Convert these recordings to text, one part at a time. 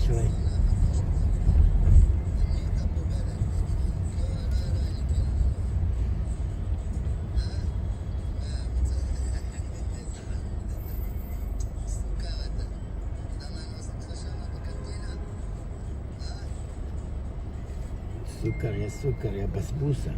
cioè. Zucchero, ya basbousa.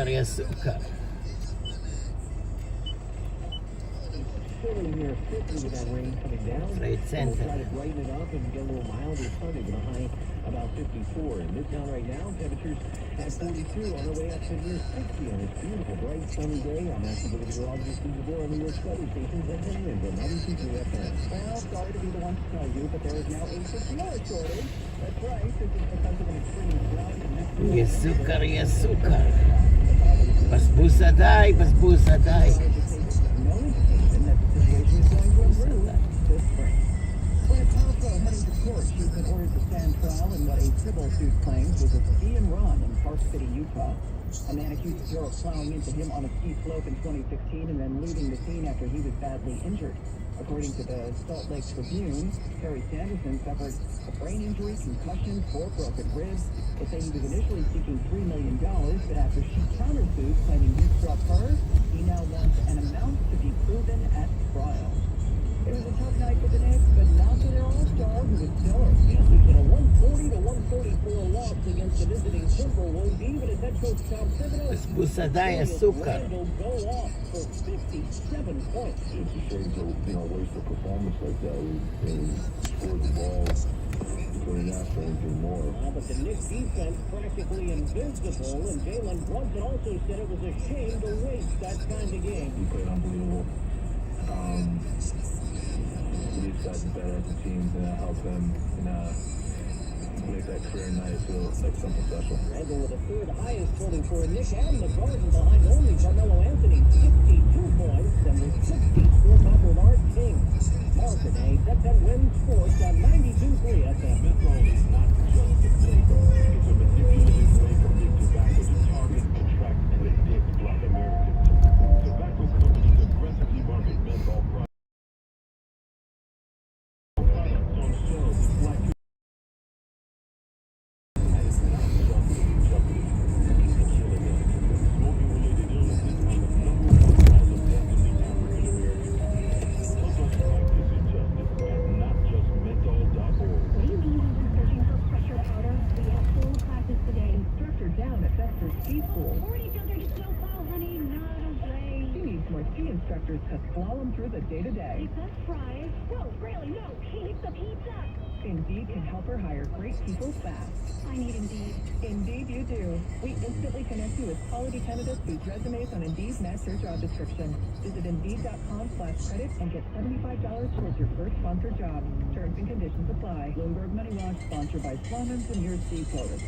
Ya azúcar. Near 50 with that rain coming down. Trade Center. We'll try to brighten it up and get a little milder Sunday with a high about 54. In Midtown right now, temperatures at 42 on the way up to near 60 on this beautiful, bright, sunny day. I'm asking the meteorologist Steve DeBoer on New York weather stations at 10 winds on 92 FM. Well, sorry to be the one to tell you, but there is now a supply shortage. That's right, this is because of an extreme drought in Mexico. Ya azúcar. Basbousa dai. She's been ordered to stand trial in what a civil suit claims was a ski and run in Park City, Utah. A man accuses her of plowing into him on a ski slope in 2016 and then leaving the scene after he was badly injured. According to the Salt Lake Tribune, Terry Sanderson suffered a brain injury, concussion, 4 broken ribs. They say he was initially seeking $3 million, but after she countersued claiming he struck her, he now wants an amount to be proven at trial. It was a tough night for the Knicks, but not for their all-star, who was stellar. Panthers in a 140-134 loss against the visiting Timberwolves, even as head coach Tom Thibodeau. Basbousa dai azúcar. Go off for 57 points. It's a shame to waste a performance like that. We scored the ball. Couldn't ask for anything more. But the Knicks defense practically invincible, and Jalen Brunson also said it was a shame to waste that kind of game. We played unbelievable. These guys are better as a team to help them make that career night feel like something special. Randall with the third highest total for Nick and the Garden behind only Carmelo Anthony, 62 points, and the 60th for Mark King. Martin, that's at Win Sports on 92.3 FM. Menthol is not just a flavor. It's a manipulative way for big tobacco to target, attract, and addict Black Americans. Tobacco companies aggressively market menthol products. Instructors to slalom through the day-to-day. Pizza, fries. No, really, no. Pizza. Indeed can help her hire great people fast. I need Indeed. Indeed you do. We instantly connect you with quality candidates whose resumes on Indeed match your job description. Visit Indeed.com/credit and get $75 towards your first sponsored job. Terms and conditions apply. Bloomberg Money Watch, sponsored by Sloman's and your Steve Clovis.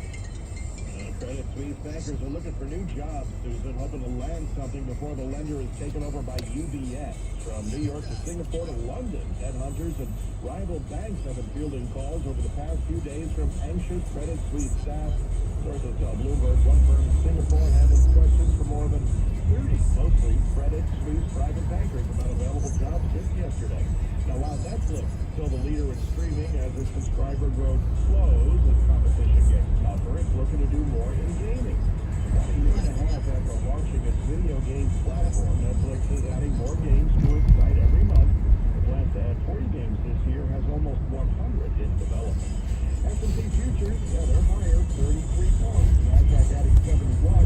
Credit Suisse bankers are looking for new jobs, Susan, hoping to land something before the lender is taken over by UBS. From New York to Singapore to London, headhunters and rival banks have been fielding calls over the past few days from anxious Credit Suisse staff. Sources tell Bloomberg one firm in Singapore handled questions from more than 30, mostly Credit Suisse private bankers about available jobs just yesterday. Now, while Netflix is still the leader in streaming as its subscriber growth slows as competition gets tougher, it's looking to do more in gaming. About a year and a half after launching its video games platform, Netflix is adding more games to its site every month. The plan to add 40 games this year has almost 100 in development. S&P futures, they're higher, 33 points. NASDAQ adding 71.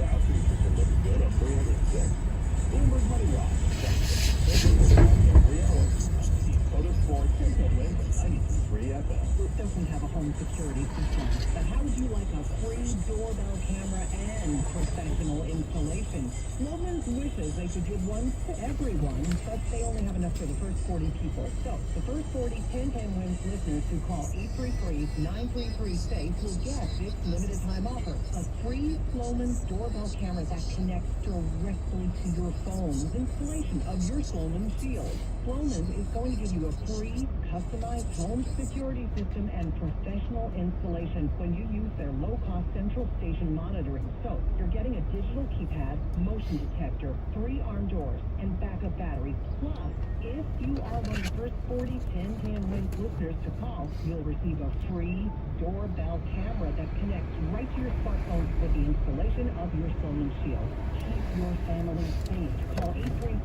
Dow futures are looking good at 306. Bloomberg Money Watch. Doesn't have a home security system, but how would you like a free free doorbell camera and professional installation. Sloman's wishes they could give one to everyone, but they only have enough for the first 40 people. So, the first 40 10-10 wins listeners who call 833-933-SAFE will get this limited time offer. A free Sloman's doorbell camera that connects directly to your phone's installation of your Sloman Shield. Sloman is going to give you a free, customized home security system and professional installation when you use their low-cost central station monitoring. So, you're getting a digital keypad, motion detector, 3 arm doors, and backup battery. Plus, if you are one of the first 40 10-10 wins listeners to call, you'll receive a free doorbell camera that connects right to your smartphone with the installation of your Sloman Shield. Keep your family safe. Call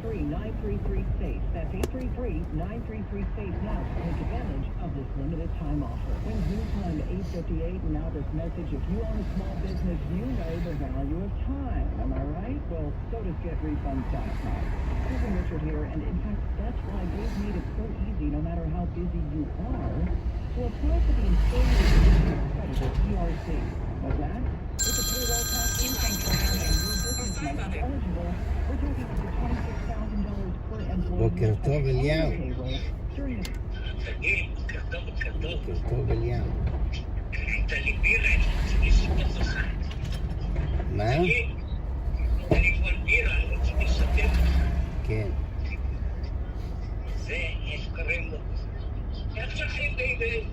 833-933-SAFE. That's 833-933-SAFE now to take advantage of this limited time offer. When's new time 8:58, and now this message. If you own a small business, you know the value of time. Am I right? Well, so does GetRefunds.com. Cousin Richard here, and in fact, that's why they've made it so easy, no matter how busy you are, to apply for the Employee Retention Credit, or ERC. What's that? It's a payroll tax income program, and your business might be eligible. We're talking up to $26,000 per employee. בוקר טוב, אליהו. During the תגיד, כתוב. בוקר טוב, אליהו. תן לי בירה, אני אשתף לך. מה? תגיד, תן לי כבר בירה, אני אשתף לך. כן. זה, איך קוראים לו? איך שולחים לי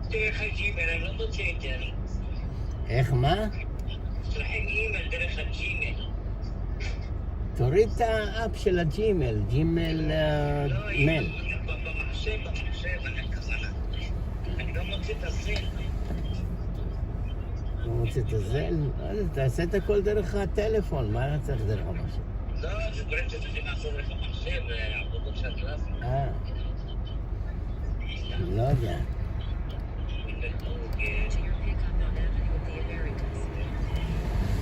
דרך הג'ימל, אני לא מוצא את זה. איך מה? שולחים אימייל דרך הג'ימל. תוריד את האפ של הג'ימל, ג'ימל מייל. במחשב, אני הכוונה. אני לא מוצא את הסל. לא מוצא את הזל? תעשה את הכל דרך הטלפון, מה אתה צריך דרך המחשב? לא, זה קוראים שזה לעשות דרך המחשב, עבודות של הקלאסים. לא יודע.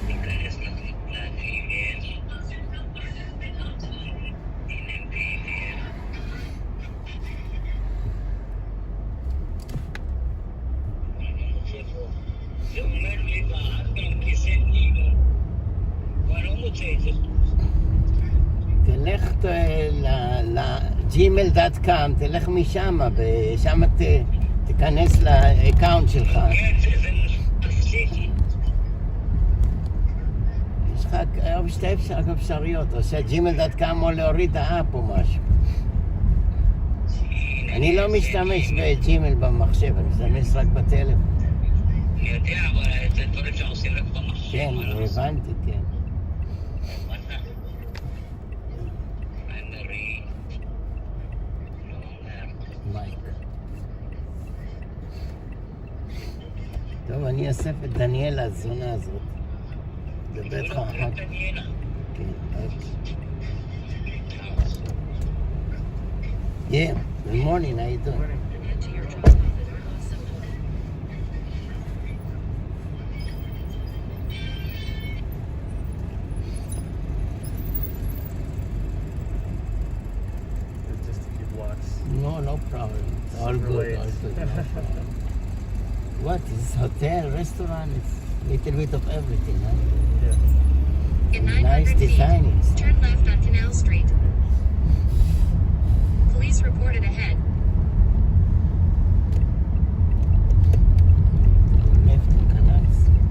ניכנס לג'ימל. זה אומר לי בארגן כיסאתי, כבר לא מוצא את זה. תלך לג'ימל.com, תלך משם, ושם תיכנס לאקאונט שלך. כן, זה עשיתי. יש לך שתי אפשרויות, או שג'ימל.com או להוריד האפ או משהו. אני לא משתמש בג'ימל במחשב, אני משתמש רק בטלפון. אני יודע, אבל זה דברים שעושים רק במחשב. כן, הבנתי, כן. מייק. טוב, אני אאסף את דניאלה, הזונה הזאת. דבר איתך אחר כך. כן, אוקיי. Yeah, good morning, how you doing? Just to keep watch. No problem. It's all Super good, late. all good. No problem. What is hotel, restaurant? It's a little bit of everything, huh? Yeah. In Nice 900 feet, designing. turn left on Canal Street. Police reported ahead. Left in Canal Street.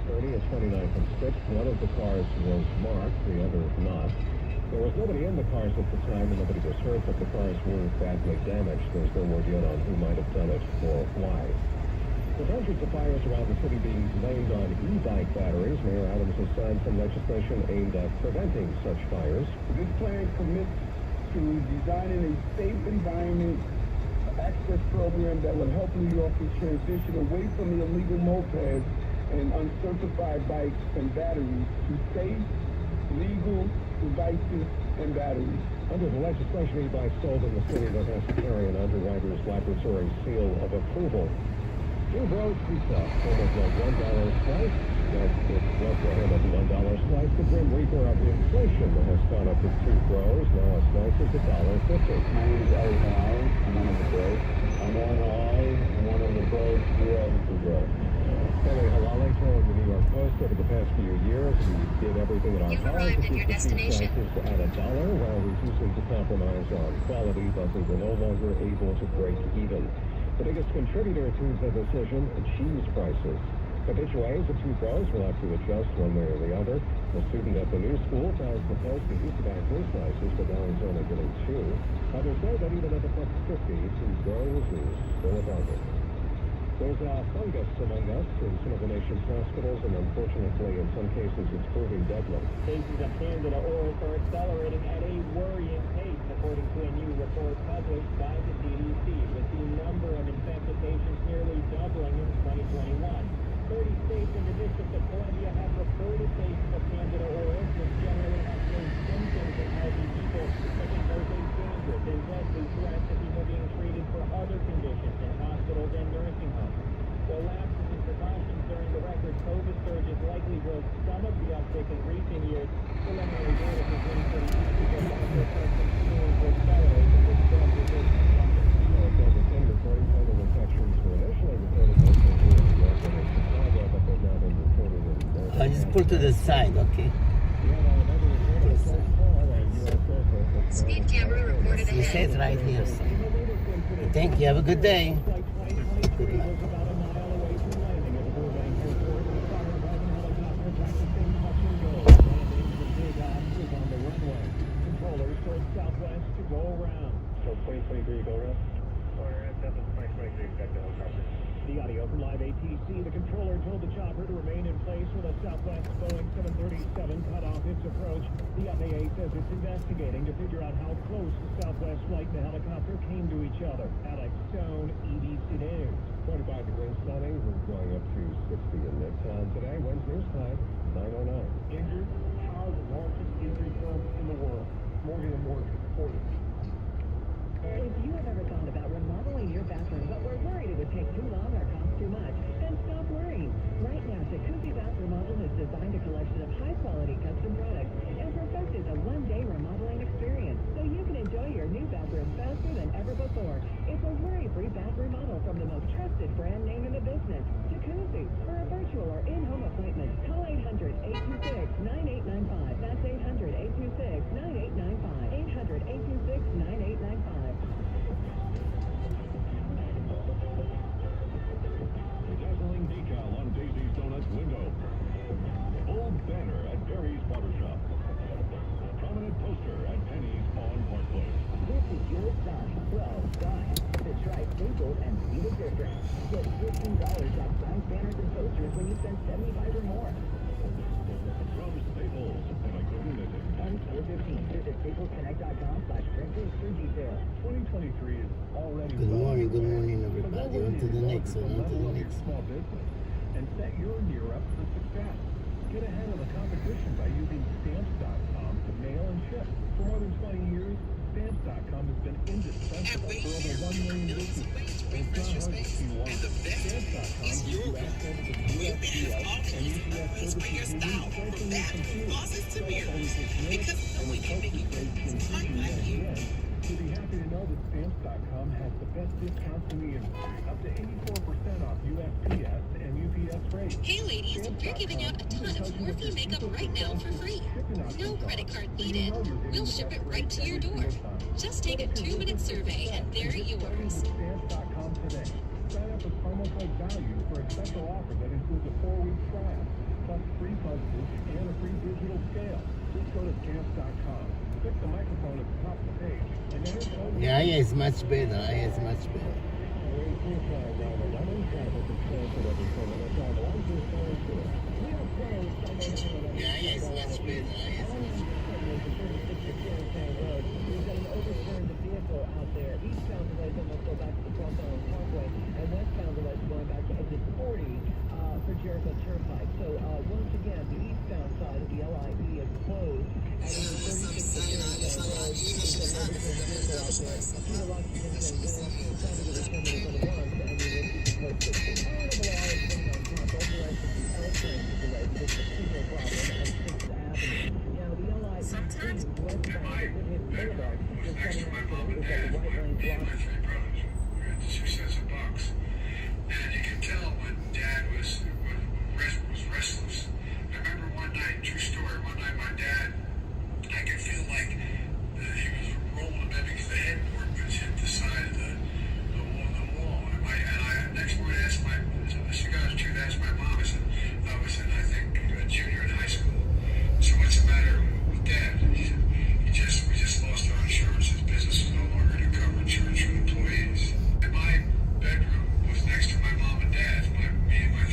30 and 29th and 6th. One of the cars was marked, the other not. There was nobody in the cars at the time, and nobody was hurt, but the cars were badly damaged. There's no word yet on who might have done it or why. With hundreds of fires around the city being blamed on e-bike batteries, Mayor Adams has signed some legislation aimed at preventing such fires. This plan commits to designing a safe environment access program that will help New Yorkers transition away from the illegal mopeds and uncertified bikes and batteries to safe, legal devices and batteries. Under the legislation, e-bikes sold in the city that has to carry an underwriter's laboratory seal of approval. Two Bros Pizza, home of the $1 slice. Yes, it was the home of the $1 slice. The grim reaper of inflation has gone up to Two Bros. Now a slice is $1.50. My name is Ellie Howell. I'm one of the bros. I'm one of the bros who are the bros. Kelly Halali told the New York Post over the past few years, we did everything in our You've power arrived to at your keep the destination. prices at $1 while refusing to compromise on quality, but we were no longer able to break even. The biggest contributor to the decision, cheese prices. Habitués of Two Bros will have to adjust one way or the other. The student at the new school tells the Post he used to buy 3 slices, but now he's only getting 2. Others say that even at $1.50, Two Bros is still a bargain. There's fungus among us in some of the nation's hospitals, and unfortunately, in some cases, it's proving deadly. Cases of Candida auris are accelerating at a worrying pace, according to a new report published by the CDC, with the number of infected patients nearly doubling in 2021. 30 states and the District of Columbia have reported cases of Candida auris, which generally have no symptoms in healthy people, but can pose a dangerous and deadly threat to people being treated for other conditions in hospitals and nursing homes. While lapses in precautions during the record COVID surges likely drove some of the uptick in recent years, preliminary data from 2022 suggests also continuing to accelerate in this drug-resistant fungus. Over 10 reporting total infections were initially reported mostly here in New York and in Chicago, but they've now been reported in both. I just pull to the side, okay? Speed camera reported He ahead. says right here. So. Thank you. Have a good day. Good luck. About a mile away from landing at the Burbank Airport, the fighter private helicopter practicing touch and go. Landing the takeoff is on the runway. Controllers told Southwest to go around. So 2023 go around? Or that's a 2023 expect the helicopter. The audio from Live ATC, the controller told the chopper to remain in place with a Southwest Boeing 737 cut off its approach. The FAA says it's investigating to figure out how close the Southwest flight and the helicopter came to each other. Alex Stone, EBC News. 25 degree sunny, we're going up to 60 in Midtown today. Winds near 5, 909. Injured? How the largest injury firm in the world. Morgan & Morgan. Reported. If you have ever thought about remodeling your bathroom but were worried it would take too long or cost too much, then stop worrying. Right now, Jacuzzi Bath Remodel has designed a collection of high-quality custom products and perfected a one-day remodeling experience so you can enjoy your new bathroom faster than ever before. It's a worry-free bath remodel from the most trusted brand name in the business, Jacuzzi. For a virtual or in-home appointment, call 800-826-9895. That's 800-826-9895. 800-826-9895. Dazzling decal on Daisy's Donuts window. Bold banner at Barry's Barbershop. Prominent poster at Penny's on Park Place. This is your sign. Well, sign. To try simple and see the difference. Get $15 off signs, banners, and posters when you spend $75 or more. From Staples, and I couldn't miss it. Until 15. Visit staplesconnect.com/printers for details. 2023 is already Good morning, everybody. On to the next one, on to the next one. small business and set your year up for success. Get ahead of the competition by using Stamps.com to mail and ship. For more than 20 years, Stamps.com has been indispensable for over 1 million businesses. And it's not hard to see why. Stamps.com gives you access to USPS and UPS services you need right from your computer. It only takes minutes and with postage rates increasing yet again. You'll be happy to know that Stamps.com has the best discounts in the industry, up to 84% off USPS and UPS rates. Hey ladies, we're giving out a ton of Morphe makeup right now for free. No credit card needed. We'll ship it right to your door. Just take a 2-minute survey and they're yours. Stamps.com today. Sign up with promo code VALUE for a special offer that includes a 4-week trial. plus free postage and a free digital scale. Just go to stamps.com, click the microphone at the top of the page, and enter code. Yeah, it's much better. It's much better. Yeah, it's much better. We've got an overturned vehicle out there. Eastbound delays almost go back to the 12th Island Parkway, and westbound delays going back to exit 40 for Jericho Turnpike. So once again, the eastbound side of the LIE is closed. And in the 36th road, we've got an overturned vehicle out there. Due to lots of significant wind, trying to get a 10 minutes on the run, and we will keep you posted. Part of the law is going on top. Both directions, the L train is delayed because of a signal problem on 6th Avenue. Now, the LIE Sometimes westbound at Woodhaven Boulevard is coming out today. We've got the right lane blocked. And you can tell when Dad was restless. I remember one night, true story, one night my dad, I could feel like he was rolling a bit because the headboard was hit the side of the wall. And I next morning asked my mom, I was in, I think, a junior in high school. So what's the matter with Dad? And he said, we just lost our insurance. His business was no longer to cover insurance for employees. And my bedroom was next to my mom and dad's. Me and my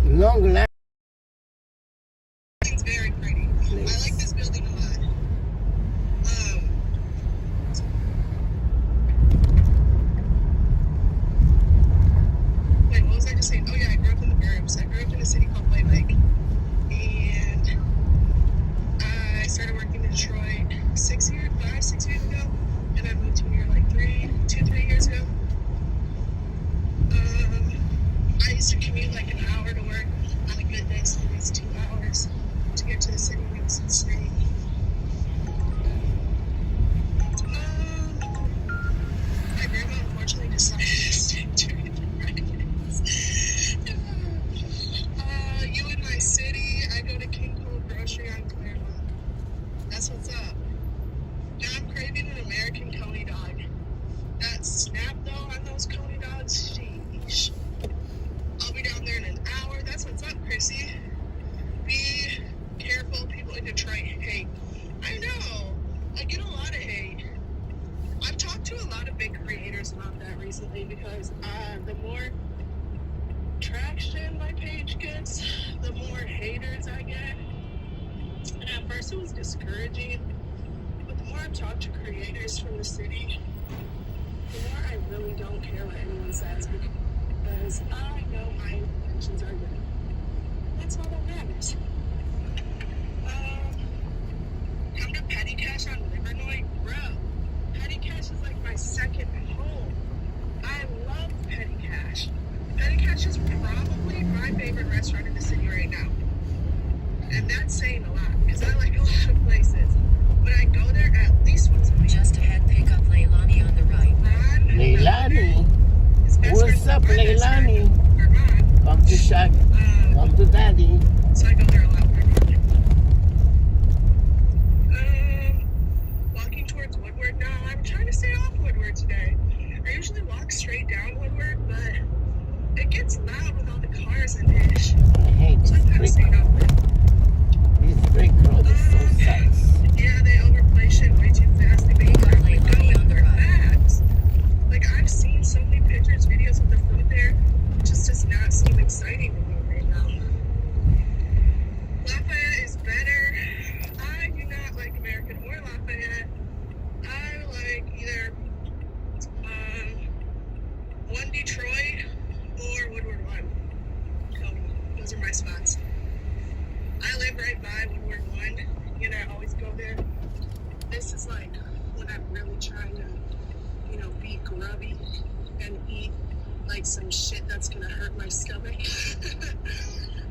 Long line. It's very pretty. I like this building a lot. Wait, what was I just saying? Oh yeah, I grew up in the burbs. I grew up in a city called White Lake, and I started working in Detroit 6 years ago, and I moved to here like 3 years ago. I used to commute like an hour to work on a good day, so it's 2 hours to get to the city. It was insane. My grandma unfortunately decided to stick to it. You in my city, I go to King Cole Grocery on Claremont. That's what's up. Now I'm craving an American Coney dog. That snap though on those Coney dogs, sheesh. I'll be down there in an hour. That's what's up, Chrissy. Be careful, people in Detroit hate. I know. I get a lot of hate. I've talked to a lot of big creators about that recently because the more traction my page gets, the more haters I get. And at first it was discouraging, but the more I've talked to creators from the city, the more I really don't care what anyone says because I know my intentions are good. That's all that matters. Come to Petty Cash on Livernois, bro. Petty Cash is like my second home. I love Petty Cash. Petty Cash is probably my favorite restaurant in the city right now. And that's saying a lot, because I like a lot of places. But I go there at least once a week. Just ahead, pick up Leilani on the right. Leilani. What's up, Leilani? Come to Shaq. Come to Daddy. So I go there a lot more. my spots. I live right by Woodward 1. You know, I always go there. This is like when I'm really trying to, you know, be grubby and eat like some shit that's gonna hurt my stomach.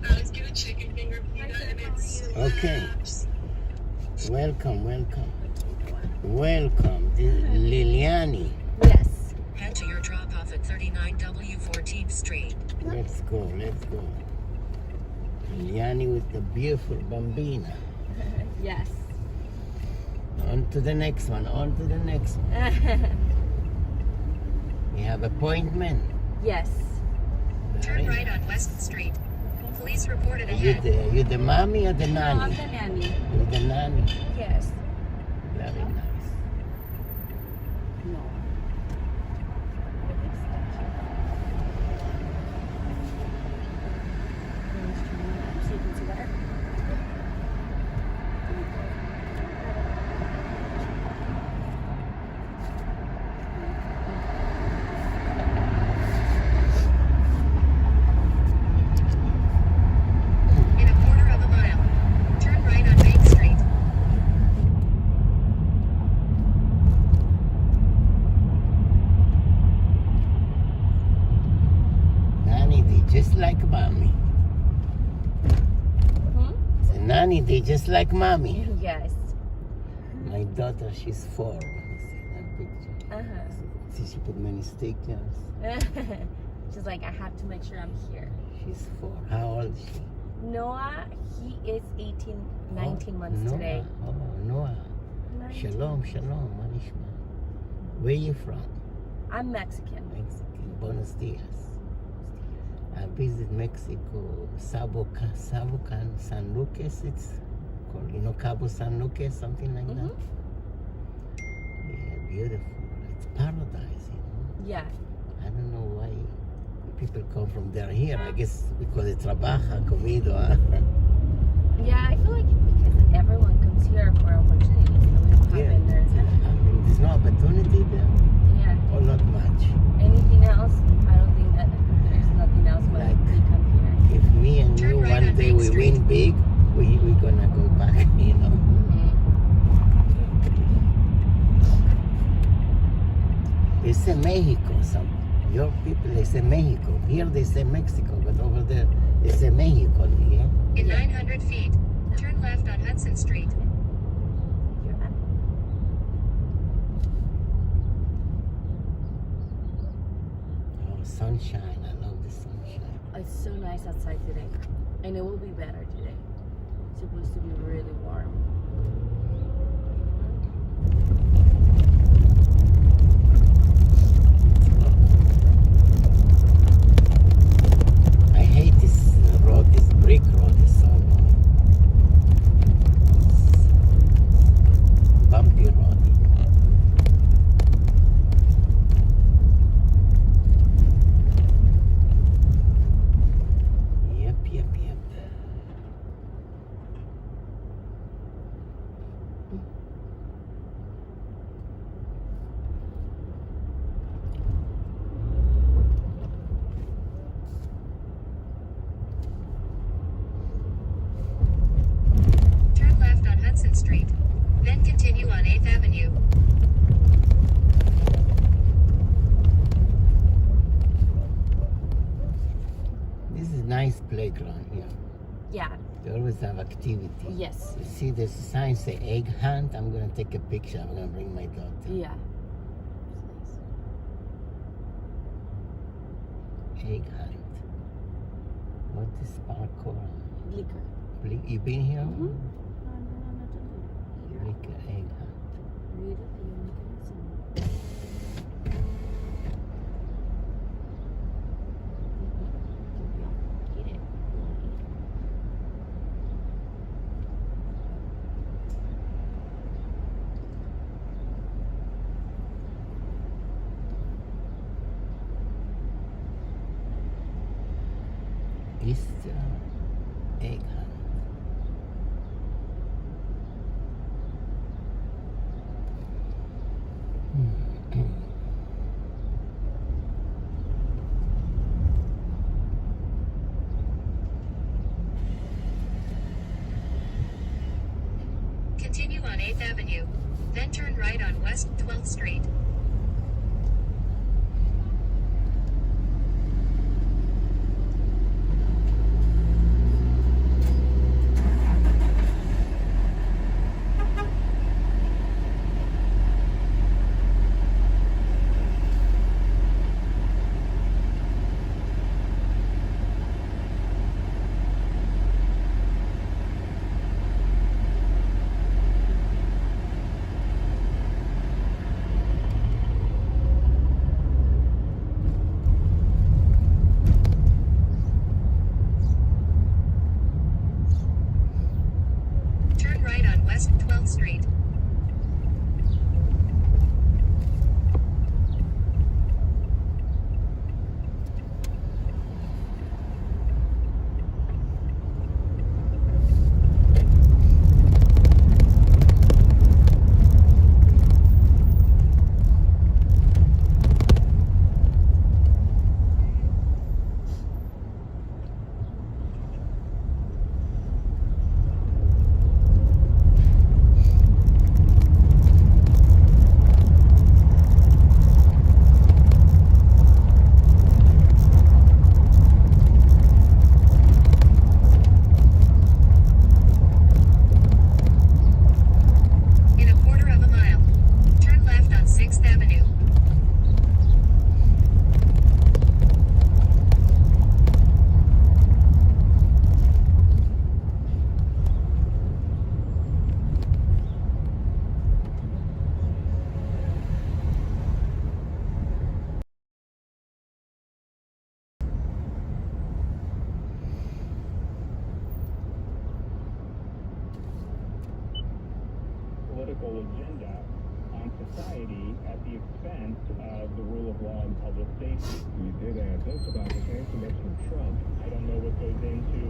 I always get a chicken finger pita and it slaps. Okay. Welcome. Welcome, Liliani. Yes. Head to your drop-off at 39W 14th Street. Let's go. Liliani with the beautiful bambina. Yes. On to the next one. We have appointment. Yes. Turn right on West Street. Police reported You ahead. you the mommy or the No, I'm nanny? the nanny. You're the nanny. Yes. Very nice. No. So you can see better. In a quarter of a mile. Turn right on Main Street. Nanny, they just like mommy. So nanny, they just like mommy. Yes. My daughter, she's 4. Let me see that picture. See, she put many stickers. She's like, I have to make sure I'm here. She's 4. How old is she? Noah, he is 19 months Noah. today. Oh, Noah. 19. Shalom, Manishma. Where you from? I'm Mexican. Mexican. Buenos dias. I visit Mexico, Sabocan, San Lucas. It's called, you know, Cabo San Lucas, something like that. Yeah, beautiful. It's paradise, you know. Yeah. I don't know why people come from there here. I guess because they trabaja, comido. Huh? Yeah, I feel like because everyone comes here for opportunities that we don't have in there. I mean, there's no opportunity there, Yeah. or not much. Anything else? I don't think that there's nothing else but Like, we come here. If me and you Turn right one on day Main we Street. win big, we're gonna go back, you know. They say Mexico, your people, they say Mexico. Here they say Mexico, but over there they say Mexico, yeah? In 900 feet. Turn left on Hudson Street. Oh, sunshine, I love the sunshine. It's so nice outside today. And it will be better today. It's supposed to be really warm. I hate this road, this brick road is so bumpy road. Yep. Turn left on Hudson Street. Then continue on 8th Avenue. This is nice playground here. Yeah. They always have activity. Yes. You see the sign say egg hunt. I'm gonna take a picture. I'm gonna bring my daughter. Yeah. Egg hunt. What is parkour? Liquor. You been here? Mm-hmm. Liquor egg hunt. Easter egg hunt. Continue on 8th Avenue. Then turn right on West 12th Street. Turn right on West 12th Street. In a quarter of a mile, turn left on 6th Avenue. Political agenda on society at the expense of the rule of law and public safety. You did add this about the case of Mr. Trump. I don't know what goes into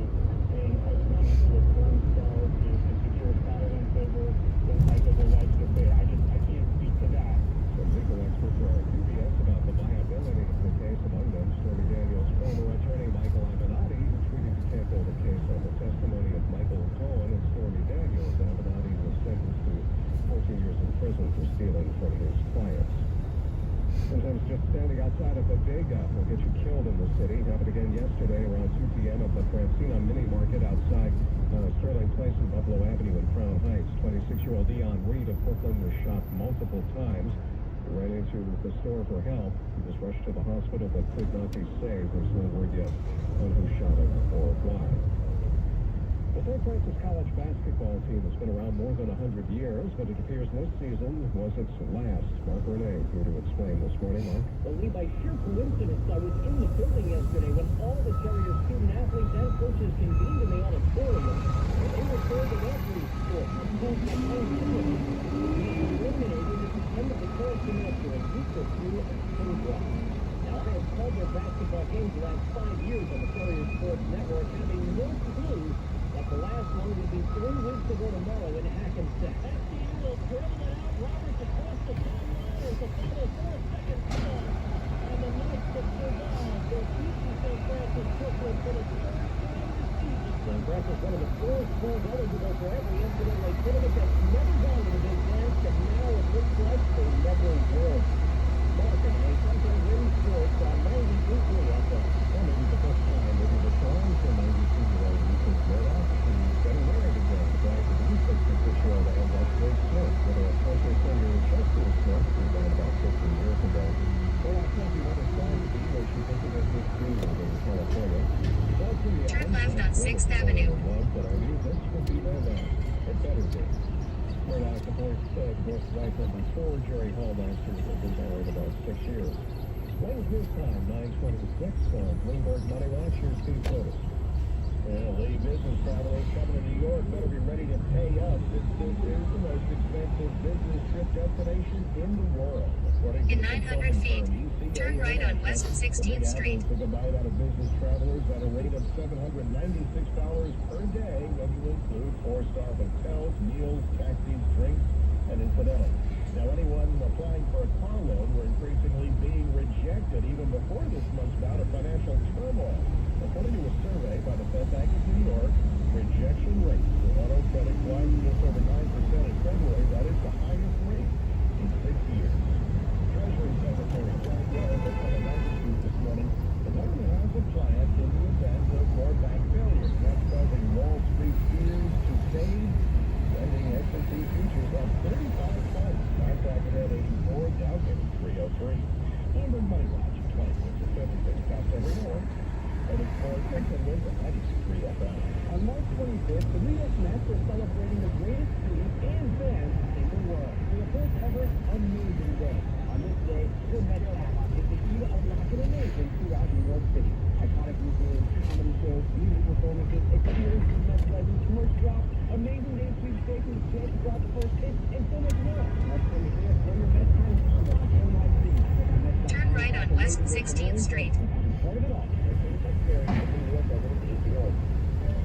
paying hush money to a porn star to secure silence over some type of alleged affair. I can't speak to that. Some legal experts are at UBS about the viability of the case. Among them, Stormy Daniels' former attorney, Michael Avenatti, who tweeted he can't build a case on the testimony of Michael Cohen and Stormy Daniels. Avenatti was sentenced to 14 years in prison for stealing from his clients. Sometimes just standing outside a bodega will get you killed in the city. Happened again yesterday around 2 p.m. at the Francina Mini Market outside Sterling Place and Buffalo Avenue in Crown Heights. 26-year-old Dion Reed of Brooklyn was shot multiple times. He ran into the store for help. He was rushed to the hospital but could not be saved. There's no word yet on who shot him or why. The Third Francis College basketball team has been around more than 100 years, but it appears this season was its last. Mark Renee here to explain this morning. Mark? Well, Lee, by sheer coincidence, I was in the building yesterday when all the Terrier student athletes and coaches convened in the auditorium. They were told that every sport has both the eliminated at the end of the current semester in week or two at Craigslist. Now, I have called their basketball games the last 5 years on the Terrier Sports Network, having no clue that the last one would be 3 weeks ago tomorrow in Hackensack. FDU will dribble it out. Roberts across the timeline as the final 4 seconds gone. And the Knights have survived their beating St. Francis Brooklyn for the third time this season. St. Francis, one of the 4 schools eligible for every NCAA tournament that's never gone to the Big Dance, and now it looks like they never will. Mark and a Sunday Win Sports on 98.3 FM. Well, maybe the first time it was a song for 92-year-old Yusuf Murdoch. He's getting married again. The bride of Yusuf, 56-year-old and Leslie Smith, with a closer singer Chester Smith, who died about 15 years ago. Well, I thought you wanted song to be where she visited his funeral in California. Turn left on 6th Avenue. But I knew this would be their last. It better be. Murdoch, the boy said, was wife number 4, Jerry Hall, last year, had been married about 6 years. When's his time? 9:26 on Bloomberg Money Watch. Here's Steve Fotis. Well, Lee, business travelers coming to New York better be ready to pay up. This is the most expensive business trip destination in the world. According In to 900 feet, turn right on West 16th Street. took a bite out of business travelers at a rate of $796 per day when you include 4-star hotels, meals, taxis, drinks, and incidentals. Now, anyone applying for a car loan were increasingly being rejected even before this month's bout of financial turmoil. According to a survey by the Fed Bank of New York, rejection rates for auto credit climbed just over 9% in February, that is the highest rate in 6 years. Treasury Secretary Janet Yellen was on an altitude this morning. The government has a plan in the event of more bank failures. That's causing Wall Street fears to fade. Sending S&P futures up 35 points. Nasdaq at 84, Dow getting 303. Bloomberg Money Watch, 26 of 56, tops every hour. Heading for Simpson wins at 93 FM. On March 25th, the New York Mets are celebrating the greatest team and fans in the world for the first ever Amazing Day. On this day, your Mets app is the key to unlocking amazing throughout New York City. Iconic museums, comedy shows, music performances, experiences, Mets legends, merch drops, amazing day sweepstakes, chance to drop the first hit, and so much more. March 25th, when your Mets fans unlock NYC. Turn right on West 16th Street. Part of it all.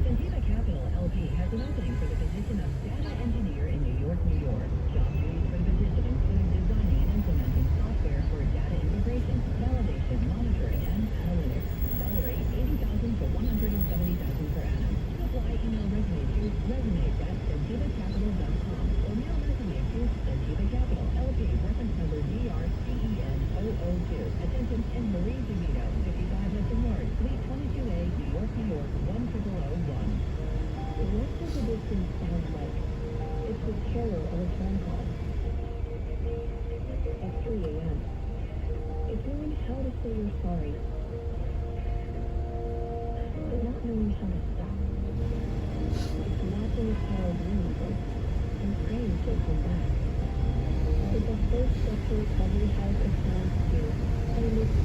Gentiva Capital LP has an opening for the position of data engineer in New York, New York. Job duties for the position include designing and implementing software for data integration, validation, monitoring, and analytics. Salary $80,000 to $170,000 per annum. To apply, email resume to resume@gentivacapital.com or mail resume to Gentiva Capital LP, reference number DRCEN002. Attention, and Marie DeVito, 55 Hudson Yard, Suite 22A, New York, New York, 10001. What does a distance sound like? It's the terror of a phone call. At 3 a.m. It's knowing how to say you're sorry, but not knowing how to stop. It's watching a child leave and praying she'll come back. But the first step to recovery has a sound too, and it's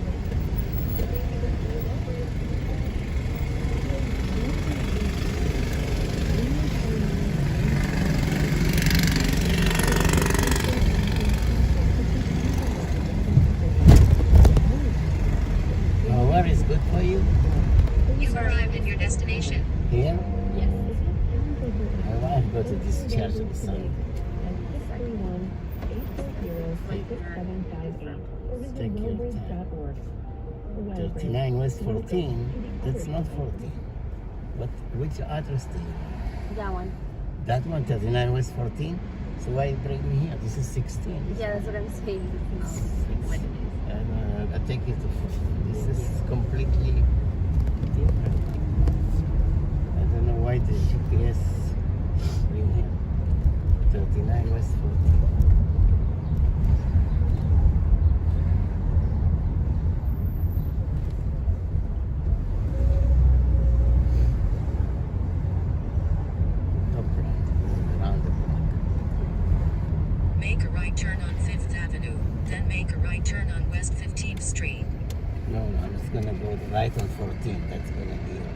Where is good for you? You've arrived at your destination. Here? Yes. I want to go to this church or something. Take your time. 39 West 14. That's not 14. But which address do you want? That one. That one, 39 West 14? So why you bring me here? This is 16. Yeah, that's what I'm saying. It's not like what it is. I take it to 14. This is completely different. I don't know why the GPS bring here. 39 West 14. Make a right turn on 5th Avenue, then make a right turn on West 15th Street. No, I'm just gonna go right on 14. That's gonna be your place.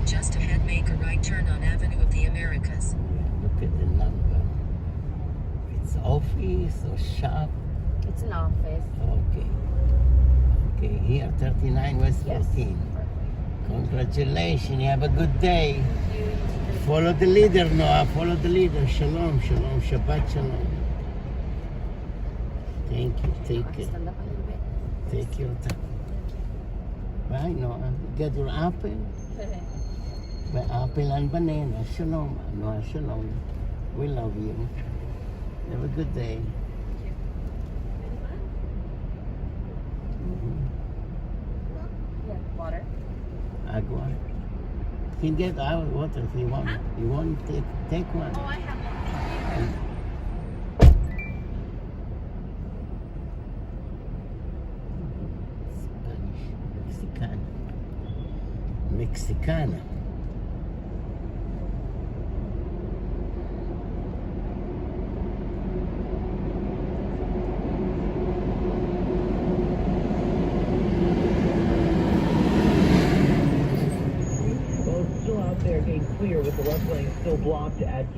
Just ahead, make a right turn on Avenue of the Americas. Look at the number. It's office or shop. It's an office. Okay. Okay, here, 39 West 14. Congratulations, you have a good day. Follow the leader, Noah. Follow the leader. Shalom, shalom, Shabbat shalom. Thank you. Take it. Stand up a little bit. Take your time. Bye, Noah. Get your apple. By apple and banana. Shalom, Noah. Shalom. We love you. Have a good day. Yeah, water. Agua. You can get our water if you want. You want to take one. Oh, I have one. Spanish. Mexicana.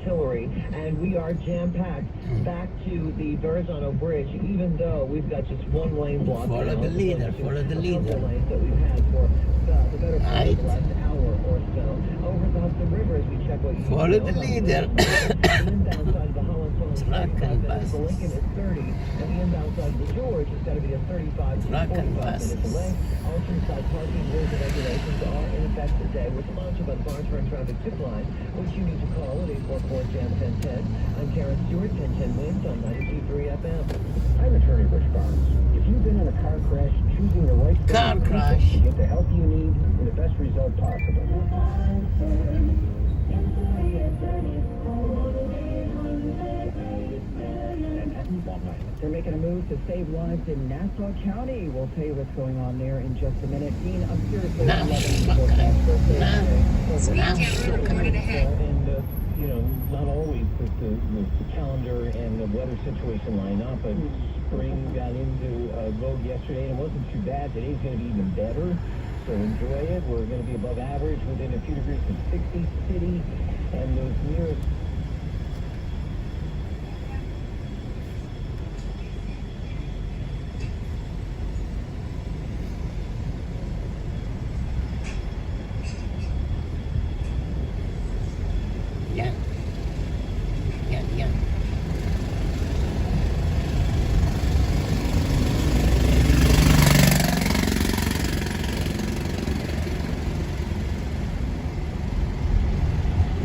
Tillery, and we are jam-packed back to the Verrazano Bridge, even though we've got just one lane blocked. Follow the leader, follow the leader. Lanes that we've had for the better part of the last hour or so. Over the Hudson River, as we check what you follow the leader. The inbound side of the Holland Tunnel is Truck 35 and minutes. The buses. Lincoln is 30, and the inbound side of the George is going to be a 35 to Truck and 45 buses. minute delay. Alternate side parking rules and regulations are in effect today with the launch of a Barnsburn traffic tip line, which you need to call at 844-JAM-1010. I'm Karen Stewart, 1010 Winds on 92.3 FM. I'm attorney Rich Barnes. If you've been in a car crash, choosing the right Car person crash. to get the help you need and the best result possible. They're making a move to save lives in Nassau County. We'll tell you what's going on there in just a minute. Dean, I'm seriously loving the forecast for Thursday. Reported ahead. And, you know, not always does the calendar and the weather situation line up, but spring got into vogue yesterday, and it wasn't too bad. Today's going to be even better, so enjoy it. We're going to be above average within a few degrees of 60 city, and those nearest Yan. Yan, yan.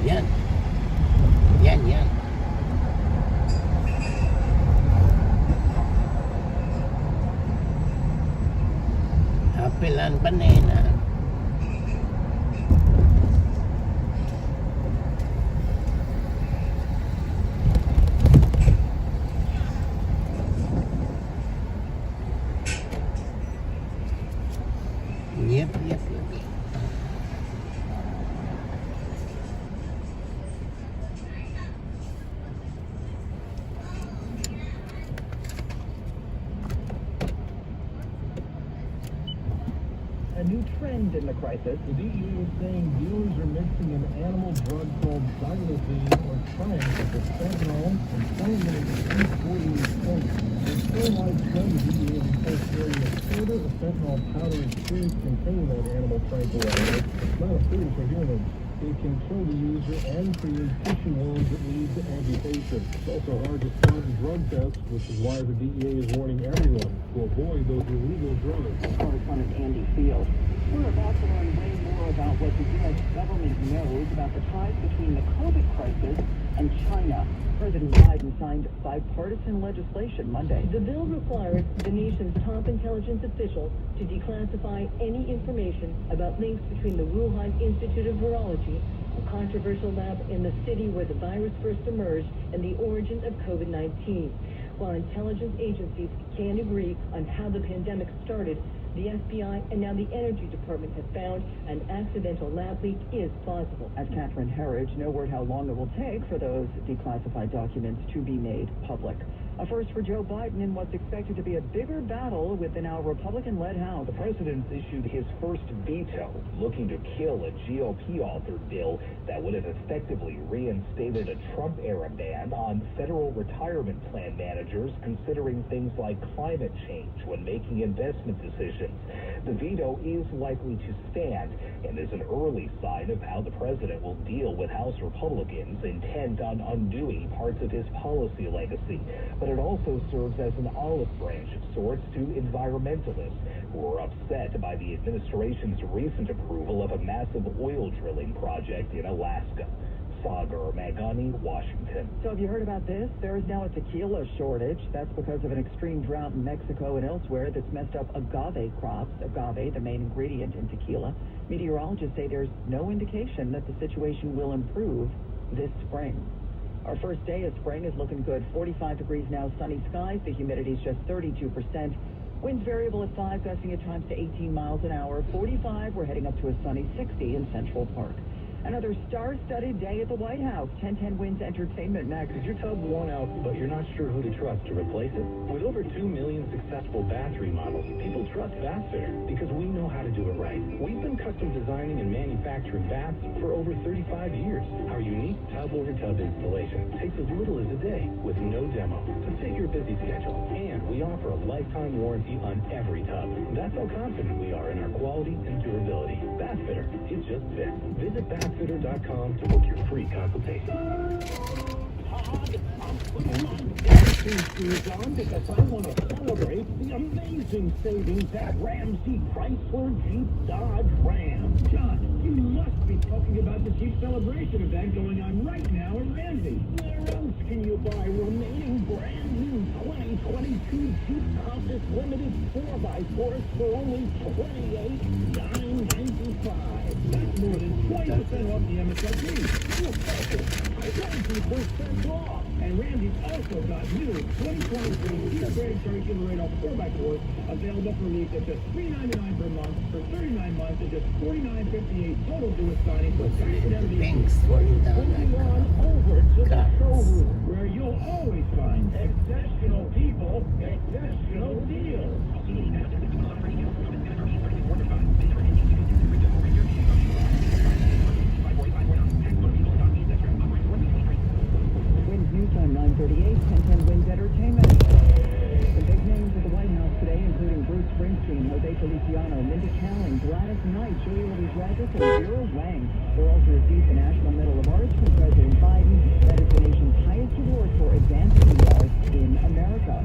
Yan. Yan, yan. Apple and banana. Yep, yep, yep. A new trend in the crisis. The DEA is saying dealers are mixing an animal drug called xylazine or trying with fentanyl and selling it at 348 cents. It's so widespread, the DEA reports nearly a quarter of fentanyl powder is used containing that animal tranquilizer. It's not a food for humans. It can kill the user and create tissue wounds that lead to amputation. It's also hard to spot in drug tests, which is why the DEA is warning everyone to avoid those illegal drugs. Correspondent Andy Field. We're about to learn way more about what the U.S. government knows about the ties between the COVID crisis and China. President Biden signed bipartisan legislation Monday. The bill requires the nation's top intelligence officials to declassify any information about links between the Wuhan Institute of Virology, a controversial lab in the city where the virus first emerged, and the origin of COVID-19. While intelligence agencies can't agree on how the pandemic started, the FBI and now the Energy Department have found an accidental lab leak is plausible. As Catherine Herridge, no word how long it will take for those declassified documents to be made public. A first for Joe Biden in what's expected to be a bigger battle within our Republican-led House. The president issued his first veto, looking to kill a GOP-authored bill that would have effectively reinstated a Trump-era ban on federal retirement plan managers considering things like climate change when making investment decisions. The veto is likely to stand and is an early sign of how the president will deal with House Republicans intent on undoing parts of his policy legacy. But it also serves as an olive branch of sorts to environmentalists who are upset by the administration's recent approval of a massive oil drilling project in Alaska. Sagar Magani, Washington. So have you heard about this? There is now a tequila shortage. That's because of an extreme drought in Mexico and elsewhere that's messed up agave crops. Agave, the main ingredient in tequila. Meteorologists say there's no indication that the situation will improve this spring. Our first day of spring is looking good. 45 degrees now, sunny skies. The humidity is just 32%. Winds variable at 5, gusting at times to 18 miles an hour. 45, we're heading up to a sunny 60 in Central Park. Another star-studded day at the White House. 1010 Wins Entertainment Next. Is your tub worn out, but you're not sure who to trust to replace it? With over 2 million successful bath remodels, people trust Bathfitter because we know how to do it right. We've been custom designing and manufacturing baths for over 35 years. Our unique tub-over-tub installation takes as little as a day with no demo to fit your busy schedule. And we offer a lifetime warranty on every tub. That's how confident we are in our quality and durability. Bathfitter, it just fits. Visit bathfitter.com to book your free consultation. On because I want to celebrate the amazing savings at Ramsey Chrysler Jeep Dodge Ram. John, you must be talking about the Jeep celebration event going on right now at Ramsey. Where else can you buy remaining brand new 2022 Jeep Compass Limited 4x4s for only $28,995? That's more than 20% off the MSRP. You're focused. 20% off. And Ramsey's also got new 2023 Kia Grade Circulator 4x4 available for lease at just $399 per month for 39 months at just $49.58 total due at signing with cash and MD. Things falling down Moving like on over to the cars. showroom where you'll always find exceptional people, exceptional deals. Time 9:38, 1010 Wins Entertainment. The big names at the White House today, including Bruce Springsteen, Jose Feliciano, Mindy Kaling, Gladys Knight, Julia Louis-Dreyfus, and Vera Wang. They'll also receive the National Medal of Arts from President Biden. That is the nation's highest award for advancing the arts in America.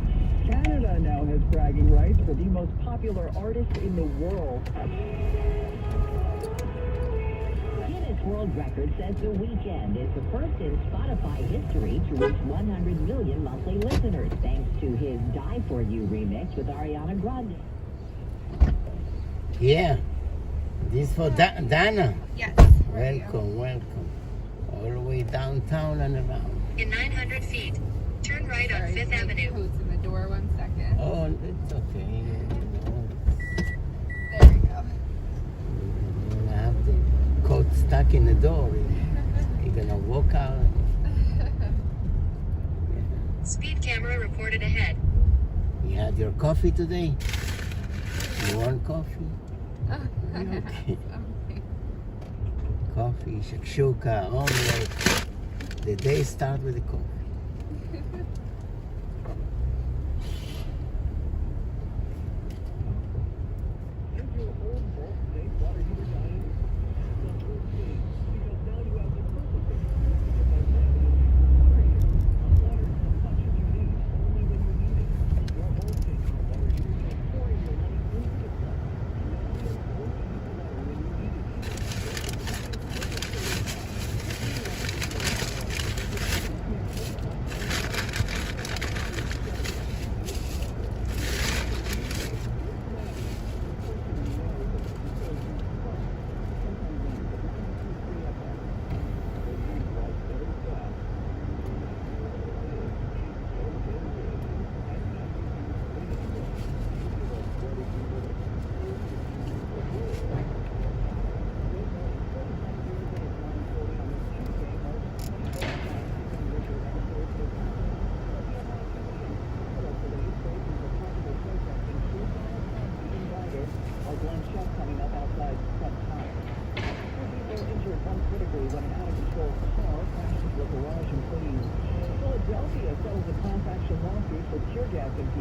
Canada now has bragging rights for the most popular artist in the world. World record says The Weeknd is the first in Spotify history to reach 100 million monthly listeners, thanks to his Die For You remix with Ariana Grande. Yeah. This for Dana. Yes. Welcome. All the way downtown and around. In 900 feet, turn right on 5th Avenue. Coats in the door 1 second. Oh, it's okay. There we go. I have the coat stuck in the door. You're gonna walk out. Speed camera reported ahead. You had your coffee today? You want coffee? Okay. Coffee, shakshuka, omelette. The day starts with the coffee.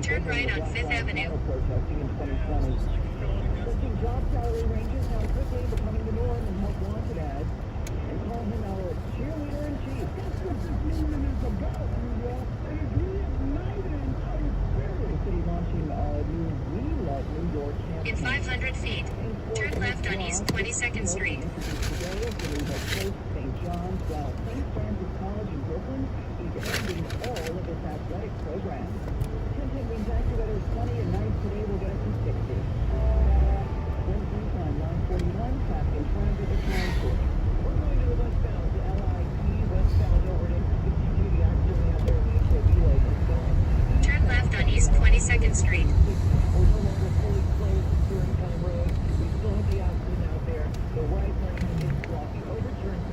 Turn right on 5th Avenue. Protesting in 2020. Listing job salary ranges now quickly becoming the norm in help wanted ads. And call him our cheerleader in chief. That's what this movement is about, New York. It is reigniting our spirit. The city launching a new We Love New York campaign. In 500 feet, turn left on East 22nd Street. St. John's, while St. Francis College in Brooklyn is ending all of its athletic programs. Continuing AccuWeather's sunny and nice today will get us to 60. Wednesday time, 9:41, traffic and transit at Transport. We're going to the westbound to LIE, westbound over to 62, the accident out there in HOV lane. Turn left on East 22nd Street. We're no longer fully closed to Turin County Road. We still have the accident out there. The right lane is blocked. The overturned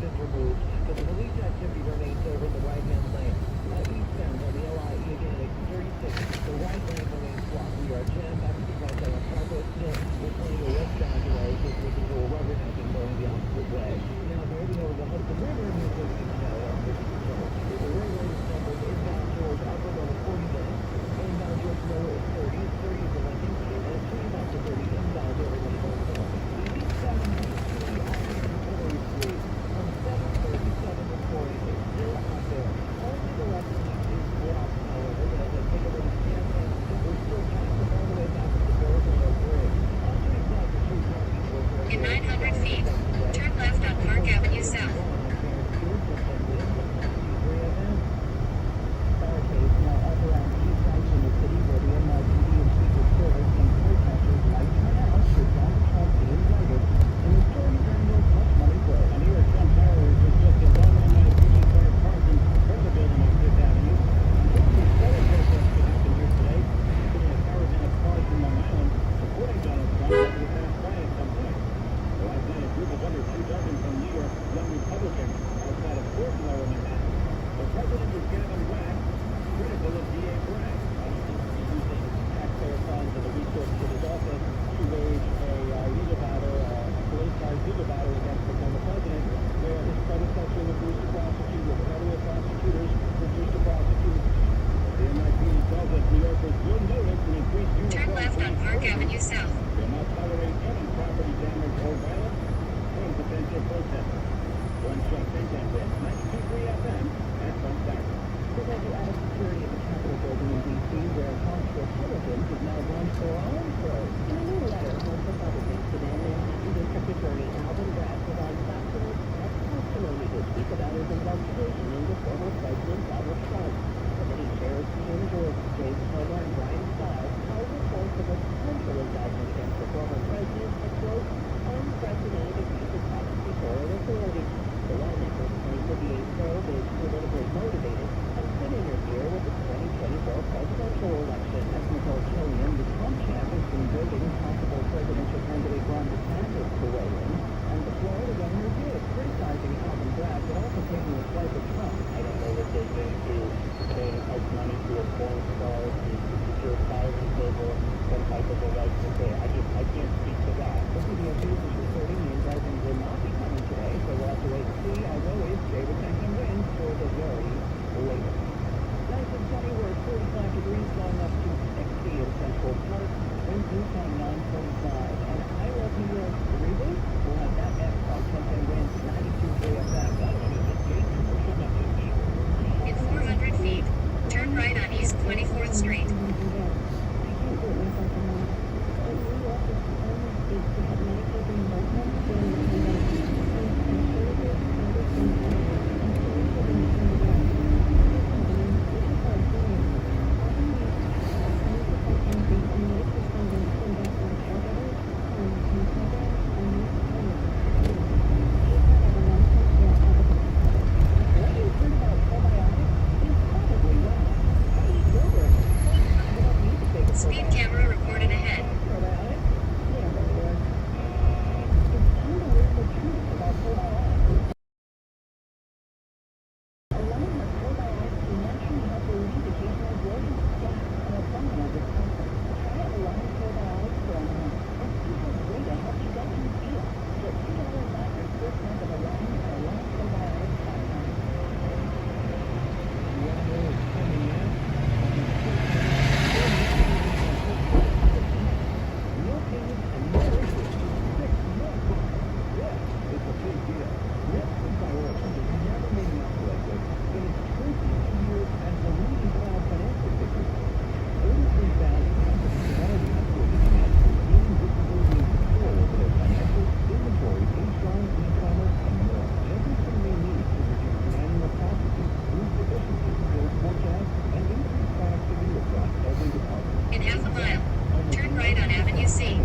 that New Yorkers will notice an increased Turn left on Park Avenue South. Will not tolerate any property damage or violence from potential protesters. One shot 10 wins 92.3 FM at Sunset. Because the added security at the Capitol building in D.C., where House Republicans have now launched their own probe. In a new letter, House Republicans to then Manhattan District Attorney Alvin Bragg provides documents and testimony this week about his investigation into former President Donald Trump. Committee chairs Peter George, James Comer, and Brian Stiles held reports of a potential indictment against the former president for, quote, unprecedented abuse of prosecutorial authority. The lawmakers claim that the probe is politically motivated and could interfere with the 2024 presidential election. As Nicole Killian, the Trump champ, has been voting possible presidential candidate Ron DeSantis to weigh in, and the Florida governor did, criticizing Alvin Bragg, but also taking a swipe at Trump. I don't know what goes into paying out money to a porn star to secure thousands over some type of alleged affair. I can't speak to that. The CBS News is reporting the indictment will not be coming today, so we'll have to wait and see. As always, David Benson wins for the very latest. Nice and sunny, we're at 45 degrees, going up to 60 in Central Park. Winds Newtown 9:45. And I Love New York reboot. We'll have that next on 10 Winds 92.3 FM. That one is a big commercial message. In 400 feet, turn right on East 24th Street. Speed camera reported ahead. In half a mile, turn right on Avenue C.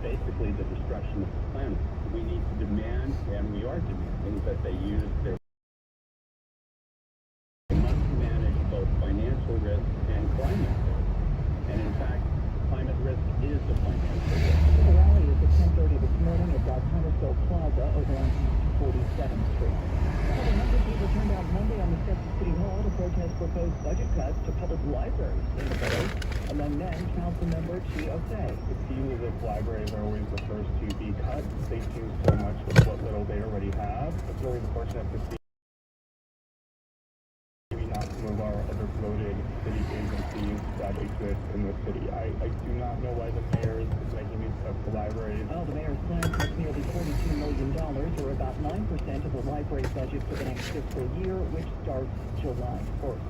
Basically the destruction of the planet. We need to demand, and we are demanding, that they use their... They must manage both financial risk and climate risk. And in fact, climate risk is the financial risk. The rally is at 10:30 this morning at Huntersville Plaza over on 47th Street. 700 people turned out Monday on the steps of City Hall to protest proposed budget cuts to public libraries in the village. A Among them, Councilmember Chi Osei. It seems as if libraries are always the first to be cut. They do so much with what little they already have. It's really unfortunate to see maybe not some of our other bloated city agencies that exist in the city. I do not know why the mayor is making these cuts to libraries. Well, the mayor's plan costs nearly $42 million, or about 9% of the library budget for the next fiscal year, which starts July 1st.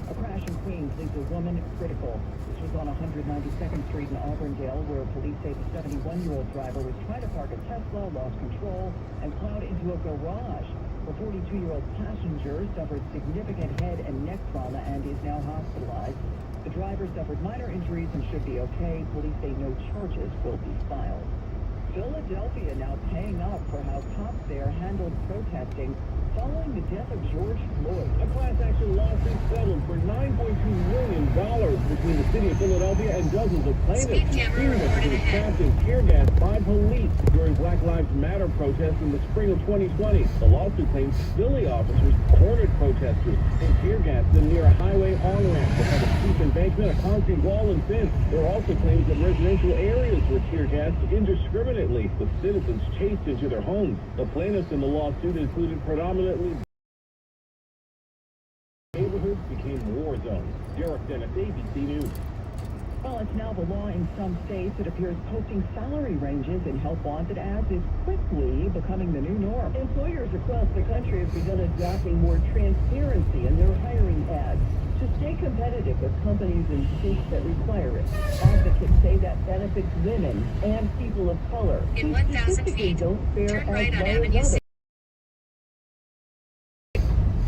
A crash in Queens leaves a woman critical. This was on 192nd Street in Auburndale, where police say the 71-year-old driver was trying to park a Tesla, lost control, and plowed into a garage. The 42-year-old passenger suffered significant head and neck trauma and is now hospitalized. The driver suffered minor injuries and should be okay. Police say no charges will be filed. Philadelphia now paying up for how cops there handled protesting following the death of George Floyd. A class action lawsuit settled for $9.2 million between the city of Philadelphia and dozens of plaintiffs accused of being trapped in tear gas by police during Black Lives Matter protests in the spring of 2020. The lawsuit claims Philly officers cornered protesters and tear gassed them near a highway on-ramp that had a steep embankment, a concrete wall, and fence. There are also claims that residential areas were tear gassed indiscriminately, with citizens chased into their homes. The plaintiffs in the lawsuit included predominantly neighborhoods became war zones. Derek Dennis, ABC News. Well, it's now the law in some states. It appears posting salary ranges in help wanted ads is quickly becoming the new norm. Employers across the country have begun adopting more transparency in their hiring ads to stay competitive with companies in states that require it. Advocates say that benefits women and people of color In who 1,000 statistically feet, don't fare turn right as on well as Avenue others. 6.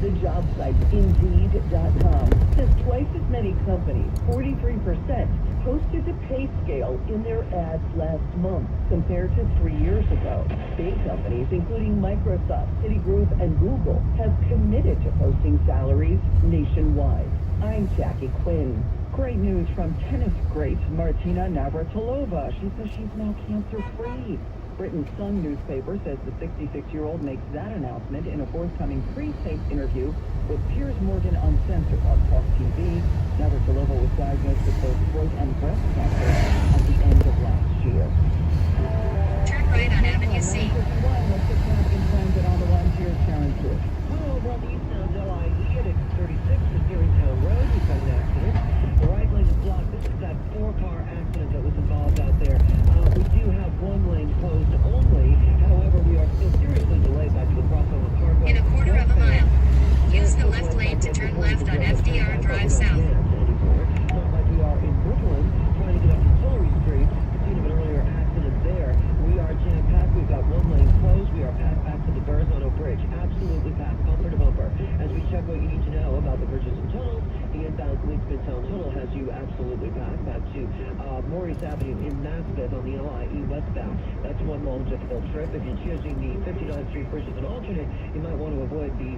The job site Indeed.com says twice as many companies, 43%, posted the pay scale in their ads last month compared to 3 years ago. Big companies, including Microsoft, Citigroup, and Google, have committed to posting salaries nationwide. I'm Jackie Quinn. Great news from tennis great Martina Navratilova. She says she's now cancer-free. Britain's Sun newspaper says the 66-year-old makes that announcement in a forthcoming pre-tape interview with Piers Morgan Uncensored on Talk TV. Navratilova was diagnosed with both throat and breast cancer at the end of last year. Turn right on Avenue C. 9:51, let's get traffic transit on the ones here, Sharon Stewart. Well, over on the eastbound LIE at exit 36 for Tarrytown Road, we've got an accident. The right lane is blocked. This is that 4-car accident that was involved out there. We do have one lane closed only. However, we are still seriously delayed back to the crossover Parkway. In a quarter of a mile, use the left lane to turn left on FDR Drive South. Looks like we are in Brooklyn, trying to get up to Tillery Street. Scene of an earlier accident there. We are jam-packed. We've got one lane closed. We are packed back to the Verrazano Bridge. Absolutely packed, bumper to bumper. As we check what you need to know about the bridges and tunnels, the inbound Queens Midtown Tunnel has you absolutely packed back to Maurice Avenue in Nazareth on the LIE westbound. That's one long difficult trip. If you're choosing the 59th Street Bridge as an alternate, you might want to avoid the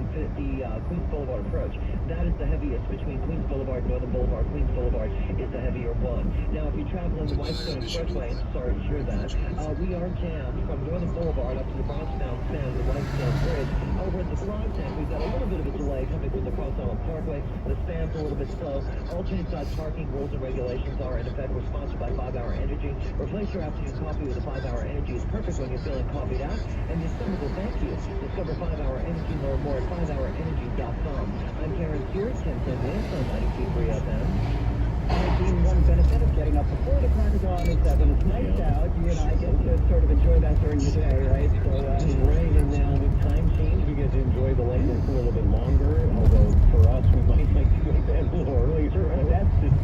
Queens Boulevard approach. That is the heaviest between Queens Boulevard, Northern Boulevard. Queens Boulevard is the heavier one. Now, if you're traveling the Whitestone Expressway, I'm sorry to hear that, we are jammed from Northern Boulevard up to the Bronxtown span of the Whitestone Bridge. Over at the Frog Tank, we've got a little bit of a delay coming from the Crossover Parkway. The span's a little bit slow. Alternate side parking rules and regulations are in effect. We're sponsored by 5-Hour Energy. Replace your afternoon coffee with a 5-Hour Energy. It's perfect when you're feeling coffeeed out. And this summer will thank you. Discover 5-Hour Energy. Learn more at 5hourenergy.com. I'm Karen Stewart, 1010 West on 92.3 FM. One benefit of getting up before the crack of dawn is that when it's nice out, you and I get to sort of enjoy that during the day, right? So, Right, and now with time change, we get to enjoy the lateness a little bit longer, although for us, we might like to go to bed a little earlier. And that's just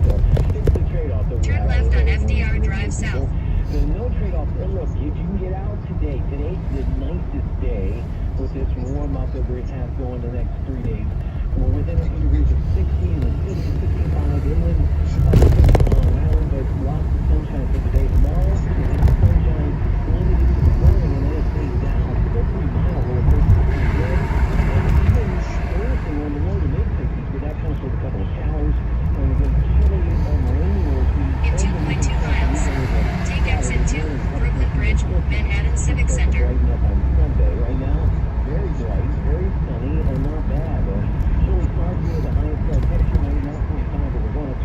it's the trade-off that we Turn have. left on FDR Drive South. There's no trade-off. And look, if you can get out today, today's the nicest day with this warm-up that we have going the next 3 days. We're within a few degrees of 60 in the city, 65 inland, Long Island, but lots of sunshine for today. Tomorrow, sunshine limited to the morning, and then it stays down. Still pretty mild, where it's pretty good. And even Thursday, we're in the low to mid-60s, but that comes with a couple of showers. And again, chilly and rainy, In 2.2 miles, take exit 2, Brooklyn Bridge, Manhattan Civic Center. Brighten up on Sunday. Right now, very bright, very sunny, and not bad. Chilly start here, the highest temperature 99.5, but we're going to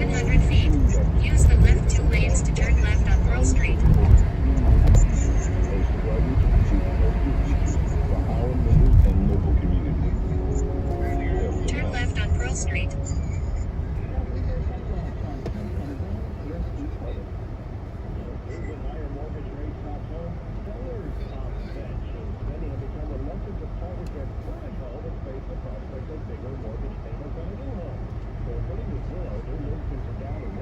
700 feet. Use the left 2 lanes to turn left on Pearl Street. Turn left on Pearl Street. According to Zillow, new listings are down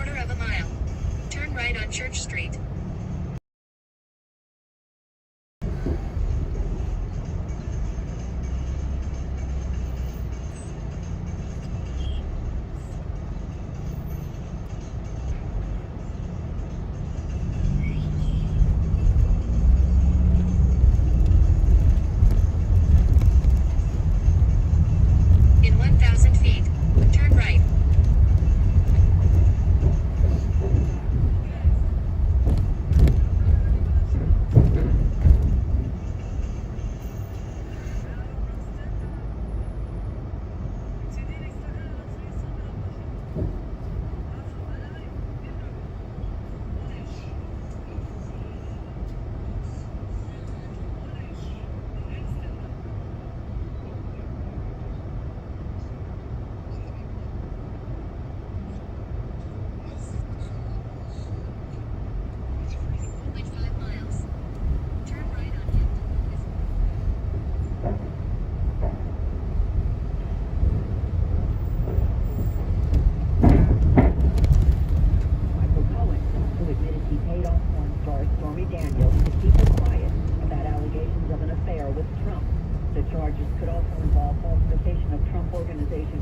quarter of a mile. Turn right on Church Street. In 1,000 feet, turn right.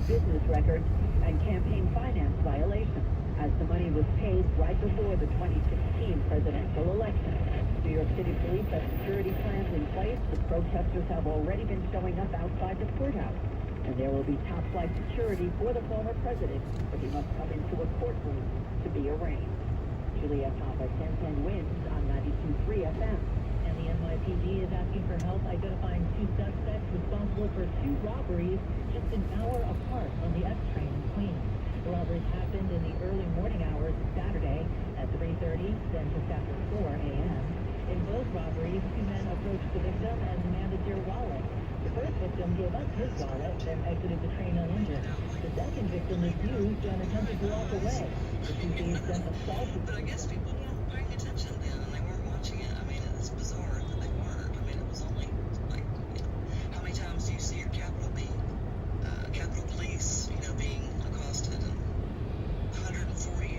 Business records and campaign finance violations, as the money was paid right before the 2016 presidential election. New York City police have security plans in place. The protesters have already been showing up outside the courthouse, and there will be top-flight security for the former president, but he must come into a courtroom to be arraigned. Juliet Papa, 1010 Wins on 92.3 FM. And the NYPD is asking for help identifying two suspects responsible for two robberies just an hour apart on the F train in Queens. The robberies happened in the early morning hours of Saturday at 3:30, then just after 4 a.m. In both robberies, two men approached the victim and demanded their wallet. The first victim gave up his wallet, then exited the train uninjured. The second victim refused and attempted to walk away. The two thieves then assaulted. But I guess people weren't paying attention then, and they weren't watching it. I mean, it's bizarre that they weren't. I mean, it was only like, how many times do you see your Capitol Police, being accosted, and 140,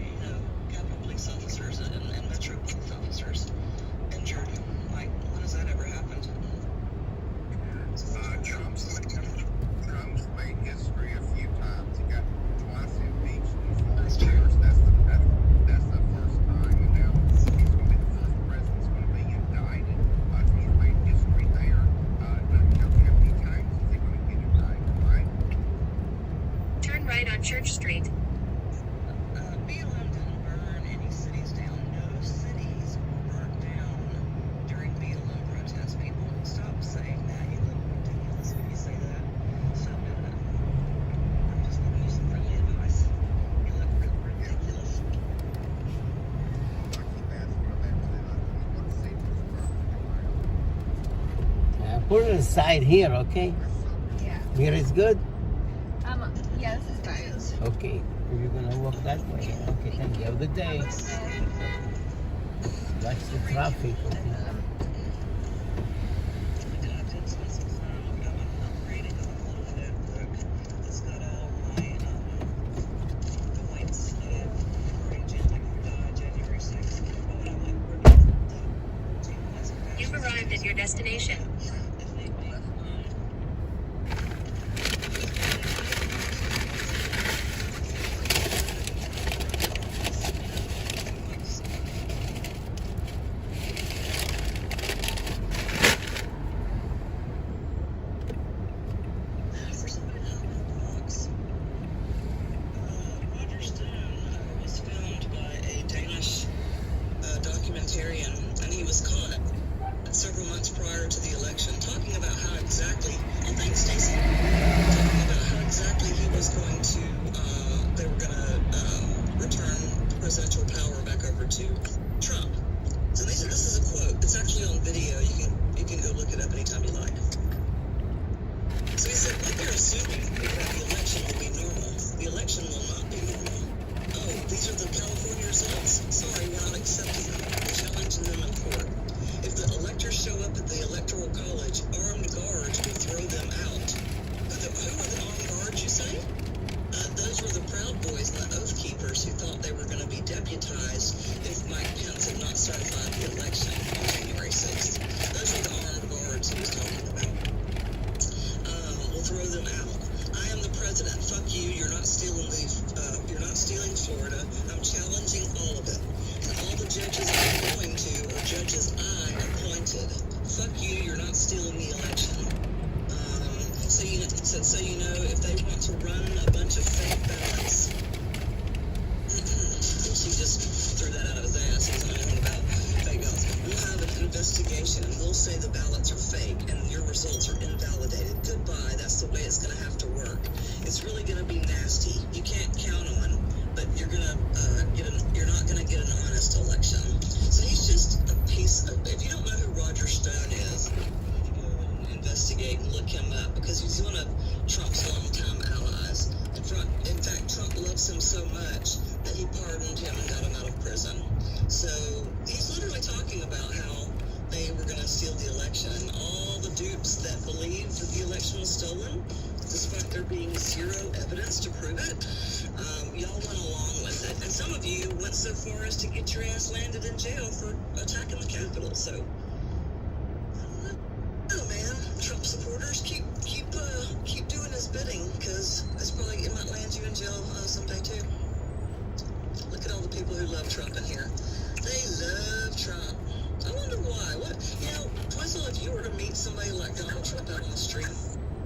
Capitol Police officers and Metro Police officers injured? Like, when has that ever happened? Trump's made history a few times. He got twice impeached in 4 years. That's the first time, and now he's going to be the first president that's going to be indicted. He's made history there. How many times is he going to get indicted, right? Turn right on Church Street. BLM didn't burn any cities down. No cities were burnt down during BLM protests. People, stop saying that. You look ridiculous when you say that. Stop doing it. I'm just giving you some friendly advice. You look ridiculous. Put it aside here, okay? Yeah. Here is good? Yeah, this is fine. Okay. You're gonna walk that way. Okay, thank you. Have a good day. Watch the traffic. You've arrived at your destination. Documentarian, and he was caught several months prior to the election talking about how exactly, thanks Stacey, talking about how exactly he was going to, they were going to return presidential power back over to Trump. So this is a quote. It's actually on video. You can go look it up anytime you like. So he said, what they're assuming that the election will be normal. The election will not be normal. Oh, these are the California results? Sorry, we're not accepting them. We're challenging them in court. If the electors show up at the Electoral College, armed guards will throw them out. Who are the armed guards, you say? Those were the Proud Boys and the Oath Keepers who thought they were going to be certify the election on January 6th. Those are the armed guards he was talking about. We'll throw them out. I am the president. Fuck you. You're not stealing Florida. I'm challenging all of it. And all the judges I'm going to are judges I appointed. Fuck you. You're not stealing the election. So you know, if they want to run a bunch of fake ballots, she just threw that out of his ass. He doesn't know anything about fake ballots. We'll have an investigation, and we'll say the ballots are fake, and your results are invalidated. Goodbye. That's the way it's going to have to work. It's really going to be nasty. You can't count on, but you're not going to get an honest election. So he's just a piece of. If you don't know who Roger Stone is, investigate and look him up, because he's one of Trump's longtime allies. In fact, Trump loves him so much that he pardoned him and got him out of prison. So he's literally talking about how they were going to steal the election. All the dupes that believed that the election was stolen, despite there being zero evidence to prove it, y'all went along with it. And some of you went so far as to get your ass landed in jail for attacking the Capitol. So Trump supporters, keep doing his bidding, because it might land you in jail someday too. Look at all the people who love Trump in here. They love Trump. I wonder why. Twizzle, if you were to meet somebody like Donald Trump out on the street,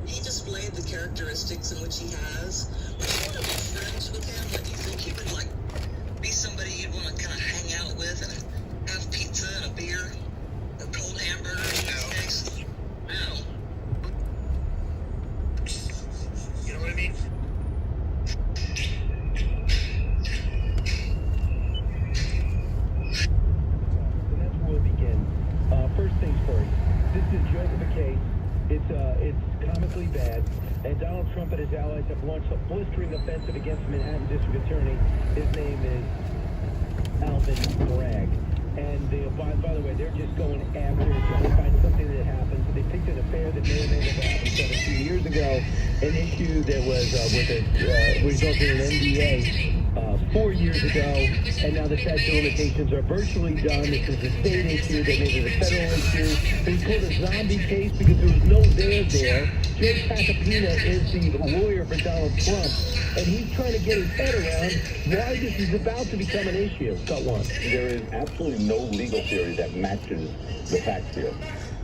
he displayed the characteristics in which he has. Would you want to be friends with him? Do you think he would be somebody you'd want to kind of hang out with and have pizza and a beer or cold hamburgers? No. You know what I mean? And that's where we'll begin. First things first. This is a joke of a case. It's comically bad. And Donald Trump and his allies have launched a blistering offensive against Manhattan District Attorney. His name is Alvin Bragg. And by the way, they're just going after, trying to find something that happened. They picked an affair that may or may not have happened 17 years ago, an issue that was resulted in an NDA 4 years ago, and now the statute of limitations are virtually done. This is a state issue. They made it a federal issue. It was called a zombie case because there was no there. Joe Tacopina is the lawyer for Donald Trump, and he's trying to get his head around why this is about to become an issue. Got one. There is absolutely no legal theory that matches the facts here.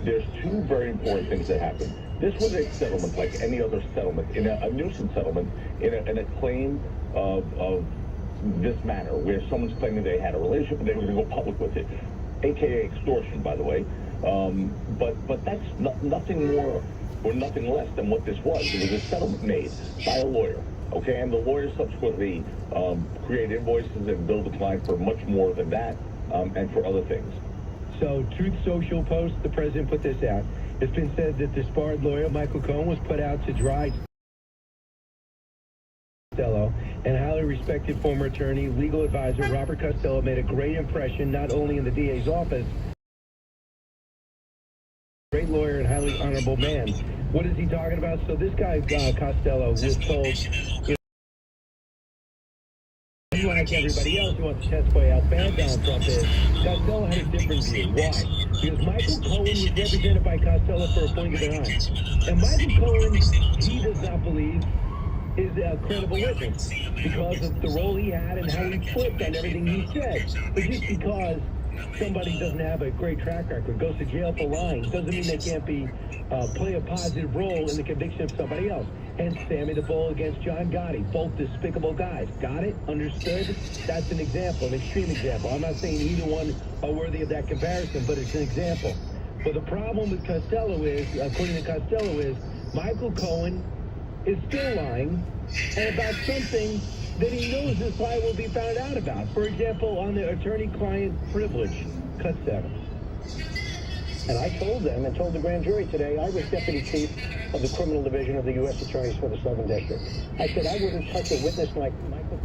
There's two very important things that happen. This was a settlement like any other settlement, in a nuisance settlement, in a claim of this matter, where someone's claiming they had a relationship and they were going to go public with it, aka extortion, by the way. But that's nothing more or nothing less than what this was. It was a settlement made by a lawyer. Okay, and the lawyer subsequently created invoices and billed the client for much more than that, and for other things. So, Truth Social post, the president put this out. It's been said that disbarred lawyer Michael Cohen was put out to dry Costello, and highly respected former attorney, legal advisor Robert Costello made a great impression not only in the DA's office, great lawyer and highly honorable man. What is he talking about? So this guy, Costello, was told, like everybody else who wants to testify how bad Donald Trump is, Costello had a different view. Why? Because Michael Cohen was represented by Costello for a blink of an eye. And Michael Cohen, he does not believe, is a credible witness because of the role he had and how he flipped on everything he said. But just because somebody doesn't have a great track record, goes to jail for lying, doesn't mean they can't play a positive role in the conviction of somebody else. Hence, Sammy the Bull against John Gotti, both despicable guys. Got it? Understood? That's an example, an extreme example. I'm not saying either one are worthy of that comparison, but it's an example. But the problem with Costello is, according to Costello, is Michael Cohen is still lying, and about something that he knows this lie will be found out about. For example, on the attorney-client privilege, cut 7. And I told them and told the grand jury today, I was deputy chief of the criminal division of the U.S. attorneys for the Southern District. I said I wouldn't touch a witness like Michael.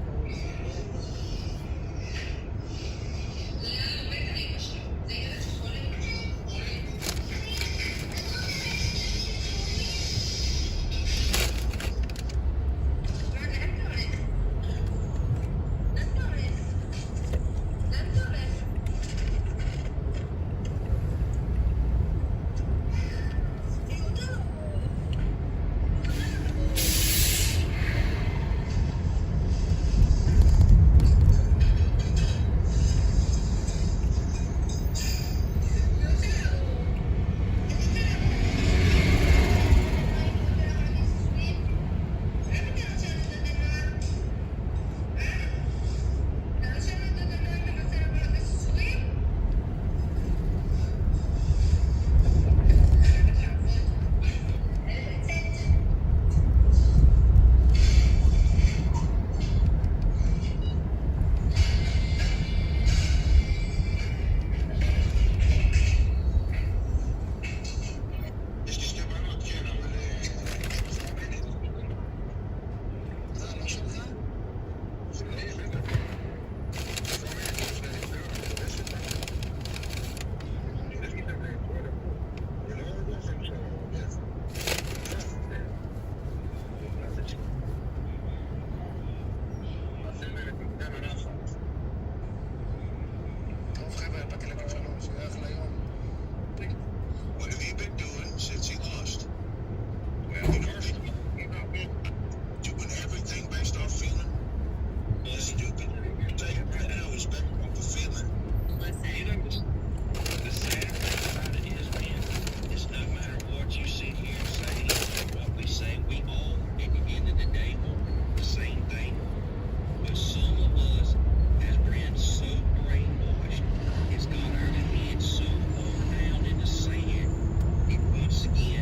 What have you been doing since he lost? Well, you know, doing everything based off feeling. Well, stupid. Take right now is based off a feeling. You know, the sad thing about it is, man, it's no matter what you sit here and say, what we say, we all, at the end of the day, want the same thing. But some of us has been so brainwashed, it's got our heads so far down in the sand, and once again,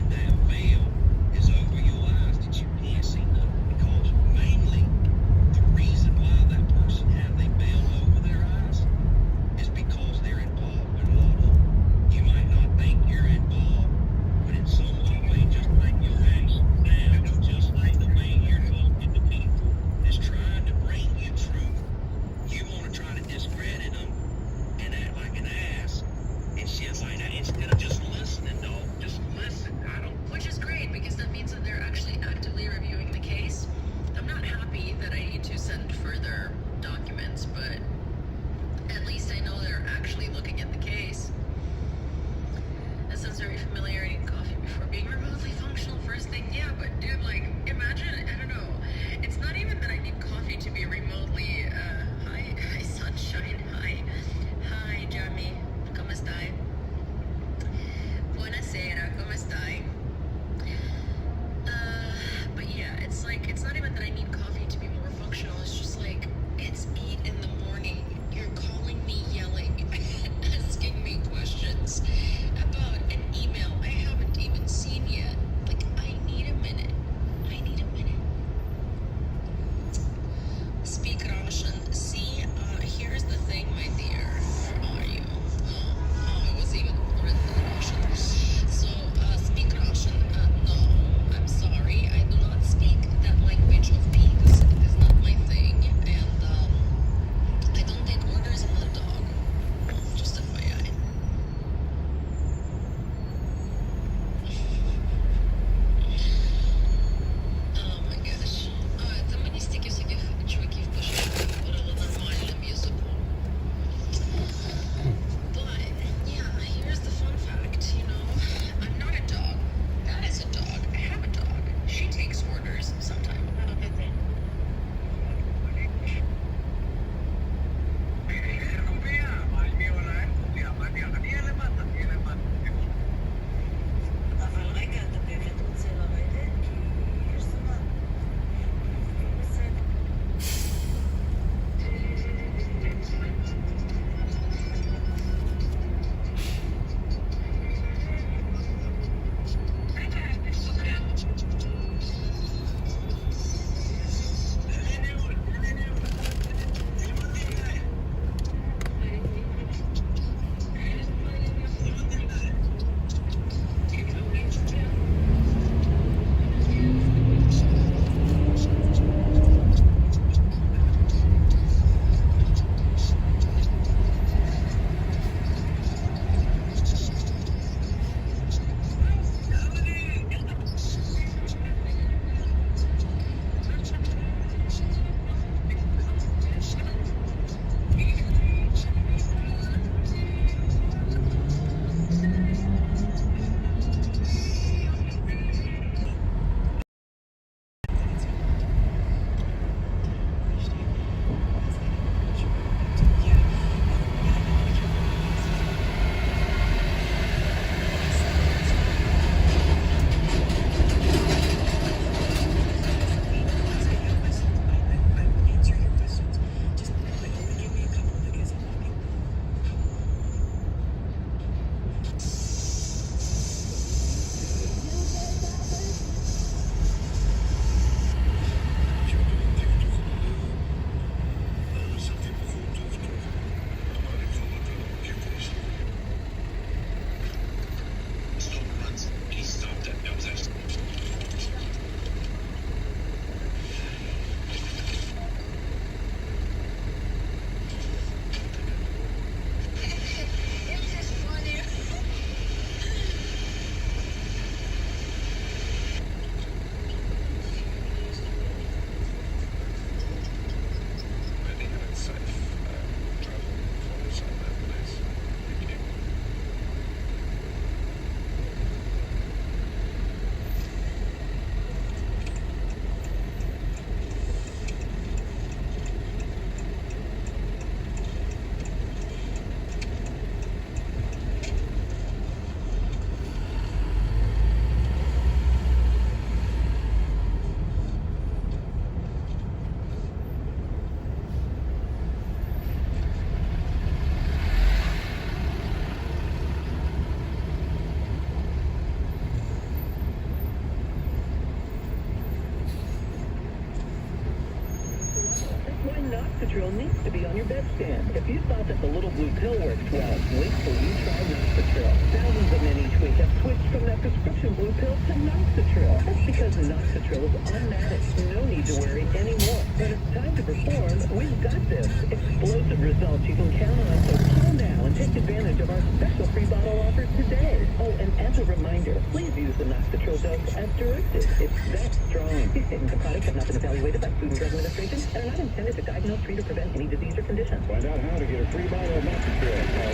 bed stand. If you thought that the little blue pill works well, wait till you try Noxatril. Thousands of men each week have switched from that prescription blue pill to Noxatril. That's because Noxatril is automatic. No need to worry anymore. When it's time to perform, we've got this. Explosive results you can count on. So call now and take advantage of our special free bottle offer today. Oh, and as a reminder, please use the Noxatril dose as directed. It's that strong. These statements and products have not been evaluated by Food and Drug Administration and are not intended to diagnose, treat, or prevent any disease or condition. Find out how to get a free bottle of Noxatril. Call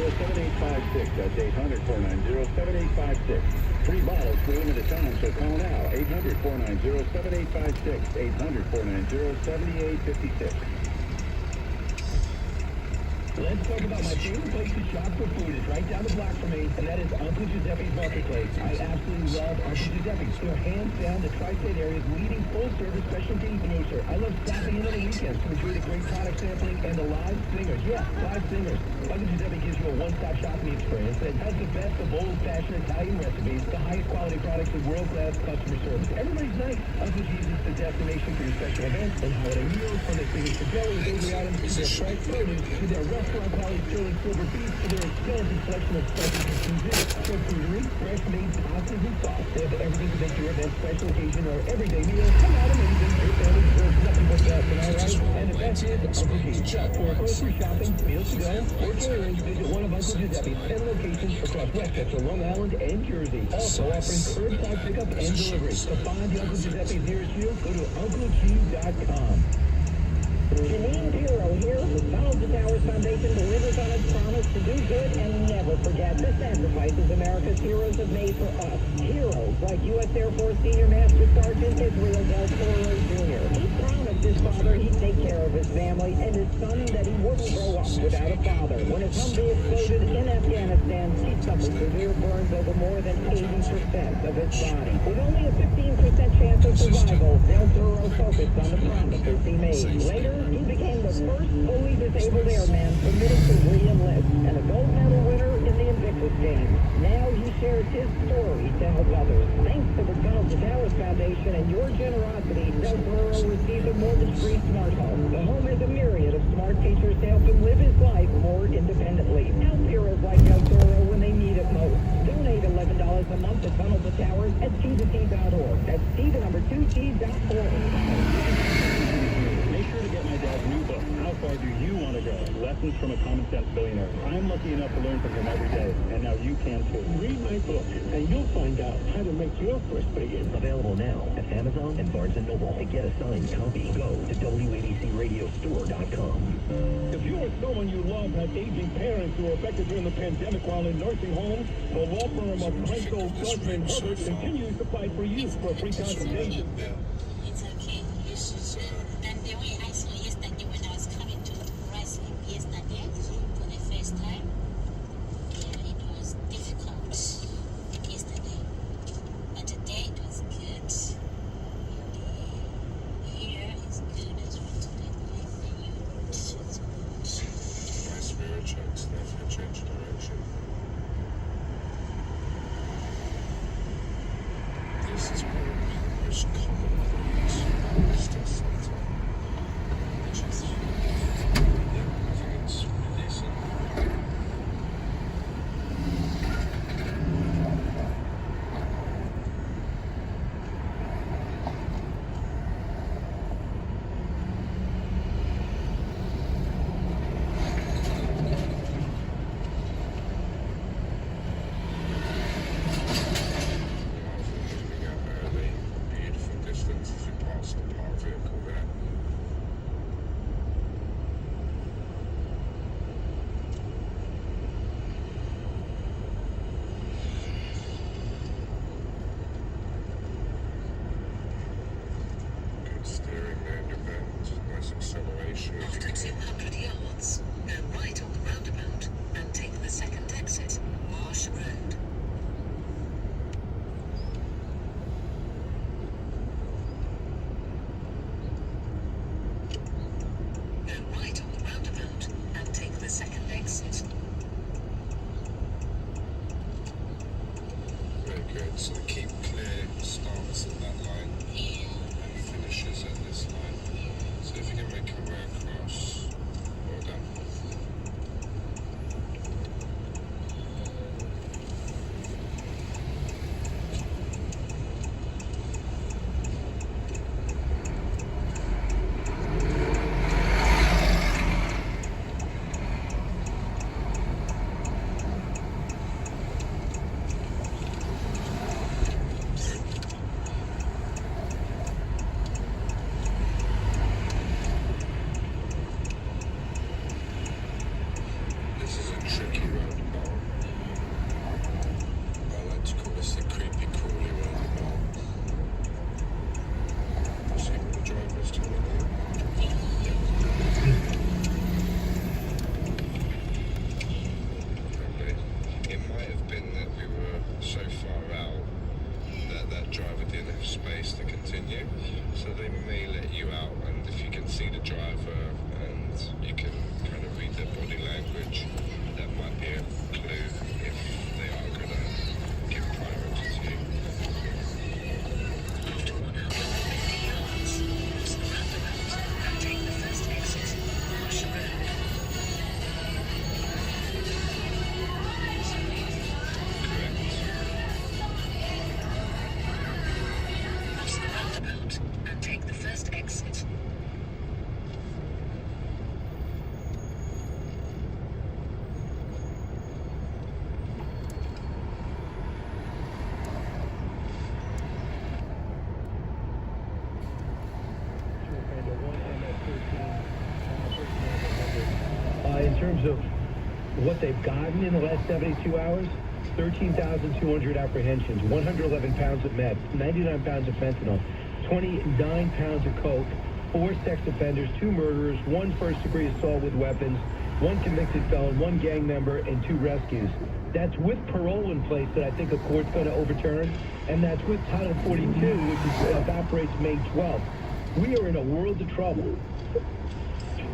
800-490-7856. That's 800-490-7856. Free bottles for limited time, so call now. 800-490-7856. 800-490-7856. Let's talk about my favorite place to shop for food. It's right down the block from me, and that is Uncle Giuseppe's Marketplace. I absolutely love Uncle Giuseppe's. They're hands down the tri-state area's leading full-service specialty grocer. I love stopping in on the weekends to enjoy the great product sampling and the live singers. Yeah, live singers. Uncle Giuseppe gives you a one-stop shopping experience that has the best of old-fashioned Italian recipes, the highest quality products, and world-class customer service. Everybody's nice. Uncle G's is the destination for your special events and holiday meals, from their signature deli and bakery items to their fresh produce to their restaurant quality sterling silver beef to their extensive selection of spices and cuisine. Charcuterie, fresh-made pastas and sauce. They have everything to make your event, special occasion, or everyday meal come out amazing. Your family deserves nothing but that, am I right? And the best is Uncle G's. For grocery shopping, meals to go, or catering, visit one of Uncle Giuseppe's 10 locations across Westchester, Long Island, and Jersey. Also offering curbside pickup and delivery. To find the Uncle Giuseppe's nearest you, go to UncleG.com. Janine Pirro here. The Tunnel to Towers Foundation delivers on its promise to do good and never forget the sacrifices America's heroes have made for us. Heroes like U.S. Air Force Senior Master Sergeant Israel Del Toro Jr. He promised his father he'd take care of his family and his son that he wouldn't grow up without a father. When his Humvee exploded in Afghanistan, he suffered severe burns over more than 80% of his body. With only a 15% chance of survival, Del Toro focused on the promises he made. Later, he became the first fully disabled airman permitted to re-enlist and a gold medal winner in the Invictus Games. Now he shares his story to help others. Thanks to the Tunnel to Towers Foundation and your generosity, Del Toro received a mortgage-free smart home. The home has a myriad of smart features to help him live his life more independently. Help heroes like Del Toro when they need it most. Donate $11 a month to Tunnel to Towers at T2T.org. That's T2T.org. Make sure to get my dad's new book, How Far Do You Want to Go? Lessons from a Common Sense Billionaire. I'm lucky enough to learn from him every day, and now you can too. Read my book, and you'll find out how to make your first big hit. Available now at Amazon and Barnes & Noble. To get a signed copy, go to WABCRadiostore.com. If you or someone you love have aging parents who were affected during the pandemic while in nursing homes, the law firm of Craigslist, Guzman, Herbert continues to fight for you for a free consultation. It's okay. And the only I saw yesterday when I was coming to wrestling yesterday for the first time, yeah, it was difficult yesterday. But today it was good. Here is good as well today. It's good. My spirit checks, therefore change direction. This is probably the most commonplace stuff sometimes. Which is, I think it's releasing. Leaving out early, be it for distance as you pass the park vehicle. in terms of what they've gotten in the last 72 hours, 13,200 apprehensions, 111 pounds of meth, 99 pounds of fentanyl, 29 pounds of coke, 4 sex offenders, 2 murderers, 1 first-degree assault with weapons, 1 convicted felon, 1 gang member, and 2 rescues. That's with parole in place that I think a court's going to overturn, and that's with Title 42, which evaporates May 12th. We are in a world of trouble.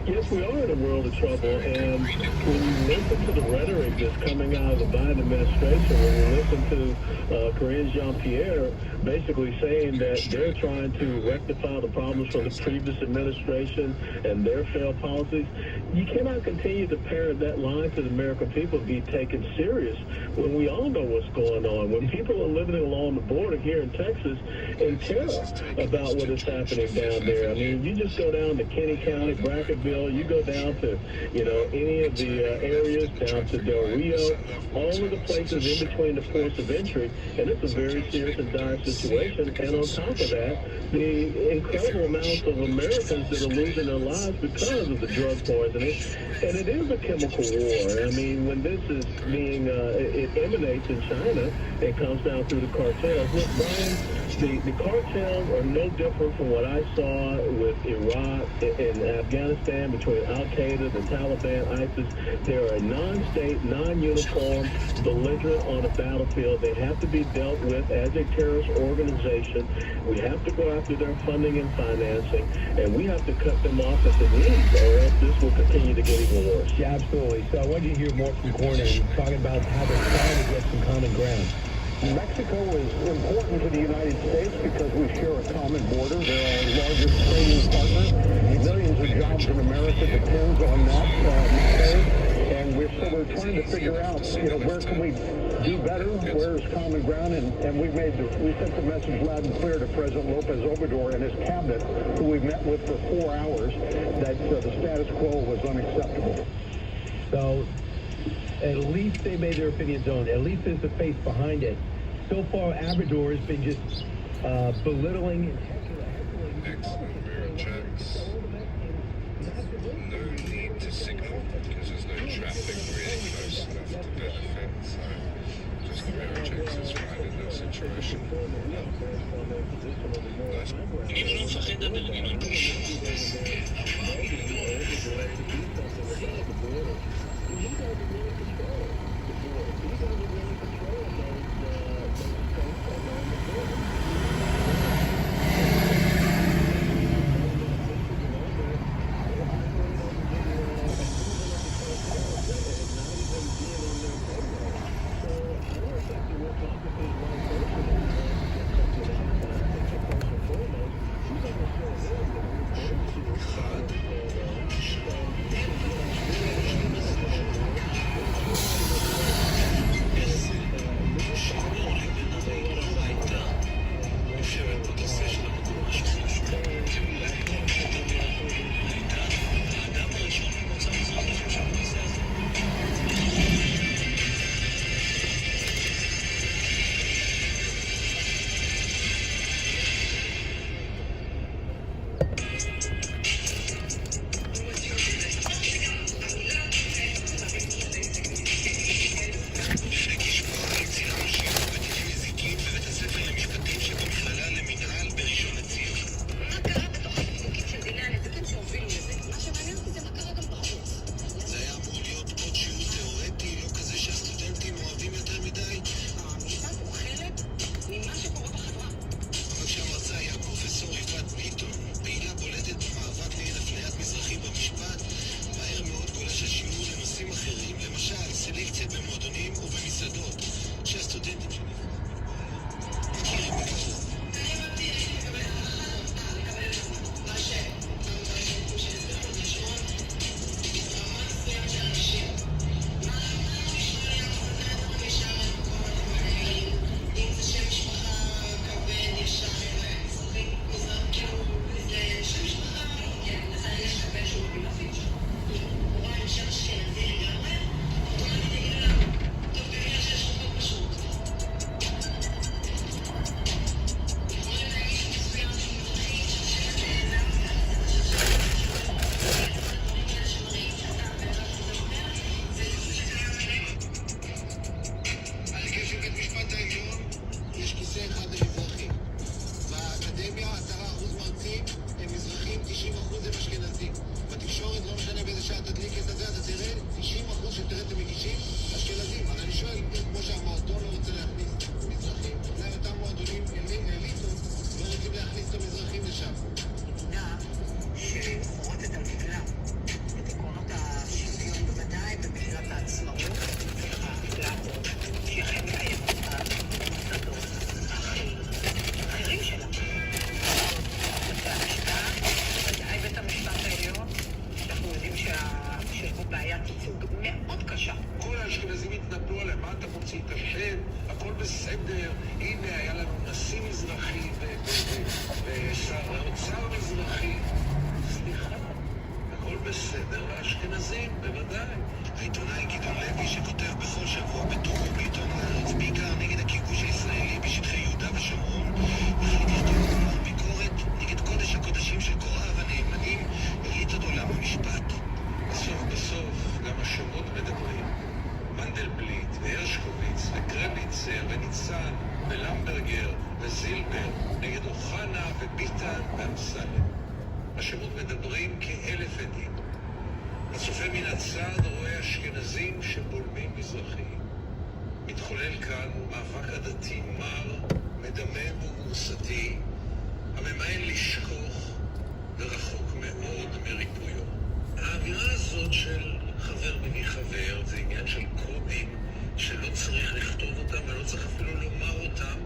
Yes, we are in a world of trouble, and when you listen to the rhetoric that's coming out of the Biden administration, when you listen to Karine Jean-Pierre basically saying that they're trying to rectify the problems from the previous administration and their failed policies, you cannot continue to parrot that line to the American people be taken serious when we all know what's going on. When people are living along the border here in Texas in terror about what is happening down there. I mean, you just go down to Kenny County, Brackettville, you go down to, any of the areas down to Del Rio, all of the places in between the ports of entry, and it's a very serious and dire situation. And on top of that, the incredible amounts of Americans that are losing their lives because of the drug poisoning. And it is a chemical war. I mean, when this is being, it emanates in China, it comes down through the cartels. Look, Brian, the cartels are no different from what I saw with Iraq and Afghanistan between Al-Qaeda, the Taliban, ISIS. They're a non-state, non-uniform belligerent on a battlefield. They have to be dealt with as a terrorist organization. We have to go after their funding and financing, and we have to cut them off at the knees, or else this will continue to get even worse. Yeah, absolutely. So I want you to hear more from Corner talking about how they're trying to get some common ground. Mexico is important to the United States because we share a common border. They're our largest trading partner. Millions of jobs in America depends on that trade. And we're trying to figure out, where can we do better? Where's common ground? And we sent the message loud and clear to President Lopez Obrador and his cabinet, who we met with for 4 hours, that the status quo was unacceptable. So at least they made their opinions known. At least there's a face behind it. So far, Abrador has been just belittling and Excellent mirror checks. No need to signal because there's no traffic really close enough to benefit. So just mirror checks is fine in that situation. מגישים אשכנזים, אבל אני שואל, כמו שהמועדון לא רוצה להכניס מזרחים, אולי אותם מועדונים אליטות לא רוצים להכניס את המזרחים לשם. מדינה שחורטת על דגלה את עקרונות השוויון בוודאי במגילת העצמאות, ההחלטות שהיא אכן מקיימת אותן במוסדות אחרים שלה. בתי המשפט, ודאי בית המשפט העליון, אנחנו יודעים שיש בו בעיית ייצוג מאוד קשה. כל האשכנזים התנפלו עליהם, מה אתה מוציא את השם, הכל בסדר, הנה היה לנו נשיא מזרחי ושר האוצר מזרחי. סליחה, הכל בסדר לאשכנזים, בוודאי. העיתונאי גדעון לוי שכותב בכל שבוע בטורו בעיתון הארץ, בעיקר נגד הכיבוש הישראלי בשטחי יהודה ושומרון, החליט לכתוב ביקורת נגד קודש הקודשים של קוראיו הנאמנים, הריץ אותו למשפט. בסוף גם השמות מדברים. מנדלבליט והרשקוביץ וקרביצר וניצן ולמברגר וזילבר נגד אוחנה וביטן ואמסלם. השמות מדברים כאלף עדים. הצופה מן הצד רואה אשכנזים שבולמים מזרחיים. מתחולל כאן מאבק עדתי מר, מדמם ומוסתי, הממאן לשכוח ורחוק מאוד מריפויו. האווירה הזאת של חבר מביא חבר זה עניין של קודים שלא צריך לכתוב אותם ולא צריך אפילו לומר אותם.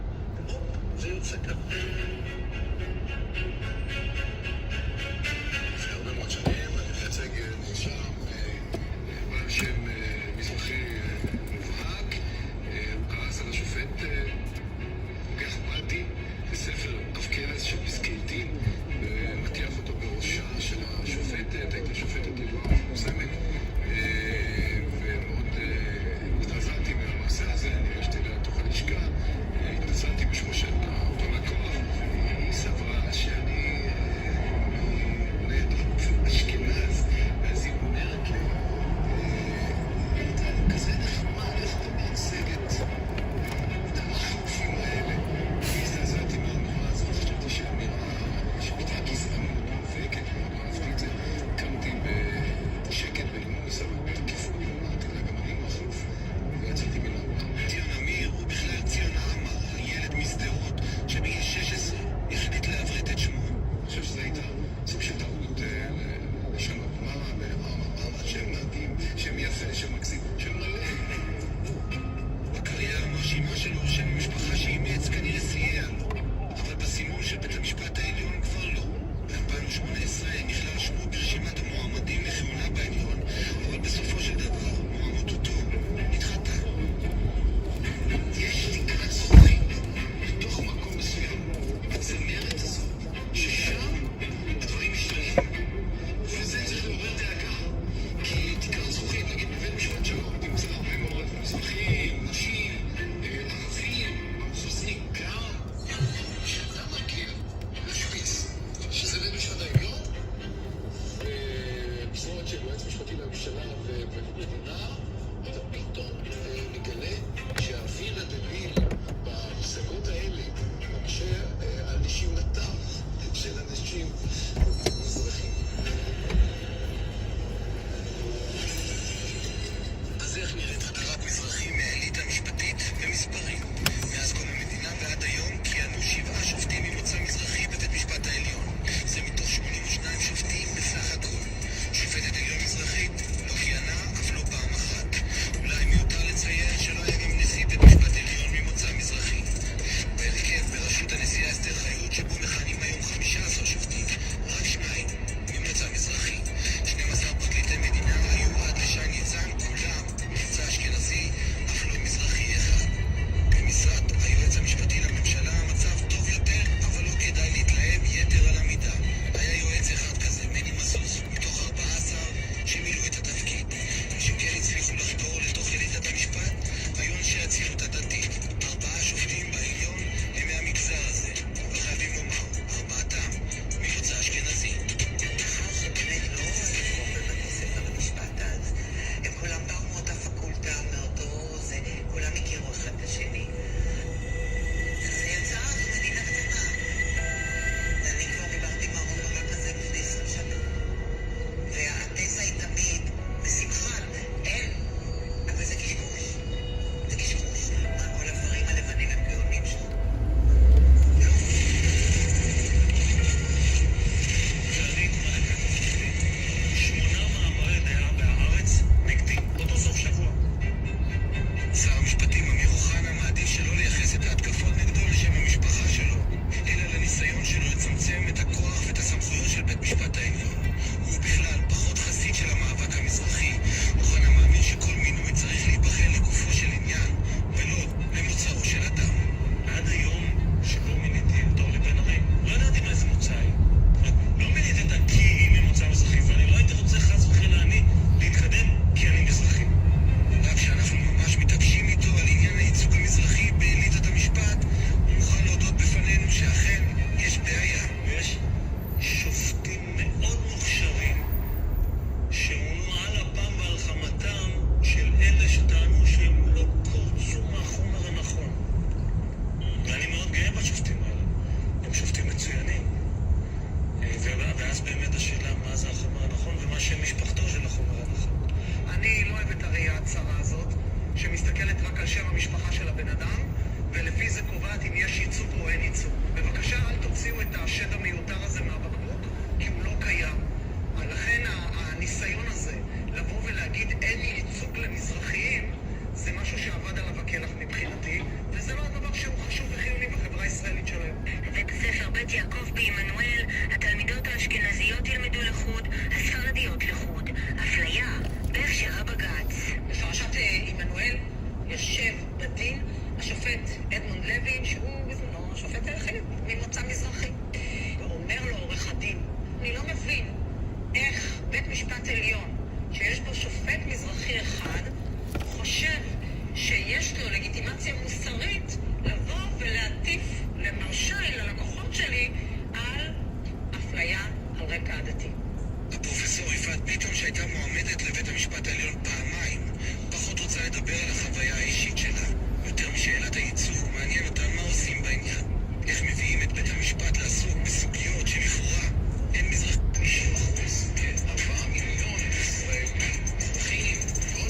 זה יוצא ככה. לפני הרבה מאוד שנים אני מייצג נאשם בעל שם מזרחי מובהק. הוא כעס על השופט, לוקח בדי בספר עב כרס של פסקי דין ומטיח אותו בראשה של השופטת, הייתה שופטת ידועה מפורסמת, ומאוד התרזלתי מהמעשה הזה. אני הגשתי לתוך הלשכה, התנצלתי בשמו של אותו לקוח. היא סברה שאני עונה דחוף אשכנז, ואז היא אומרת על שם המשפחה של הבן אדם, ולפי זה קובעת אם יש ייצוג או אין ייצוג. בבקשה, אל תוציאו את השד המיותר הזה מהבקבוק, כי הוא לא קיים. לכן הניסיון הזה לבוא ולהגיד אין ייצוג למזרחיים, זה משהו שעבד עליו הכלח מבחינתי, וזה לא הדבר שהוא חשוב וחיוני בחברה הישראלית שלהם. בבית הספר בית יעקב בעמנואל, התלמידות האשכנזיות ילמדו לחוד, הספרדיות לחוד. אפליה בהכשר הבג"ץ. בפרשת עמנואל יושב בדין השופט אדמונד לוין, שהוא בזמנו השופט היחיד ממוצא מזרחי. ואומר לו עורך הדין, אני לא מבין איך בית משפט עליון, שיש בו שופט מזרחי אחד, חושב שיש לו לגיטימציה מוסרית לבוא ולהטיף למרשי, ללקוחות שלי, על אפליה על רקע עדתי. הפרופסור יפעת ביטון, שהייתה מועמדת לבית המשפט העליון פעמיים, פחות רוצה לדבר על החוויה האישית שלה, יותר משאלת הייצוג. מעניין אותה מה עושים בעניין. איך מביאים את בית המשפט לעסוק בסוגיות שלכאורה אין מזרח 90% כ4 מיליון ישראלים מזרחים לא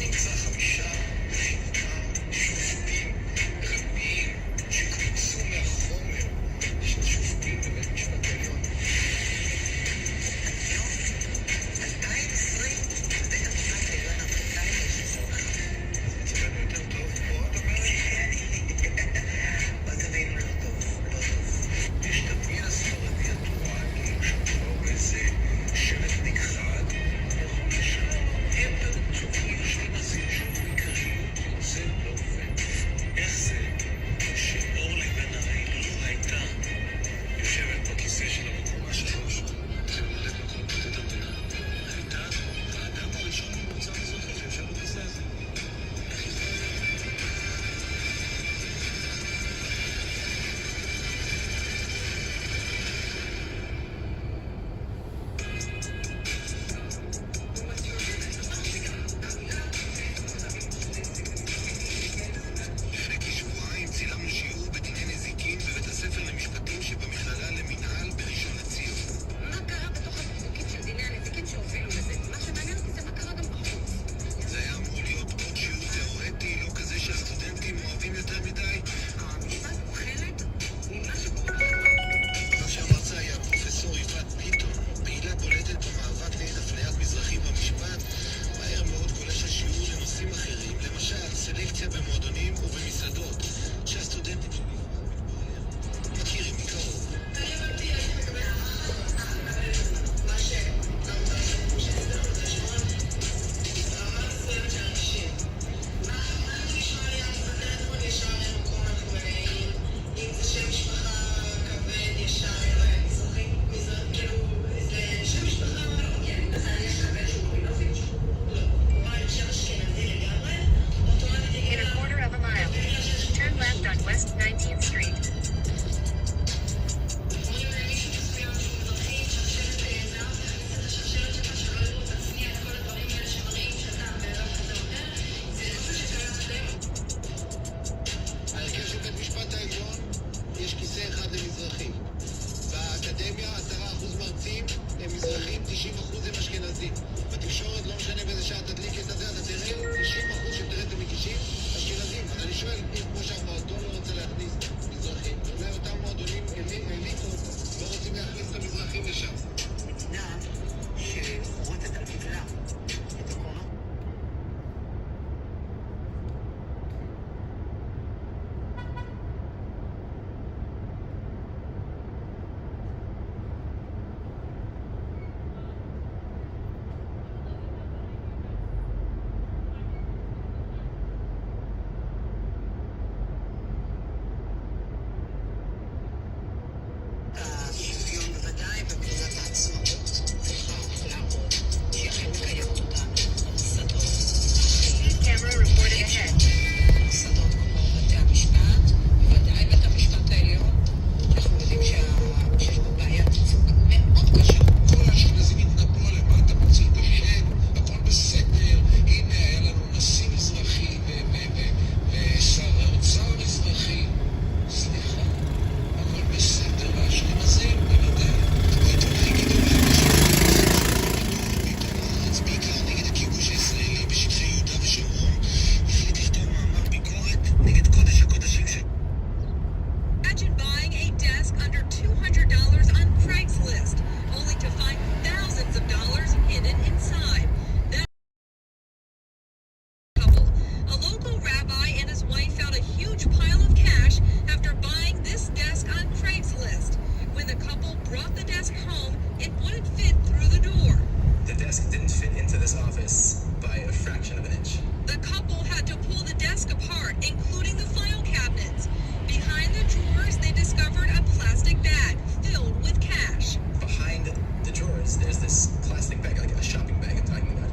huge pile of cash after buying this desk on Craigslist. When the couple brought the desk home, it wouldn't fit through the door. The desk didn't fit into this office by a fraction of an inch. The couple had to pull the desk apart, including the file cabinets. Behind the drawers, they discovered a plastic bag filled with cash. Behind the drawers, there's this plastic bag, like a shopping bag I'm talking about.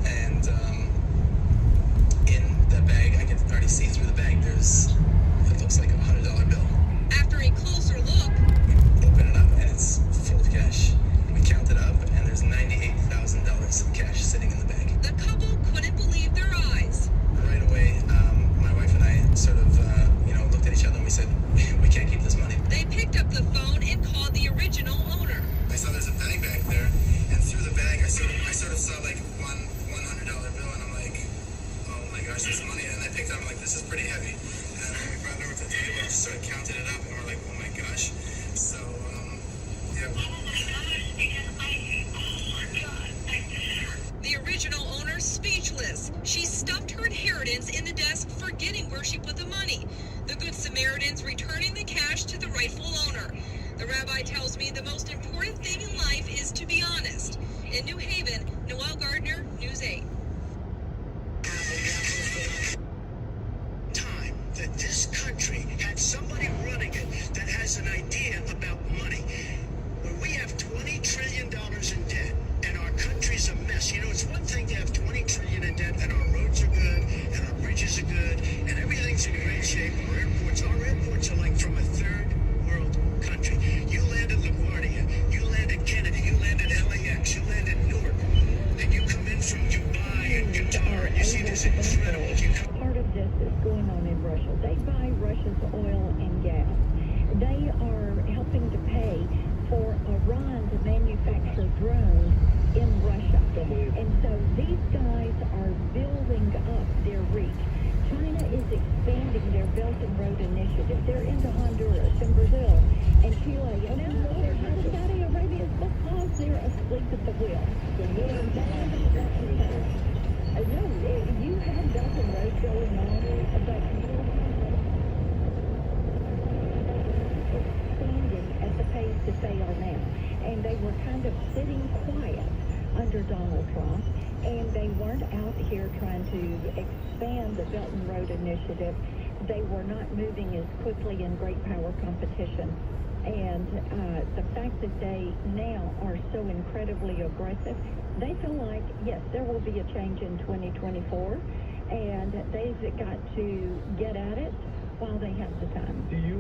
And in the bag, I can already see through the bag, it looks like a $100 bill. After a closer look, open it up and it's full of cash. We count it up and there's $98,000 of cash sitting in the bag. The couple couldn't believe their eyes. Right away, my wife and I sort of, looked at each other and we said, we can't keep this money. They picked up the phone and called the original owner. I saw there's a penny bag there, and through the bag I sort of saw like one $100 bill, and I'm like, oh my gosh, this money. And I picked it up, I'm like, this is pretty heavy. And when we brought it over to the table, I just sort of counted it up, and we're like, oh my gosh. So, yeah. The original owner speechless. She stuffed her inheritance in the desk, forgetting where she put the money. The Good Samaritans returning the cash to the rightful owner. The rabbi tells me the most important thing in life is to be honest. In New Haven, Noel Gardner, News 8. Time that this country had somebody running it that has an idea about money. When we have $20 trillion in debt and our country's a mess, it's one thing to have $20 trillion in debt and our roads are good and our bridges are good and everything's in great shape. Our airports are like from a third world country. You land at LaGuardia, you land at Kennedy, you land at LAX, you land at Newark, and you come in from Dubai and Qatar and you see this incredible. Part of this is going on in Russia. They buy Russia's oil and gas. They are helping to pay for Iran to manufacture drones in Russia. And so these guys are building up their reach. China is expanding their Belt and Road Initiative. They're into Honduras and Brazil and Chile. And now they're out of Saudi Arabia because they're asleep at the wheel. No, you have Belt and Road going on, but expanding at the pace that they are now. And they were kind of sitting quiet under Donald Trump, and they weren't out here trying to expand the Belt and Road Initiative. They were not moving as quickly in great power competition. And the fact that they now are so incredibly aggressive, they feel like, yes, there will be a change in 2024, and they've got to get at it while they have the time. Do you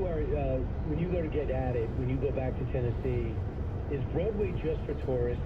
when you go to get at it, when you go back to Tennessee, is Broadway just for tourists,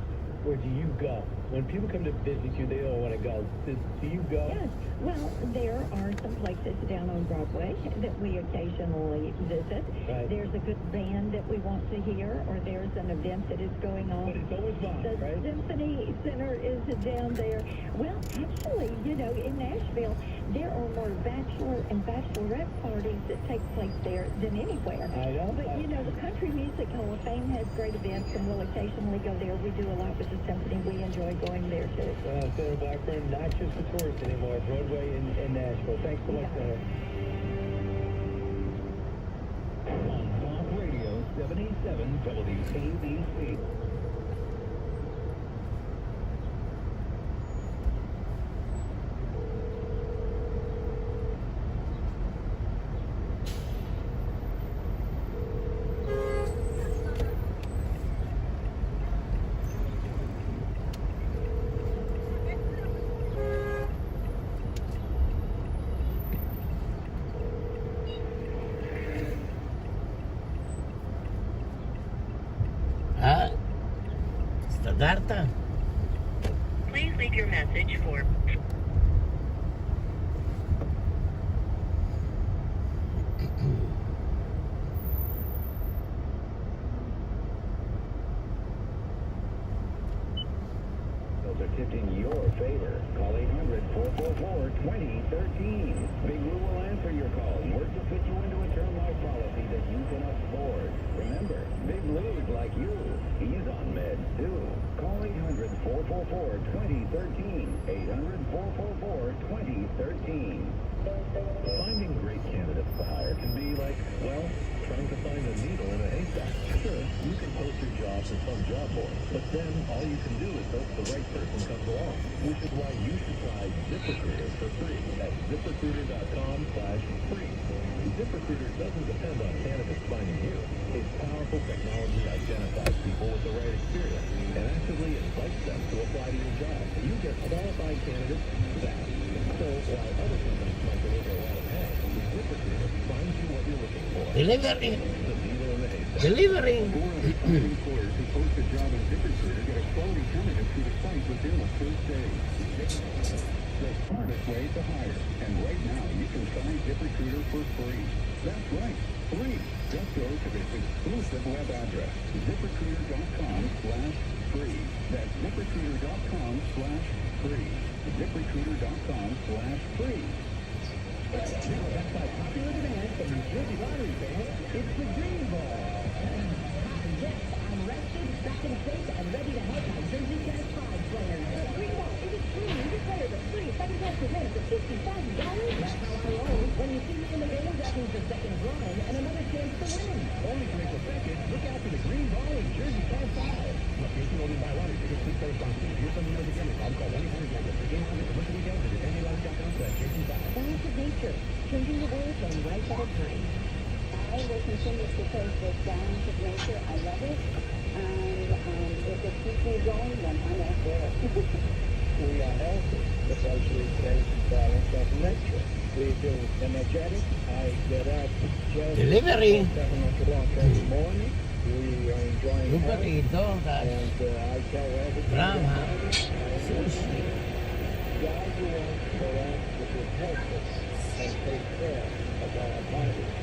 or do you go? When people come to visit you, they all want to go. Do you go? Yes. Well, there are some places down on Broadway that we occasionally visit. Right. There's a good band that we want to hear, or there's an event that is going on. But it's always fun, the right? Symphony Center is down there. Well, actually, in Nashville, there are more bachelor and bachelorette parties that take place there than anywhere. I know. But, the Country Music Hall of Fame has great events, and we'll occasionally go there. We do a lot with the symphony. We enjoy going there, too. Senator Blackburn, not just for tourists anymore, Broadway and Nashville. Thanks so much, Senator. On Talk Radio 77 WABC. הסתדרת? Please leave your message for... Are tipped in your favor. Call 800-444-2013. Big Lou will answer your call and work to fit you into a term life policy that you can afford. Remember, Big Lou's like you. He's on meds too. Call 800-444-2013. 800-444-2013. Finding great candidates like? Well, trying to find a needle in a haystack. Sure, you can post your jobs in some job board, but then all you can do is hope the right person comes along, which is why you should try ZipRecruiter for free at ZipRecruiter.com/free. ZipRecruiter doesn't depend on candidates finding you. Its powerful technology identifies people with the right experience and actively invites them to apply to your job. You get qualified candidates fast. So while other companies might deliver a lot of pay, ZipRecruiter finds you what you're looking for. Delivery. The needle in the haystack. Delivery. Employers who post a job in ZipRecruiter get a quality candidate through the site within the first day. The smartest way to hire. And right now, you can try ZipRecruiter for free. That's right, free. Just go to this exclusive web address, ZipRecruiter.com/free. That's ZipRecruiter.com/free. ZipRecruiter.com/free. Now, that's my popular demand from New Jersey lottery fans. It's the Green Ball. Yes, I'm rested, back in shape, and ready to help my Jersey Cat 5 players. Green Ball, it is free. You declare the free second chance to win for $50,000. That's how I roll. When you see me in the game, that means the second drawing and another chance to win. Only for a second, look out for the Green Ball and Jersey Cat 5. Location ordered by lottery tickets, please play responsibly. Here's something else again. I'll call 1-800-GAMBLER. For games on the commercial weekend, visit NJLottery.com/JC5. Balance of nature, changing the world one right at a time. I will continue to take this balance of nature. I love it. And if it keeps me going, then I'm all for it. We are healthy because we take balance of nature. We feel energetic. I get up just Delivery. 7 o'clock every morning. We are enjoying health. Uber, DoorDash, And I tell everybody Brahma, about it. Sushi. God wants for us to be healthy and take care of our bodies.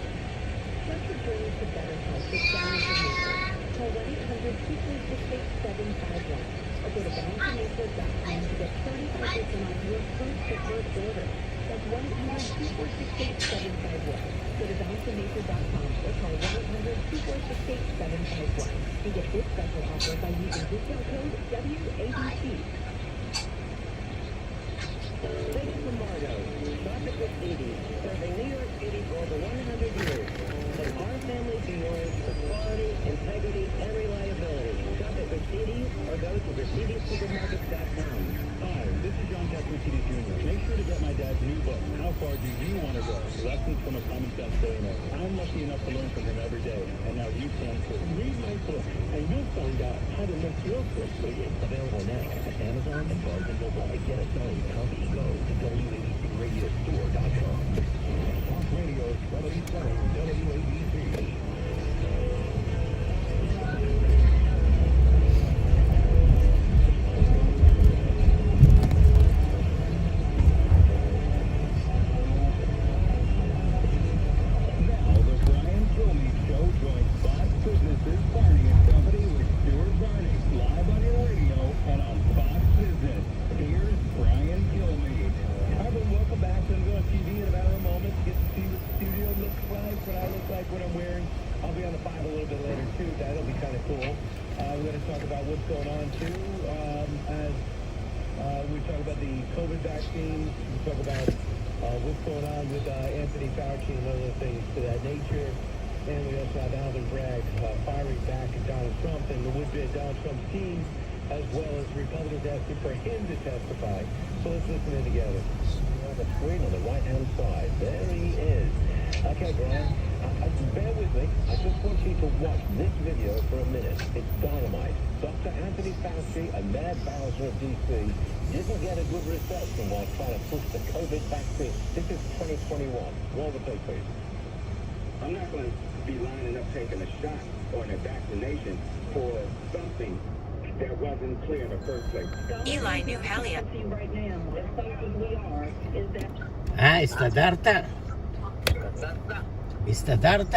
Start your journey to better health with Balance of Nature. Call 1-800-236-8751 or go to balanceofnature.com to get 35% off your first preferred order. That's 1-800-246-8751. Go to balanceofnature.com or call 1-800-246-8751 and get this special offer by using discount code WABC. Vegas and Margot, Traffic with Edie, serving New York City for over 100 years. From our family to yours for quality, integrity, and reliability. Shop at Mercedes or go to MercedesSupermarkets.com. Hi, this is John Capricetti Jr. Make sure to get my dad's new book, How Far Do You Want to Go? Lessons from a Common Sense Billionaire. I'm lucky enough to learn from him every day, and now you can too. Read my book, and you'll find out how to make your book bigger. Available now at Amazon and Barnes & Noble. Get a phone, copy, go to WABCRadiostore.com. Talk Radio 77 WABC. For him to testify. So let's listen in together. On the screen on the right-hand side, there he is. Okay, Brian, bear with me. I just want you to watch this video for a minute. It's dynamite. Dr. Anthony Fauci, a mad Bowser of D.C., didn't get a good reception while trying to push the COVID vaccine. This is 2021. Roll the tape, please. I'm not going to be lining up taking a shot or a vaccination for something that wasn't clear in the first place. Eli knew Hellion. Right now, as close as we are, is that הסתדרת? הסתדרת?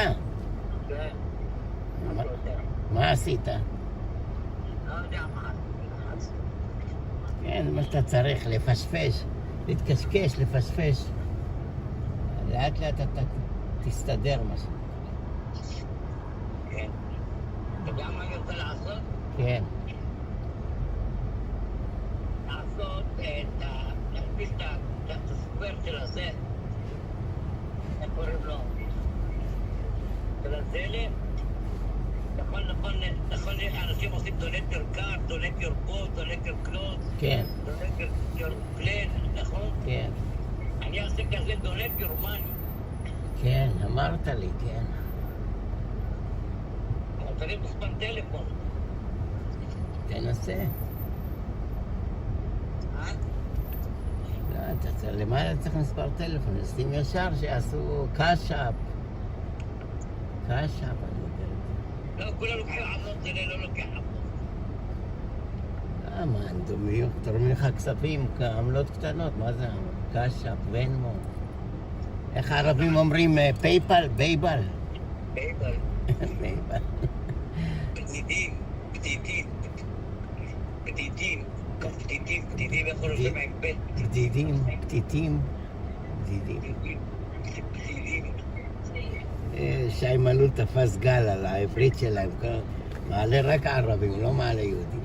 מה עשית? כן, זה מה שאתה צריך, לפשפש, להתקשקש, לפשפש. לאט לאט אתה תסתדר משהו. כן. אתה יודע מה אני רוצה לעשות? כן. לעשות להכניס את הסקוור של הזה, איך קוראים לו? בדלק, נכון, אנשים עושים donate your car, donate your boat, donate your clothes, כן, donate your plane, נכון? כן, אני אעשה כזה donate your money. כן, אמרת לי, כן. אבל צריך מספר טלפון. תנסה. לא, למעלה צריך מספר טלפון, נשים ישר שיעשו קאשאפ. קאשאפ, אני יודע. לא, כולם לוקחים עמלות, זה לא לוקח עמלות. למה? הם תורמים לך כספים, עמלות קטנות, מה זה? קאשאפ, ונמו. איך הערבים אומרים פייפל? בייבל? בייבל. בייבל. פתיתים. פתיתים, איך עושים עם בית? פתיתים. שי מלול תפס גל על העברית שלהם, מעלה רק ערבים, לא מעלה יהודים.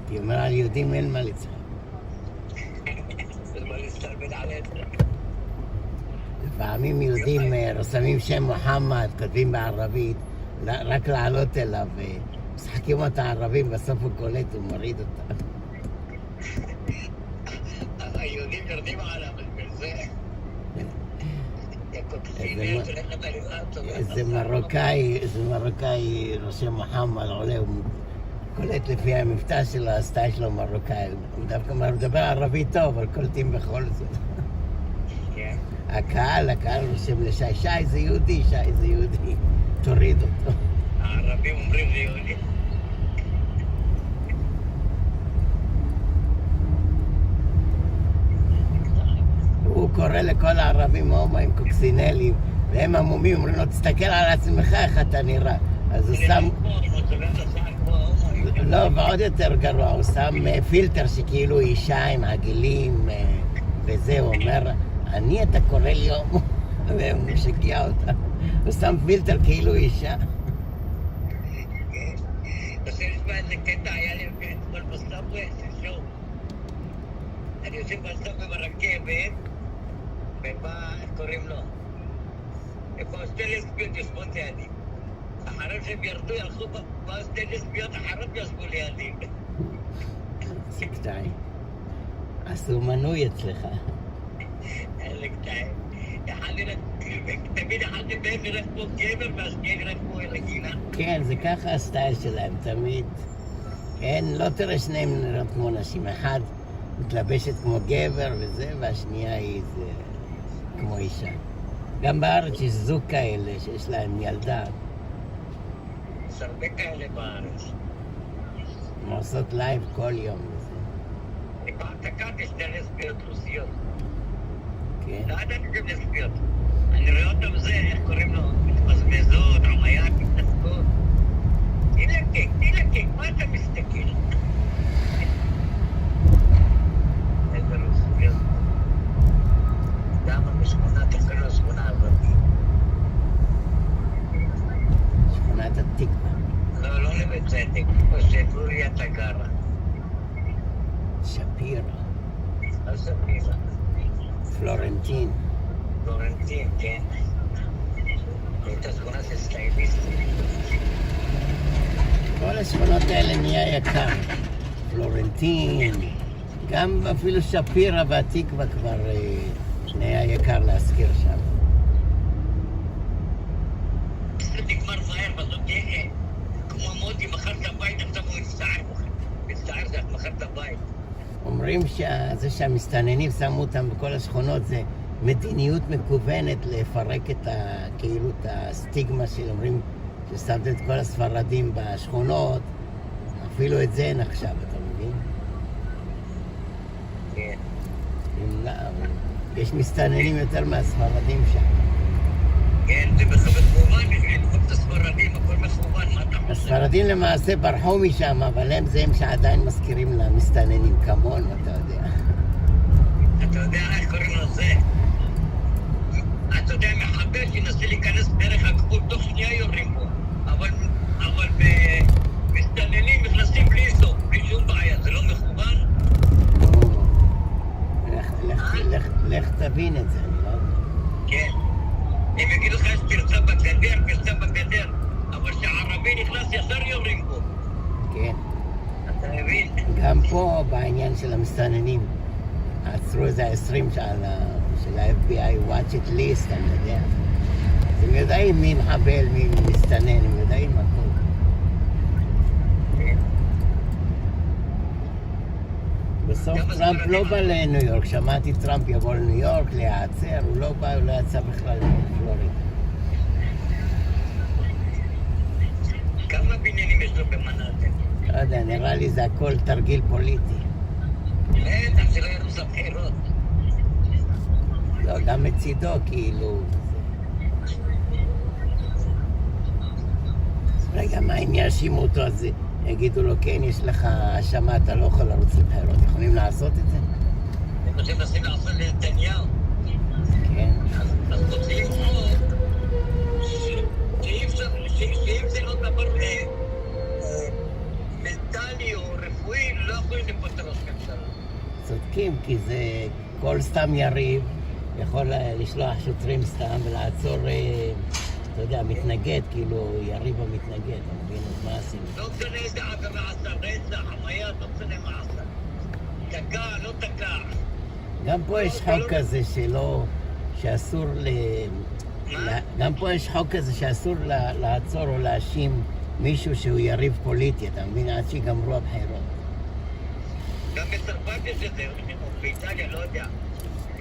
כי אומר על יהודים אין מה לצחק. לפעמים יהודים רשמים שם מוחמד, כותבים בערבית, רק לעלות אליו, משחקים אותה ערבים, בסוף הוא קולט, הוא מוריד אותה. היהודים יורדים עליו, בזה. איזה מרוקאי רושם מוחמד עולה, הוא קולט לפי המבטא שלו, הסטייל שלו מרוקאי. הוא דווקא מדבר ערבית טוב, אבל קולטים בכל זאת. הקהל רושם לשי, שי זה יהודי, תוריד אותו. הערבים אומרים זה יהודי. הוא קורא לכל הערבים הומואים, קוקסינלים, והם עמומים, אומרים לו, תסתכל על עצמך איך אתה נראה. אז הוא שם... לא, ועוד יותר גרוע, הוא שם פילטר שכאילו אישה עם עגילים, וזה, הוא אומר, אתה קורא לי הומו, והוא משקיע אותה. הוא שם פילטר כאילו אישה. רוצה לשמוע איזה קטע, היה לי אתמול בסאבווי, שלשום. אני יושב בסאבווי ברכבת, ובא, איך קוראים לו? איפה שתי לסביות יושבות לידי. אחרי שהם ירדו, ילכו, באו שתי לסביות אחרות ישבו לידי. זה קטעי. עשו מנוי אצלך. איזה קטעי. תמיד אחד מהם נראה כמו גבר והשנייה נראה כמו רגילה. כן, זה ככה הסטייל שלהם, תמיד. כן, לא תראה שניהם נראות כמו נשים. אחד מתלבשת כמו גבר וזה, והשנייה היא כמו אישה. גם בארץ יש זוג כאלה שיש להם ילדה. יש הרבה כאלה בארץ. הם עושות לייב כל יום וזה. בהעתקת יש שתי לסביות רוסיות. כן. לא ידעתי גם לסביות. אני רואה אותם זה, איך קוראים לו? מתמזמזות, עמיית, מתעסקות. תילקק, מה אתה מסתכל? איזה רוסיות. למה בשכונה, תקלו שכונה הזאת? שכונת התקווה. לא לבצדק, פה שפלוריה אתה גרה. שפירה. לא שפירה. פלורנטין. פלורנטין, כן. הייתה שכונה של סטייליסטים. כל השכונות האלה נהיה יקר. פלורנטין. גם אפילו שפירה והתקווה כבר נהיה יקר להזכיר שם. נגמר מהר, בסוף תהיה כמו מודי, מכרת הבית, עכשיו הוא מצטער שאת מכרת הבית. אומרים שזה שהמסתננים שמו אותם בכל השכונות זה מדיניות מקוונת לפרק כאילו את הסטיגמה של אומרים ששמת את כל הספרדים בשכונות, אפילו את זה נחשב, אתה מבין? כן. יש מסתננים יותר מהספרדים שם. כן, זה מכוון, לדחוף את הספרדים, הכל מכוון, מה אתה חושב? הספרדים למעשה ברחו משם, אבל הם זה הם שעדיין מזכירים למסתננים כמונו, אתה יודע. אתה יודע איך קוראים לזה? אתה יודע, מחבל שינסה להיכנס דרך הגבול, תוך שנייה יורים בו. אבל מסתננים נכנסים בלי סוף, בלי שום בעיה, זה לא מכוון? לך תבין את זה, אני לא יודע. כן. הם יגידו לך יש פרצה בגדר, אבל כשערבי נכנס ישר יורים בו. כן. אתה מבין? גם פה בעניין של המסתננים, עצרו איזה 20 של ה-FBI watch it list, אני יודע. הם יודעים מי מחבל, מי מסתנן, הם יודעים הכל. בסוף טראמפ לא בא לניו יורק, שמעתי טראמפ יבוא לניו יורק להיעצר, הוא לא בא, הוא לא יצא בכלל לפלורידה. כמה בניינים יש לו במנהטן? לא יודע, נראה לי זה הכל תרגיל פוליטי. בטח שלא ירוס הבחירות. לא, גם מצידו כאילו. רגע, מה אם יאשימו אותו אז יגידו לו כן, יש לך האשמה, אתה לא יכול לרוץ לבחירות. יכולים לעשות את זה? הם רוצים לעשות לנתניהו. כן. אז רוצים חוק שאם זה לא דבר מנטלי או רפואי, לא יכולים לפטר ראש ממשלה. צודקים, כי זה כל סתם יריב יכול לשלוח שוטרים סתם ולעצור, אתה יודע, מתנגד, כאילו יריב המתנגד, אתה מבין את מה עשינו? לא משנה איזה עבירה עשה, רצח, עמיה, לא משנה מה עשה. תקע, לא תקע. גם פה יש חוק כזה שאסור גם פה יש חוק כזה שאסור לעצור או להאשים מישהו שהוא יריב פוליטי, אתה מבין? עד שיגמרו הבחירות. גם בצרפת יש את זה, באיטליה, לא יודע.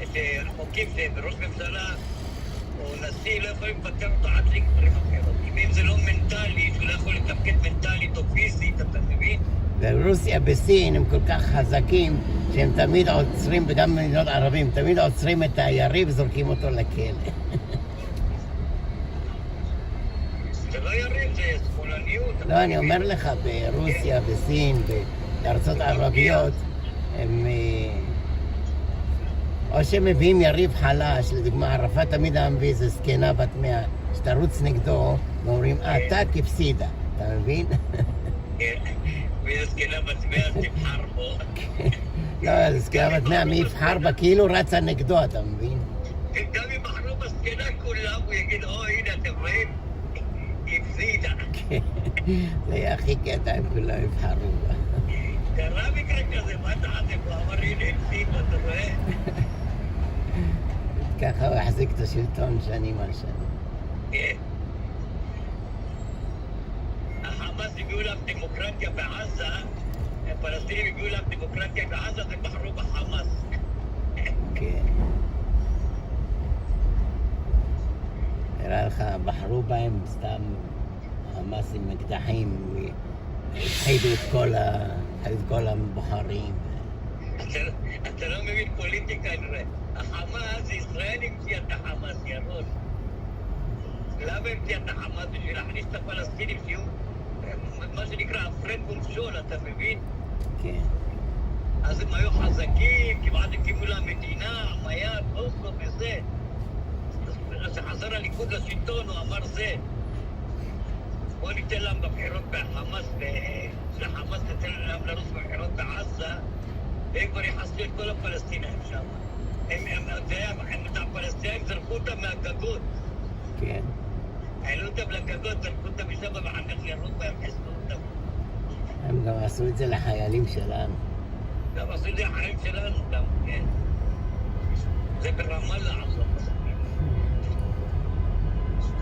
יש חוקים שבראש ממשלה או נשיא לא יכולים לפטר אותו עד שיגמרו הבחירות. אם זה לא מנטלי, שהוא לא יכול לתפקד מנטלית או פיזית, אתה מבין? ברוסיה, בסין, הם כל כך חזקים שהם תמיד עוצרים, וגם במדינות ערבים, תמיד עוצרים את היריב וזורקים אותו לכלא. זה לא יריב, זה שמאלניות. לא, אני אומר לך, ברוסיה, בסין, בארצות ערביות, הם או שהם מביאים יריב חלש, לדוגמה, ערפאת תמיד מביא איזו זקנה בת 100, שתרוץ נגדו, ואומרים, אתה כפסידה, אתה מבין? ואיזו זקנה בת 100 תבחר בו. לא, זקנה בת 100, מי יבחר בה? כאילו רצה נגדו, אתה מבין? גם אם בחרו בזקנה כולם, הוא יגיד, הנה, אתם רואים? היא הפסידה. זה יהיה הכי קטע, הם כולם יבחרו בה. קרה מקרה כזה, מה תעתם? הוא אמר, הנה, הפסידה, אתה רואה? ככה הוא יחזיק את השלטון שנים על שנים. כן. החמאס הביאו להם דמוקרטיה בעזה, הפלסטינים הביאו להם דמוקרטיה בעזה, הם בחרו בחמאס. כן. נראה לך, בחרו בהם סתם חמאס עם אקדחים, והפחידו את כל הבוחרים. אתה לא מבין פוליטיקה, נראה. החמאס, ישראל המציאה את החמאס, ירוש. למה המציאה את החמאס? בשביל להכניס את הפלסטינים שיהיו מה שנקרא הפרד ומשול, אתה מבין? כן. אז הם היו חזקים, כמעט הקימו לה מדינה, עמיה, אוסלו וזה. אז חזר הליכוד לשלטון, הוא אמר זה. בוא ניתן להם בבחירות בחמאס, שהחמאס ניתן להם לרוץ בבחירות בעזה, והם כבר יחסלו את כל הפלסטינאים שם. את הפלסטינאים זרקו אותם מהגגות. כן. העלו אותם לגגות, זרקו אותם משם, ואחר כך ירו בהם, חסלו אותם. הם גם עשו את זה לחיילים שלנו. גם עשו את זה לחיילים שלנו, גם, כן. זה ברמאללה עשו.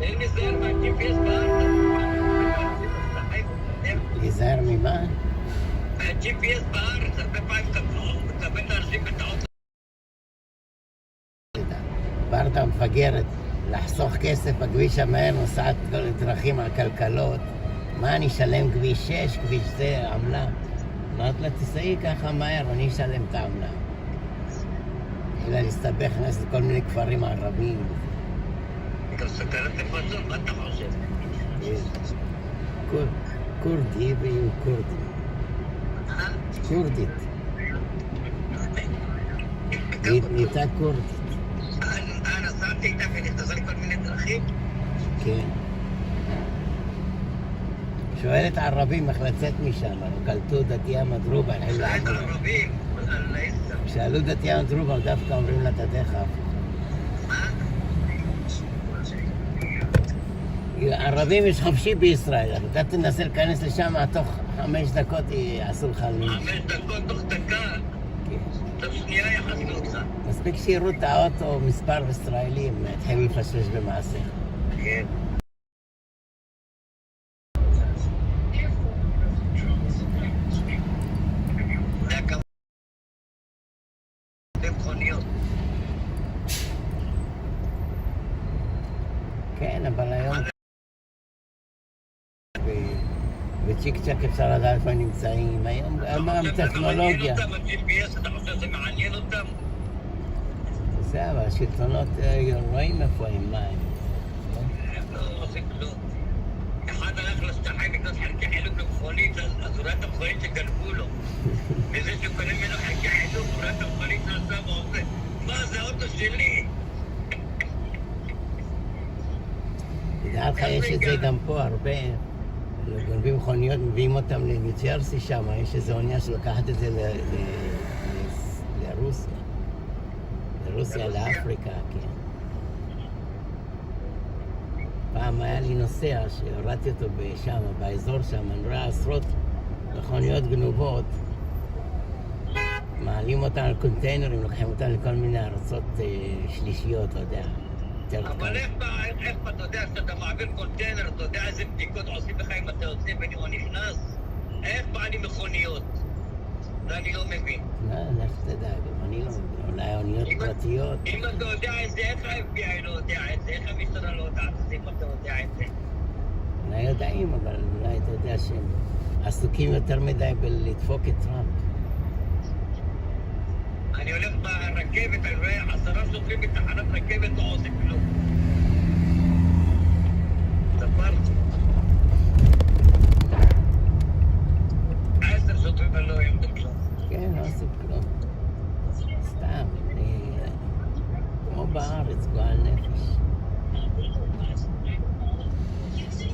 אין להיזהר מה-GPS בארץ. להיזהר ממה? מה-GPS בארץ, הרבה פעמים מקבל לאנשים בטעות. ברדה מפגרת לחסוך כסף בכביש המהר, נוסעת כל דרכים עקלקלות. מה, אני אשלם כביש 6, כביש זה, עמלה? אמרת לה, תסעי ככה מהר, אני אשלם את העמלה. אלא להסתבך, נכנס לכל מיני כפרים ערבים. גם סכנת לפצות, מה אתה חושב? כורדי והוא כורדי. כורדית. נהייתה כורדית. נסעתי איתה ונכנסה לכל מיני דרכים? כן. שואלת ערבים איך לצאת משם, קלטו דתיה מדרובה. שואלת ערבים? שאלו דתיה מדרובה, דווקא אומרים לה תדך הפוך. ערבים יש חופשי בישראל, אתה תנסה להיכנס לשם, תוך 5 דקות יעשו לך לינץ'. 5 דקות תוך דקה, תוך שנייה יחסו אותך. מספיק שיראו את האוטו, מספר ישראלים, התחילו לפשש במעשה. כן. זה הכבוד. במכוניות. כן, אבל היום... וצ'יק צ'ק אפשר לדעת איפה הם נמצאים. היום גם טכנולוגיה. אתה מעניין אותם, ה-GPS, אתה חושב שזה מעניין אותם? זה, אבל השלטונות רואים איפה הם, מה הם. הם לא עושים כלום. אחד הלך לשטחים לקנות חלקי חילוק למכונית, אז הוא ראה את המכונית שגנבו לו. וזה שהוא קונה ממנו חלקי חילוק, הוא ראה את המכונית שעשה ועושה. מה, זה האוטו שלי? לדעת לך, יש את זה גם פה הרבה. גונבים מכוניות, מביאים אותם לניו ג'רסי שם, יש איזו אונייה שלוקחת את זה לרוסיה. לרוסיה, לאפריקה, כן. פעם היה לי נוסע שהורדתי אותו שם, באזור שם, אני רואה עשרות מכוניות גנובות, מעלים אותם על קונטיינרים, לוקחים אותם לכל מיני ארצות שלישיות, אתה יודע. אבל איך אתה יודע שאתה מעביר קונטיינר, אתה יודע איזה בדיקות עושים לך אם אתה יוצא בין או נכנס? איך פעלים מכוניות? זה אני לא מבין. לך תדע, גם אני לא מבין, אולי אוניות פרטיות. אם אתה יודע את זה, איך ה-FBI לא יודע את זה? איך המשטרה לא יודעת את זה אם אתה יודע את זה? אולי יודעים, אבל אולי אתה יודע שהם עסוקים יותר מדי בלדפוק את טראמפ. אני הולך ברכבת, אני רואה 10 שוטרים בתחנת רכבת, לא עושה כלום. ספרתי. 10 שוטרים לא עושים כלום. כן, לא עושים כלום. סתם, כמו בארץ, גועל נפש.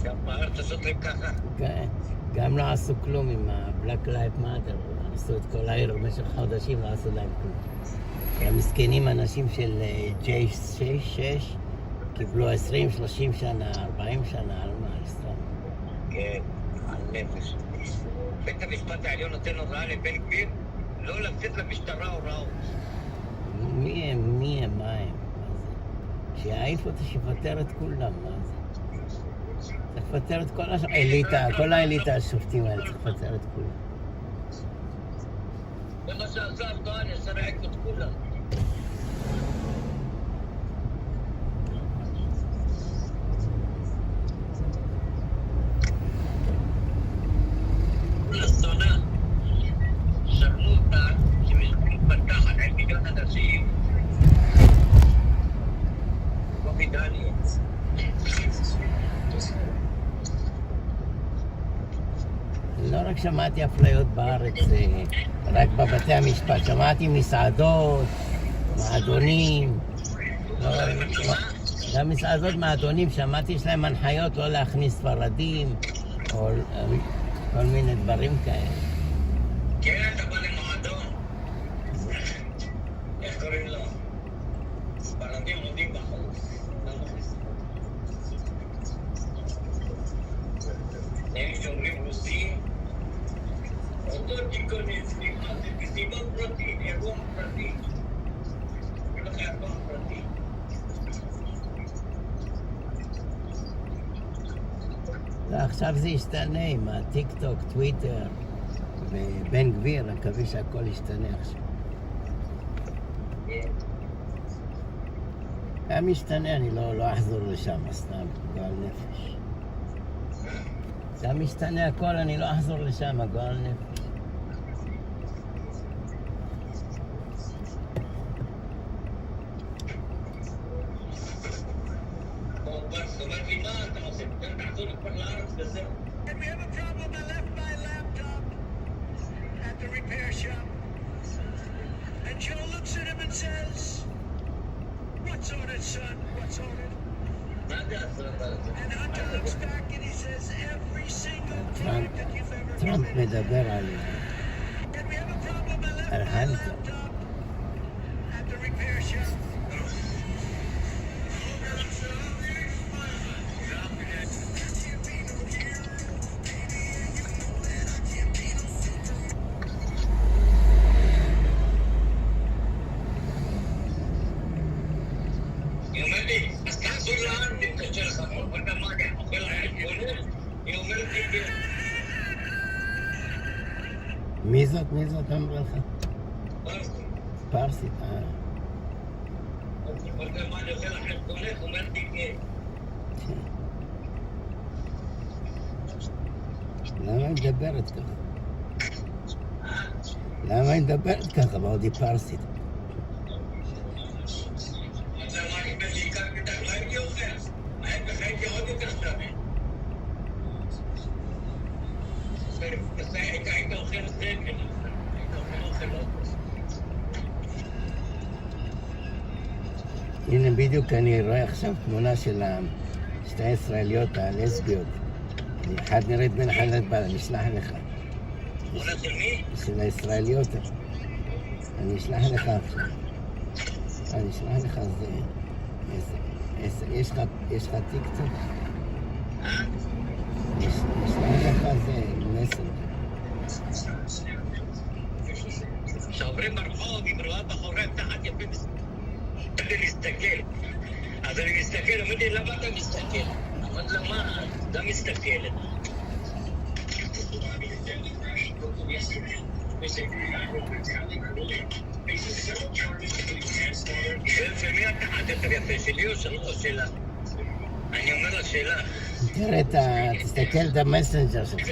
גם בארץ השוטרים ככה? כן, גם לא עשו כלום עם ה-Black Lives Matter. עשו את כל העיר במשך חודשים, לא עשו להם כלום. המסכנים אנשים של J6 קיבלו 20, 30 שנה, 40 שנה, על מה, סתם. כן, על נפש. בית המשפט העליון נותן הוראה לבן גביר לא לצאת למשטרה הוראות. מי הם, מה הם? שיעיף אותה, שיפטר את כולם, מה זה? צריך לפטר את כל האליטה השופטים האלה, צריך לפטר את כולם. זה מה שעשה ארדואן, יסרק את כולם. אסונה, שרמוטה, שמתפתחת עם מיליון אנשים, קובי דניאלס. לא רק שמעתי אפליות בארץ, רק בבתי המשפט, שמעתי מסעדות, מועדונים, גם מסעדות מועדונים, שמעתי יש להם הנחיות לא להכניס ספרדים, או כל מיני דברים כאלה. כן, אתה בא למועדון. איך קוראים לו? ספרדים עומדים בחוץ. הם שאומרים רוסים, אותו תיכונס, זה מסיבות פרטית, אירוע פרטי. ולכן אירוע פרטי. עכשיו זה ישתנה עם הטיק טוק, טוויטר ובן גביר, אני מקווה שהכל ישתנה עכשיו. גם ישתנה, אני לא אחזור לשם, סתם, גועל נפש. גם ישתנה הכל, אני לא אחזור לשם, גועל נפש. And we have a problem. I left my laptop at the repair shop. And Joe looks at him and says, "What's on it, son? What's on it?" And Hunter looks back and he says, "Every single product that you've ever טראמפ מדבר על And we have a problem. I left על my הנטר. laptop at the repair shop. מי זאת אמרה לך? פרסית, מה אני עושה לכם קולך? אומרתי כן. למה היא מדברת ככה? למה היא מדברת ככה? ועוד היא פרסית. הנה בדיוק אני רואה עכשיו תמונה של שתי הישראליות הלסביות. אחת נראית בין אחת לבד, אני אשלח לך. תמונה של מי? של הישראליות. אני אשלח לך עכשיו. אני אשלח לך זה... יש לך טיקטוק? אשלח לך זה מסנג'ר. שעוברים ברחוב עם רואה בחורה תחת יפים כדי להסתכל. אז אני מסתכל, אומרת לי, למה אתה מסתכל? אמרת לה, מה? אתה מסתכלת. של מי התחת יותר יפה? שלי או שלה? אני אומר לה שלה. תראה, תסתכל את המסנג'ר שלך.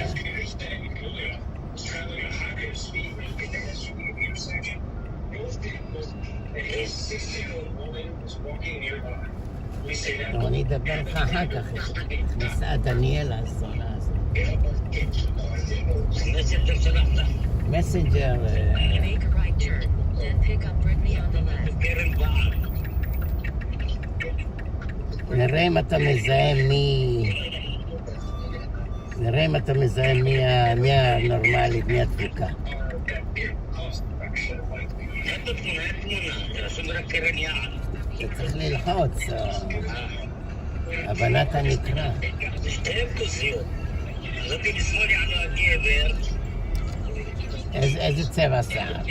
אני אדבר לך אחר כך. כניסה דניאלה הזונה הזאת. מסנג'ר שלך לה? מסנג'ר... קרן בעל. נראה אם אתה מזהה מי הנורמלית, מי הדפוקה. אין תמונה, רשום רק קרן יעד. אתה צריך ללחוץ, הבנת הנקרא. שתי כוסיות. זאתי לשמאל יענו הגבר. איזה צבע שיער?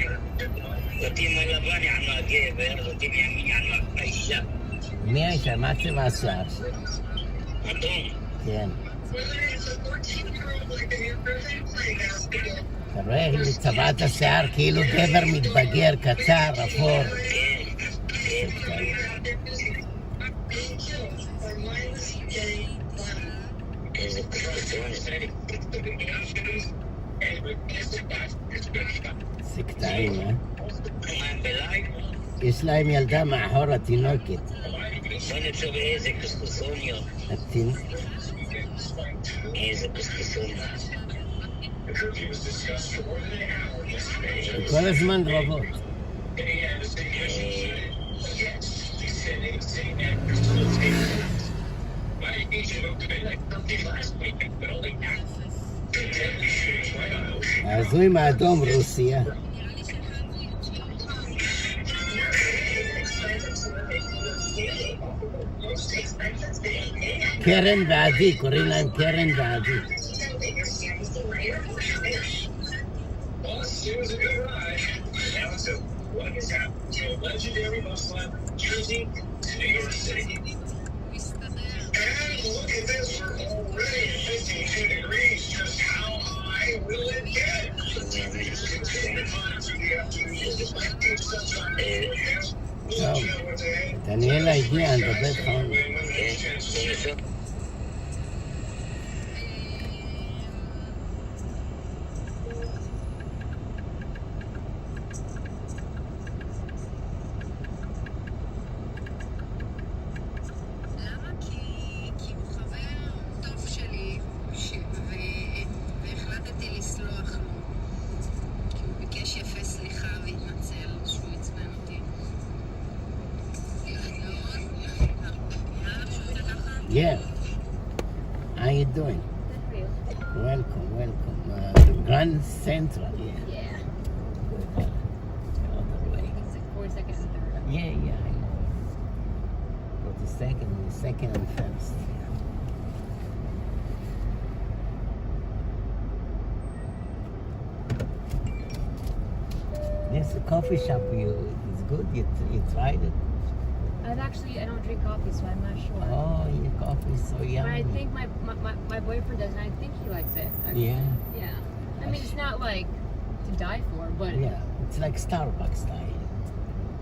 זאתי מלבן יענו הגבר, זאתי מימין יענו האישה. מי האישה? מה צבע השיער? אדום. כן. אתה רואה, היא צבעת השיער כאילו גבר מתבגר, קצר, אפור. סקטעים, יש להם ילדה מאחור התינוקת. סונצ'ו ואיזה קסקוסוניו. איזה קסקוסוניו. כל הזמן רבות. הזוי מהאדום רוסיה. קרן ועדי, קוראים להם קרן ועדי. טוב, דניאלה הגיעה, נדבר חם. Yeah. How you doing? Welcome. Grand Central. Yeah. All the way. It's like 4 seconds and third. Yeah, I know. Go to second and first. There's a coffee shop. It's good. You tried it? I don't drink coffee, so I'm not sure. Oh, your coffee is so yummy. But I think my boyfriend does, and I think he likes it. Yeah. Yeah. I mean, it's not like to die for, but yeah, it's like Starbucks style.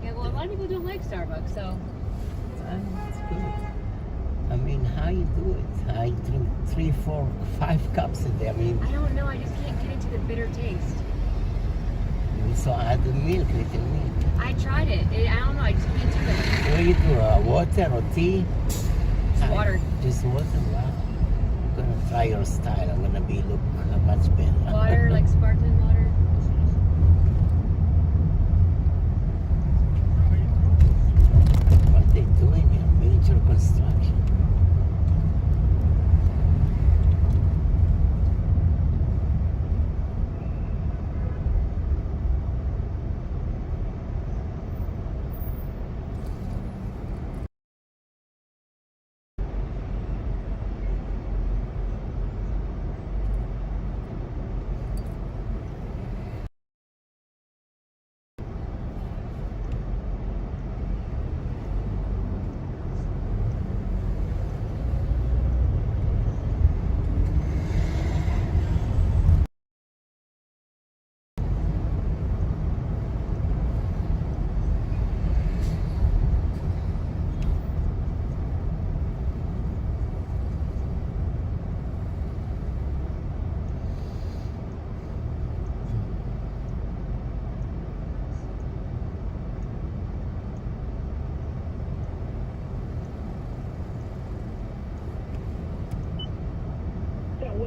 Yeah, well, a lot of people don't like Starbucks, so it's good. I mean, how you do it? I drink 3, 4, 5 cups a day. I mean, I don't know. I just can't get into the bitter taste. So add the milk, little milk. I tried it. I don't know. I just can't do it. What do you do? Water or tea? Just water. Just water. Wow. I'm gonna try your style. I'm gonna look much better. Water, like sparkling water. What they doing here? Major construction.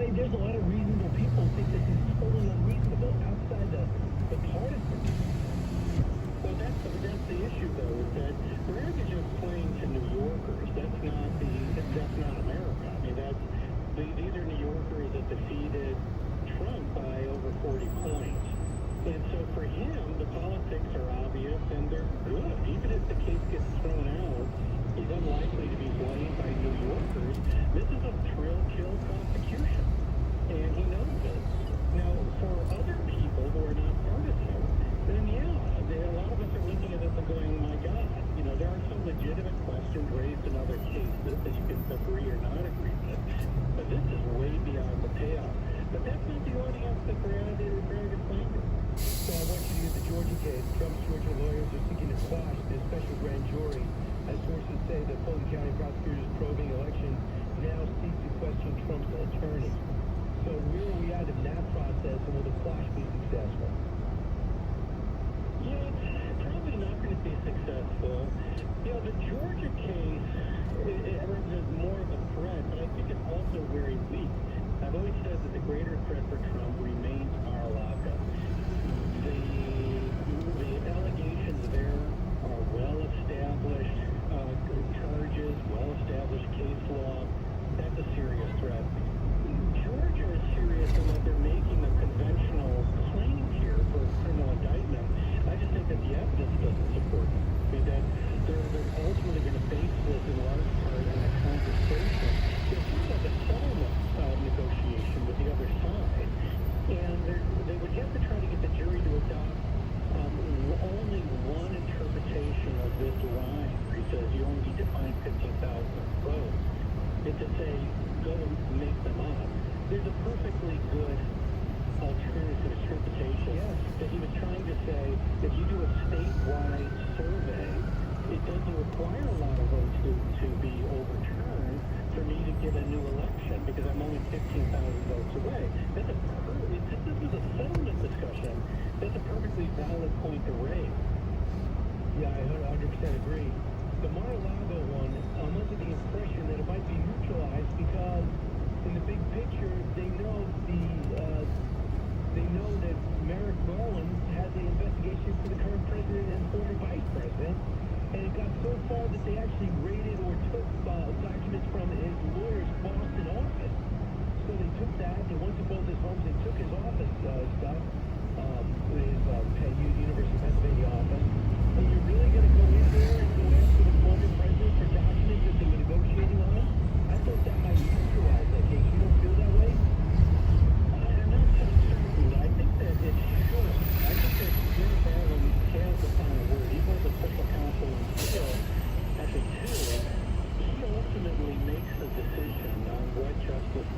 There's a lot of reasonable people who think this is totally unreasonable outside the partisan. So that's the issue, though, is that America just playing to New Yorkers. That's not America. I mean, these are New Yorkers that defeated Trump by over 40 points. And so for him, the politics are obvious and they're good. Even if the case gets thrown out, he's unlikely to be blamed by New Yorkers. This is a thrill-kill prosecution. And he knows it. Now, for other people who are not partisan, then yeah, a lot of us are looking at this and going, my God, there are some legitimate questions raised in other cases that you can agree or not agree with. But this is way beyond the pale. But that's not the audience that Brad is playing to. So I want you to use the Georgia case. Trump's Georgia lawyers are seeking to quash the special grand jury. As sources say, the Fulton County prosecutors probing elections now seek to question Trump's attorney. So where are we at in that process, and will the quash be successful? Yeah, it's probably not going to be successful. The Georgia case, it represents more of a threat, but I think it's also very weak. I've always said that the greater threat for Trump remains Mar-a-Lago. The allegations there are well-established charges, well-established case law. That's a serious threat. Georgia is serious in that they're making a conventional claim here for a criminal indictment. I just think that the evidence doesn't support it. I mean, that they're ultimately going to base this in large part on a conversation. It's sort of like a settlement negotiation with the other side. And they would have to try to get the jury to adopt only one interpretation of this line where he says you only need to find 15,000 votes. It's to say, go and make them up. There's a perfectly good alternative interpretation that he was trying to say, if you do a statewide survey, it doesn't require a lot of votes to be overturned for me to get a new election because I'm only 15,000 votes away. This is a settlement discussion. That's a perfectly valid point to raise. Yeah, I 100% agree. The Mar-a-Lago one, I'm under the impression that it might be neutralized because in the big picture, they know that Merrick Garland has an investigation for the current president and former vice president, and it got so far that they actually raided or took documents from his lawyer's Boston office. So they took that, they went to both his homes, they took his office stuff, his University of Pennsylvania office, and you're really going to go in there and go after the former president for documents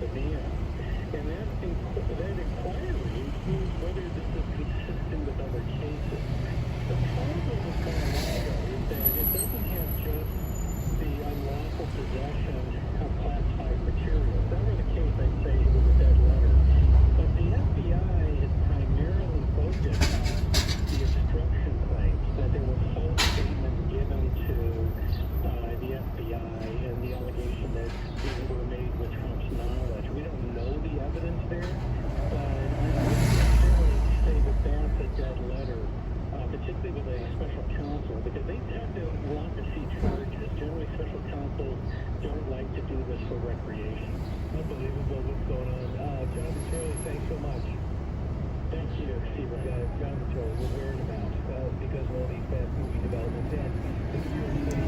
the van. And that inquiry includes whether this is consistent with other cases. The problem with Colorado is that it doesn't have just the unlawful possession of classified materials. If that were the case, I'd say it was a dead letter. But the FBI is primarily focused on the obstruction claims, that there were false statements given to the FBI and the allegation that these were made with Trump's knowledge. We don't know the evidence there, but I wouldn't necessarily say that that's a dead letter, particularly with a special counsel, because they tend to want to see charges. Generally, special counsels don't like to do this for recreation. Unbelievable what's going on. Jonathan Turley, thanks so much. Thank you, Steve. Jonathan Turley, we're wearing him out because of all these fast movie developments. And the New York City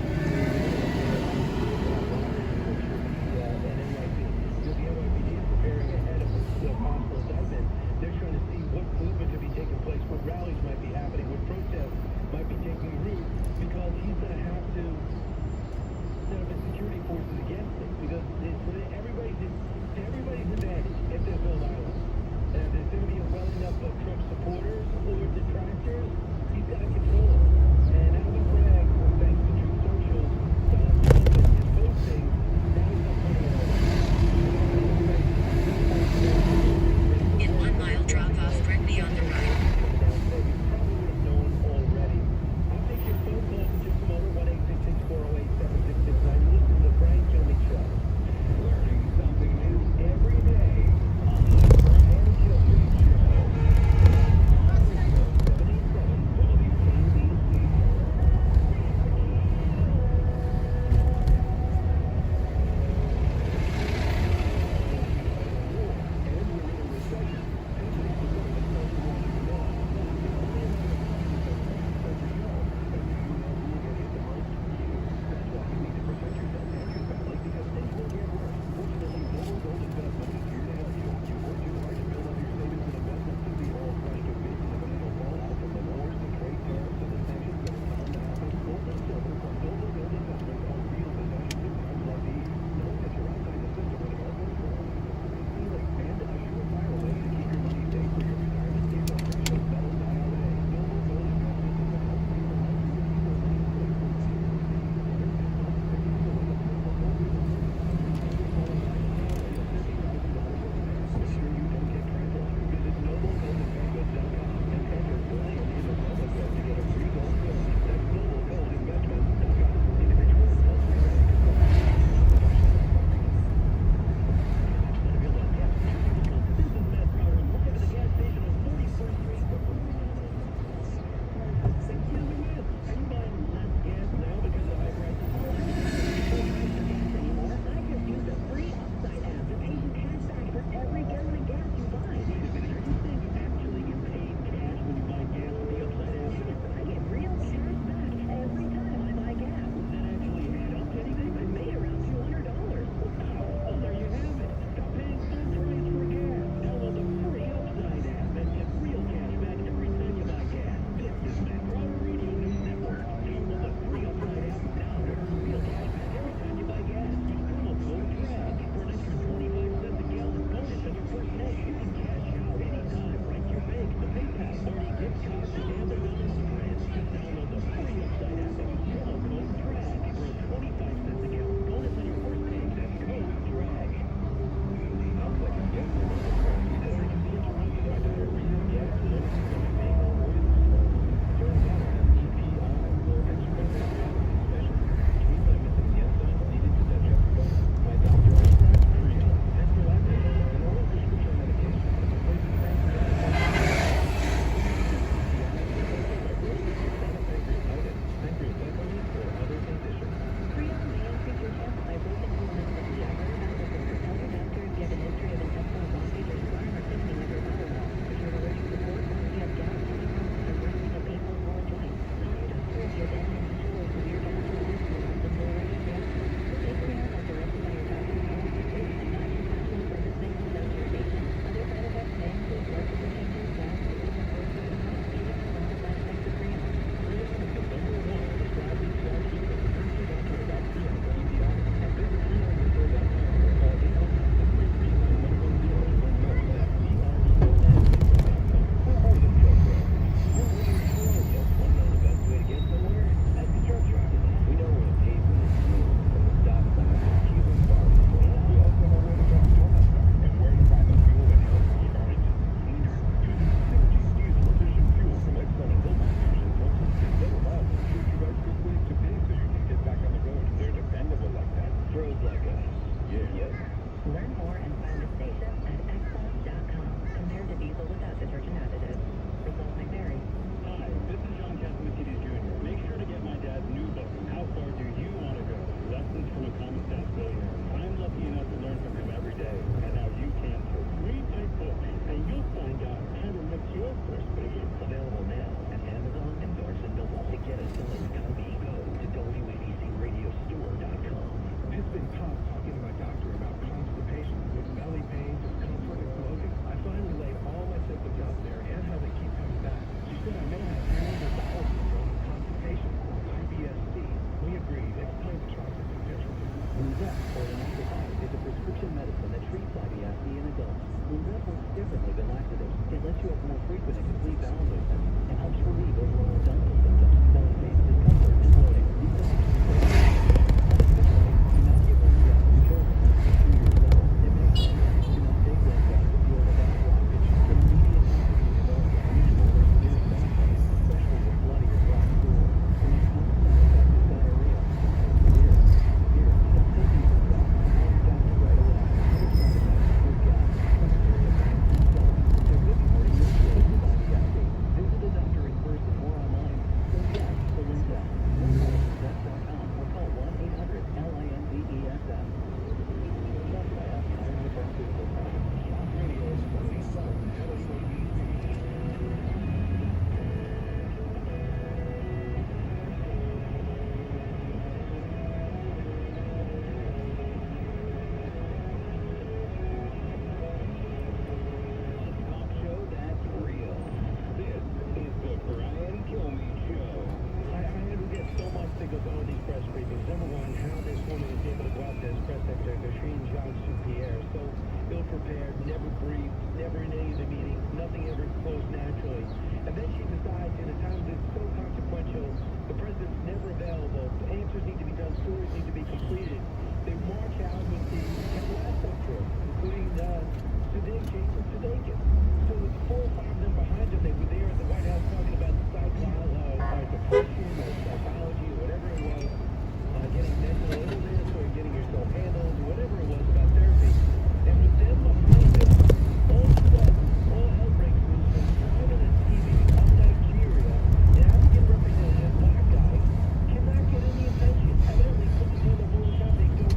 and NYPD. The NYPD is preparing ahead of the possible indictment. They're trying to see what movement could be taking place, what rallies might be happening, what protests might be taking root, because he's going to have to set up his security forces against it, because it's everybody's advantage if there's no violence. And if there's going to be a welling up of Trump supporters or detractors, he's got to control it. And Alvin Bragg, thanks to Truth Social, that guy. Yes. Learn more and find the station at xbox.com. Compared to diesel without detergent additives. Results may vary. Hi, this is John Cassidy Jr. Make sure to get my dad's new book, How Far Do You Want to Go? Lessons from a Common Sense Billionaire. I'm lucky enough to learn from him every day, and now you can too. Read my book, and you'll find out how to mix your frustration. Available now at Amazon and Barnes & Noble. To get a signed copy, go to WABCRadiostore.com. It's been tough talking to my doctor about constipation with belly pains and comfort and bloating. I finally laid all my symptoms out there and how they keep coming back. She said I may have irritable bowel syndrome and constipation, or IBS-C. We agreed it's time to try something different. Luzep, or Laxative, is a prescription medicine that treats IBS-C in adults. Luzep works differently than laxatives. It lets you have more frequent and complete bowel movements and helps relieve overall abdominal symptoms, belly pain, discomfort, and bloating. These symptoms do not give Luzep to children under 2 years old. It makes sense. Do not take Luzep if you have a bowel blockage. From immediate develop unusual or severe stomach pain, especially with bloody or black stool. The most common side effect is diarrhea. Here, stop taking Luzep. Call your doctor right away. Other side effects include gas, stomach area pain, and so on. There could be more to your story with IBS-C. Visit a doctor in person or online. Say yes to Luzep. Learn more at Luzep.com or call 1-800-LINZESS. Done by Alpine Pharmaceutical Products. Talk Radio 77 WABC. Talk show that's real. This is the Brian Kilmeade Show. I get so much to go on these press briefings. Number one, how this woman is able to go out there as press secretary, Christine Jean-Pierre, so ill-prepared, never briefed, never in any of the meetings, nothing ever flows naturally. And then she decides in a time that's so consequential, the president's never available, the answers need to be done, stories need to be completed. They march out with the Lasso crew, including Jason Sudeikis. So with 4 or 5 of them behind them, they were there at the White House talking about depression or psychology or whatever it was, getting mental illness or getting yourself handled, whatever it was about therapy. And with them behind them, all of a sudden, all hell breaks loose from prominent TV of Nigeria. An African representative, black guy, cannot get any attention. Evidently, put his hand up all the time, they don't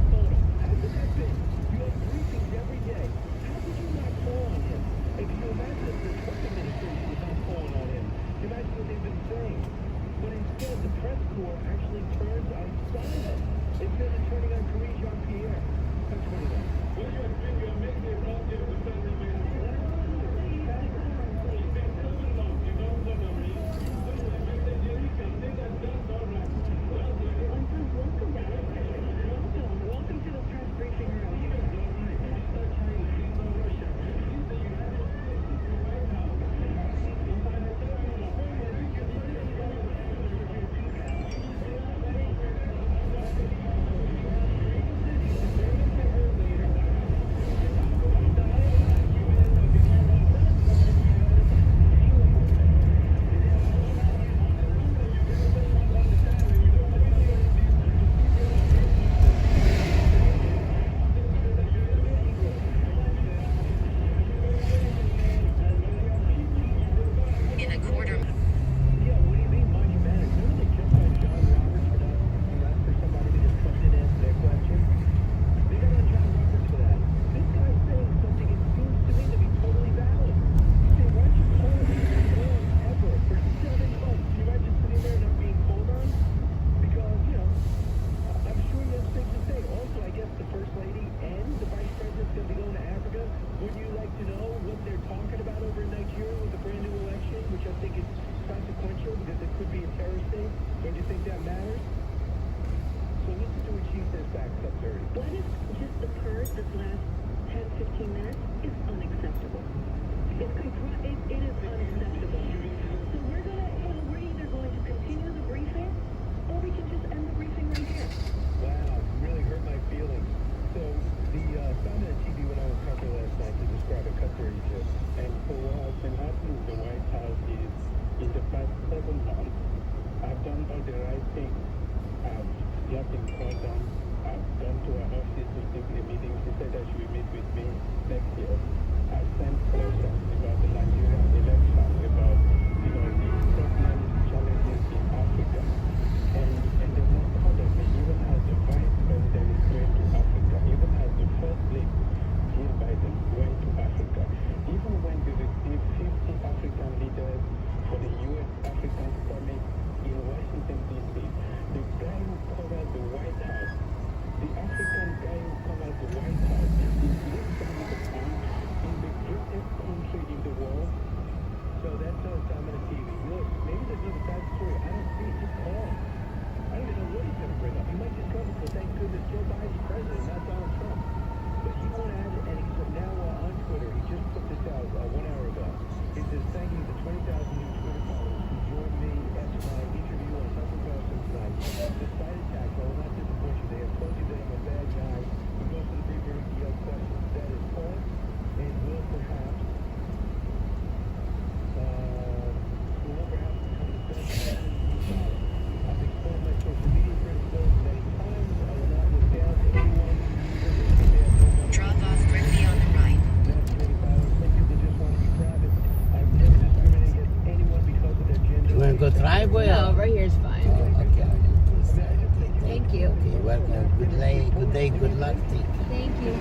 day. Good luck to you. Thank you.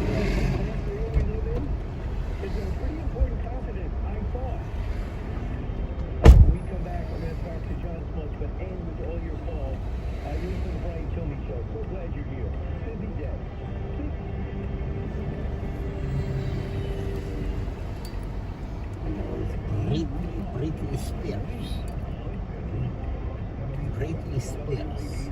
It's a pretty important confidence, I thought. When we come back, I'm going to talk to John Smuts, but end with all your calls. You're listening to the Brian Kilmeade Show. So glad you're here. Busy day. Britney Spears. Britney Spears.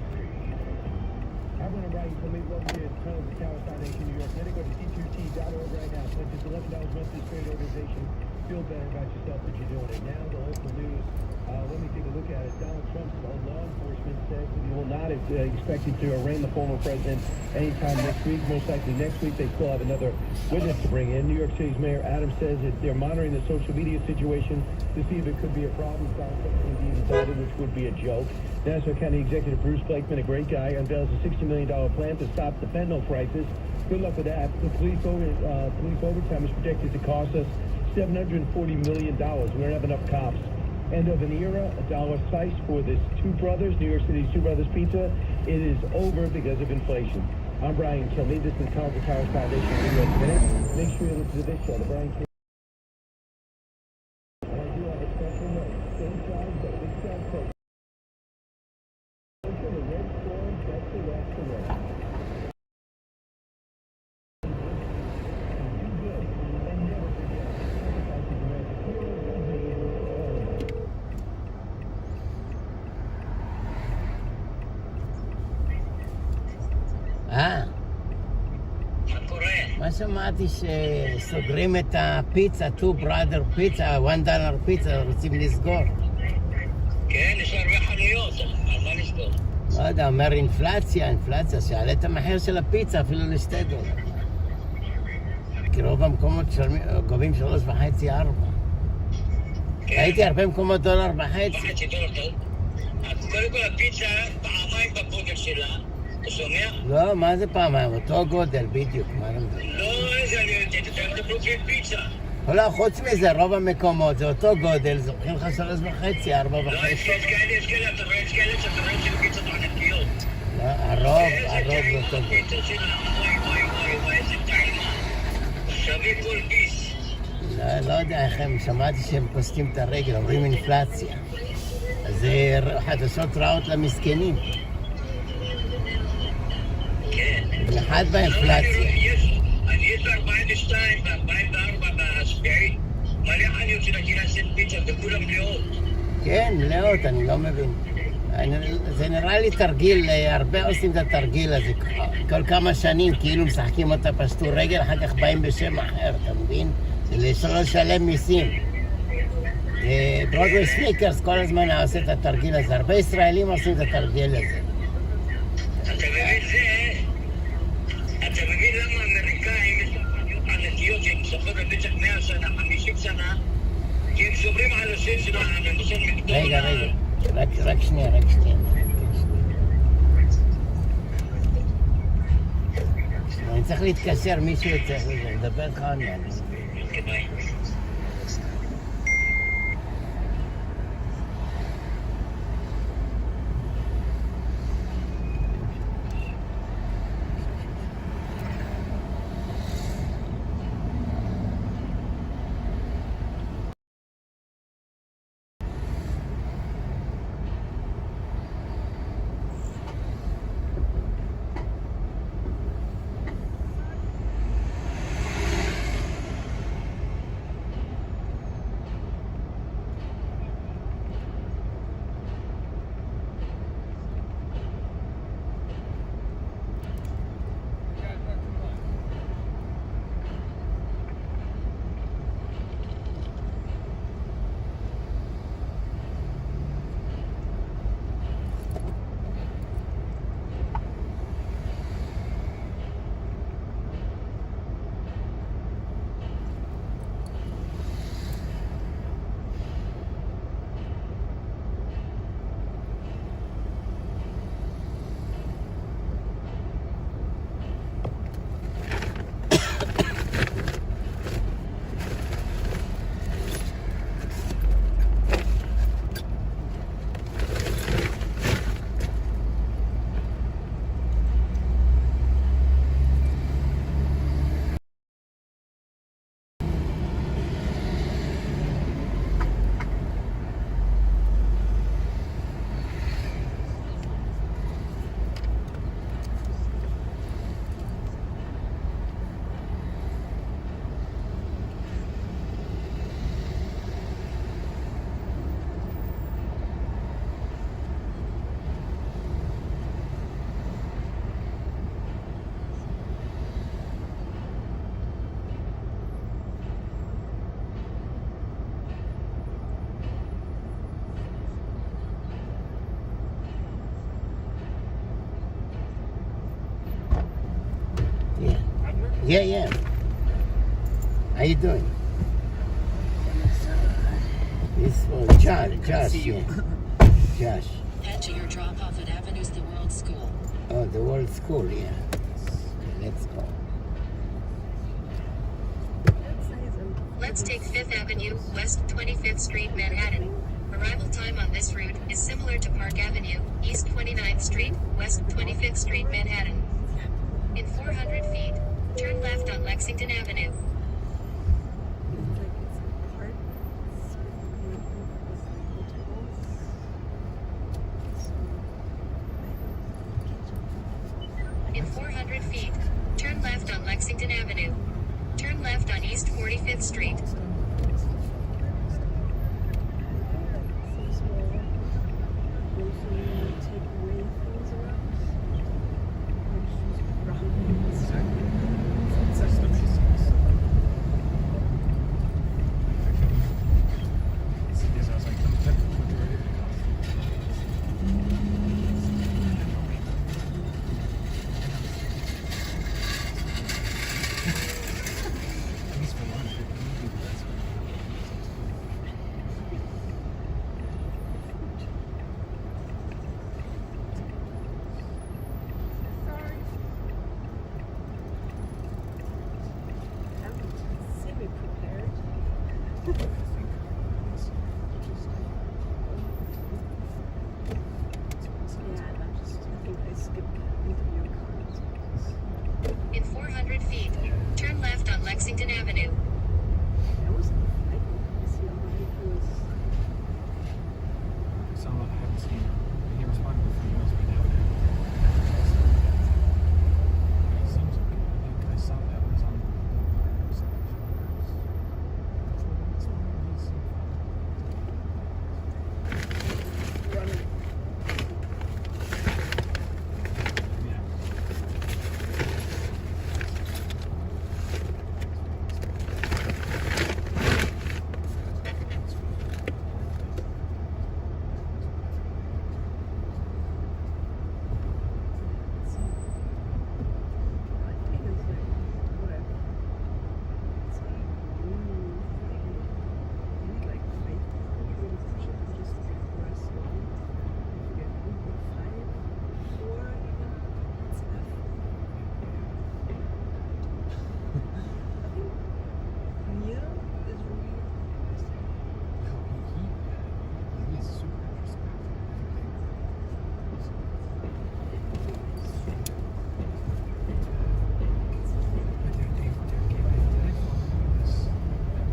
I'm going to write for me located in Tunnels of Tower Foundation, New York. Then go to c2t.org right now. Pledge this $11 monthly trade organization. Feel better about yourself that you're doing it. Now, the local news. Let me take a look at it. Donald Trump's law enforcement says that he will not expect to arraign the former president anytime next week. Most likely next week. They still have another witness to bring in. New York City's Mayor Adams says that they're monitoring the social media situation to see if it could be a problem. Donald Trump can be indicted, which would be a joke. Nassau County Executive Bruce Blakeman, a great guy, unveils a $60 million plan to stop the fentanyl crisis. Good luck with that. The police overtime is projected to cost us $740 million. We don't have enough cops. End of an era, a dollar slice for this Two Brothers, New York City's Two Brothers Pizza. It is over because of inflation. I'm Brian Kilmeade. This is the Tunnels of Tower Foundation Radio Minute. Make sure you listen to this show, the Brian Kilmeade. And I do have a special note. Same size, but big sound program. The red storm, that's the rest of it. מה שמעתי שסוגרים את הפיצה, Two Brother פיצה, $1 פיצה, רוצים לסגור. כן, יש הרבה חנויות, על מה לסגור? לא יודע, אומר אינפלציה, שיעלה את המחיר של הפיצה אפילו ל$2. כי רוב המקומות גובים 3.5-4. ראיתי הרבה מקומות $1.50. $1.5 טוב. קודם כל הפיצה פעמיים בגודל שלה. אתה שומע? לא, מה זה פעמיים? אותו גודל, בדיוק. לא, איזה אני יודע, אתה מדבר פיצה. לא, חוץ מזה, רוב המקומות זה אותו גודל, זורקים לך 3.5, 4.5. לא, יש כאלה, אתה רואה, יש כאלה שאתה רואה של פיצות ענקיות. לא, הרוב זה אותו גודל. פיצות שלה, וואי, איזה טעימה. שווה כל פיס. לא יודע איך הם, שמעתי שהם פוסטים את הרגל, אומרים אינפלציה. אז זה חדשות רעות למסכנים. כן. במיוחד באינפלציה. יש ב-42, ב-44, בשביעית, מלא חנויות של הקהילה של פיצה, וכולם מלאות. כן, מלאות, אני לא מבין. זה נראה לי תרגיל, הרבה עושים את התרגיל הזה. כל כמה שנים כאילו משחקים אותה פשטו רגל, אחר כך באים בשם אחר, אתה מבין? זה לא לשלם מיסים. ברודווי ספיקרס כל הזמן עושה את התרגיל הזה. הרבה ישראלים עושים את התרגיל הזה. אתה מבין למה האמריקאים יש חנויות ענקיות שהן משחקות במשך 100 שנה, 50 שנה, כי הם שומרים על השם של מקדונלדס. רגע, רק שנייה. אני צריך להתקשר, מישהו צריך לדבר לך עניין. כדאי. Yeah. How you doing? This was Josh, yeah. Josh. Head to your drop-off at Avenue's The World School. Oh, the World School, yeah. Let's go. Let's take 5th Avenue, West 25th Street, Manhattan. Arrival time on this route is similar to Park Avenue, East 29th Street, West 25th Street, Manhattan. In 400 feet, turn left on Lexington Avenue. In 400 feet, turn left on Lexington Avenue. Turn left on East 45th Street. In 400 feet, turn left on Lexington Avenue.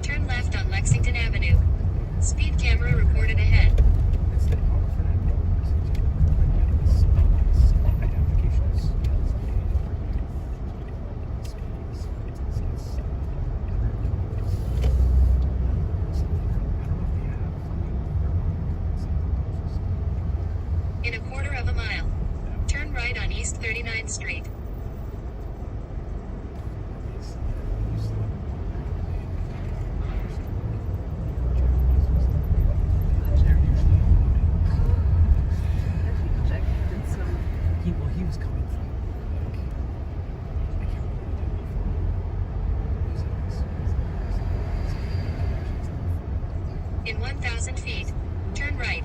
Turn left on Lexington Avenue. Speed camera reported ahead. In a quarter of a mile, turn right on East 39th Street. He was coming from In 1,000 feet, turn right.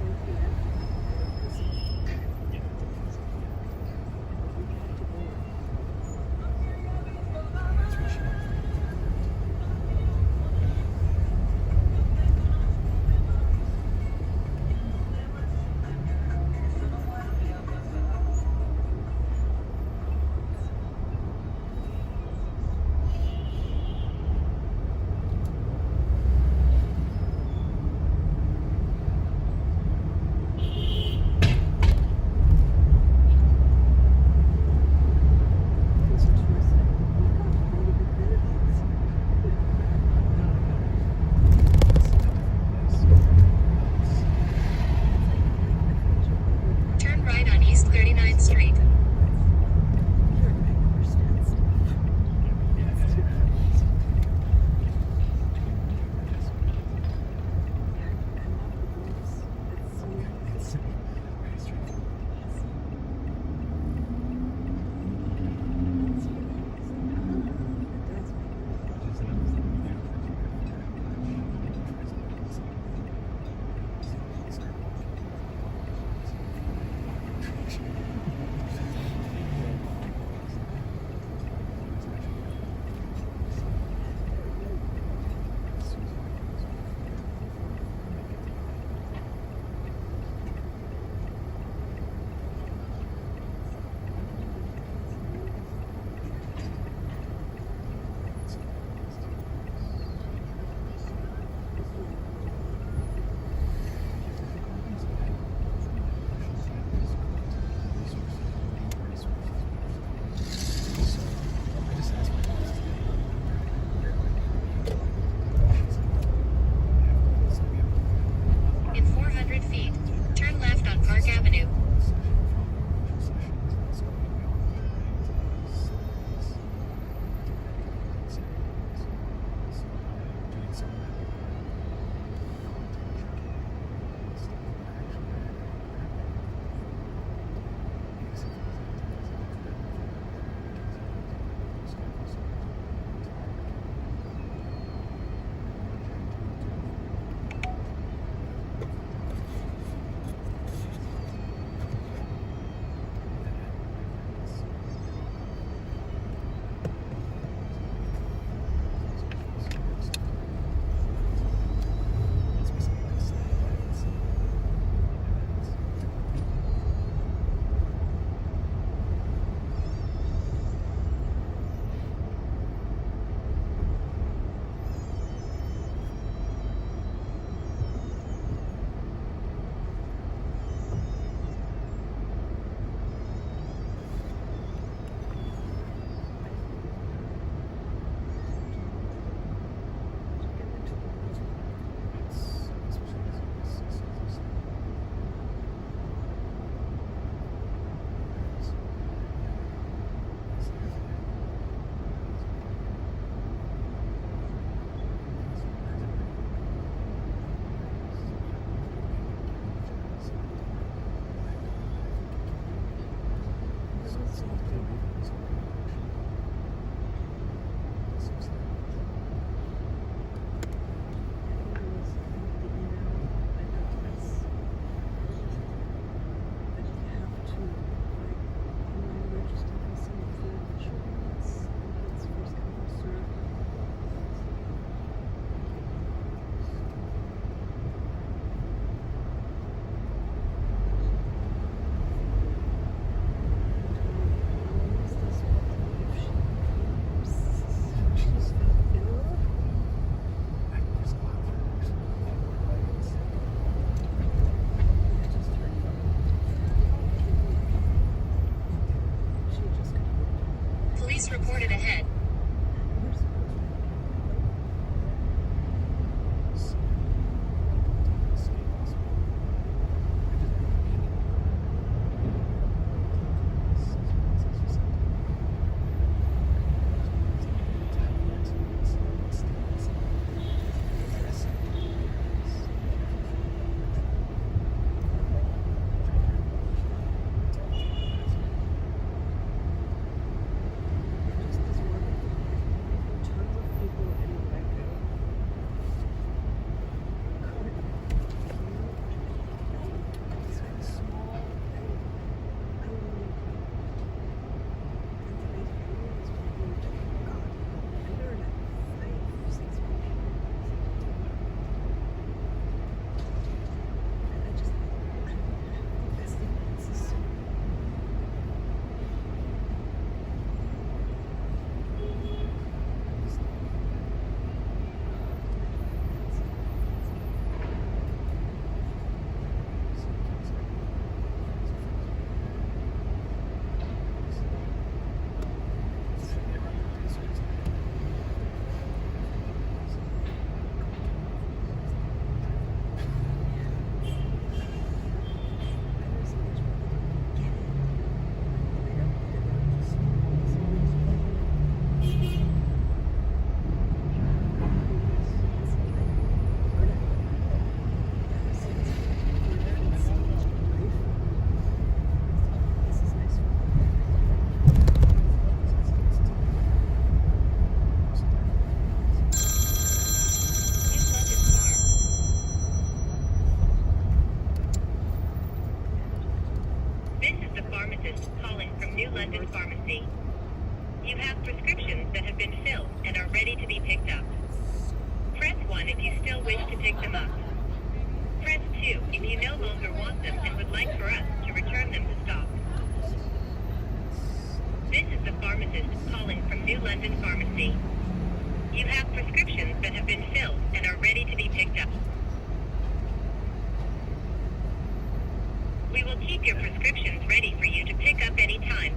reported ahead. London Pharmacy. You have prescriptions that have been filled and are ready to be picked up. Press 1 if you still wish to pick them up. Press 2 if you no longer want them and would like for us to return them to stock. This is the pharmacist calling from New London Pharmacy. You have prescriptions that have been filled and are ready to be picked up. We will keep your prescriptions ready for you to pick up any time.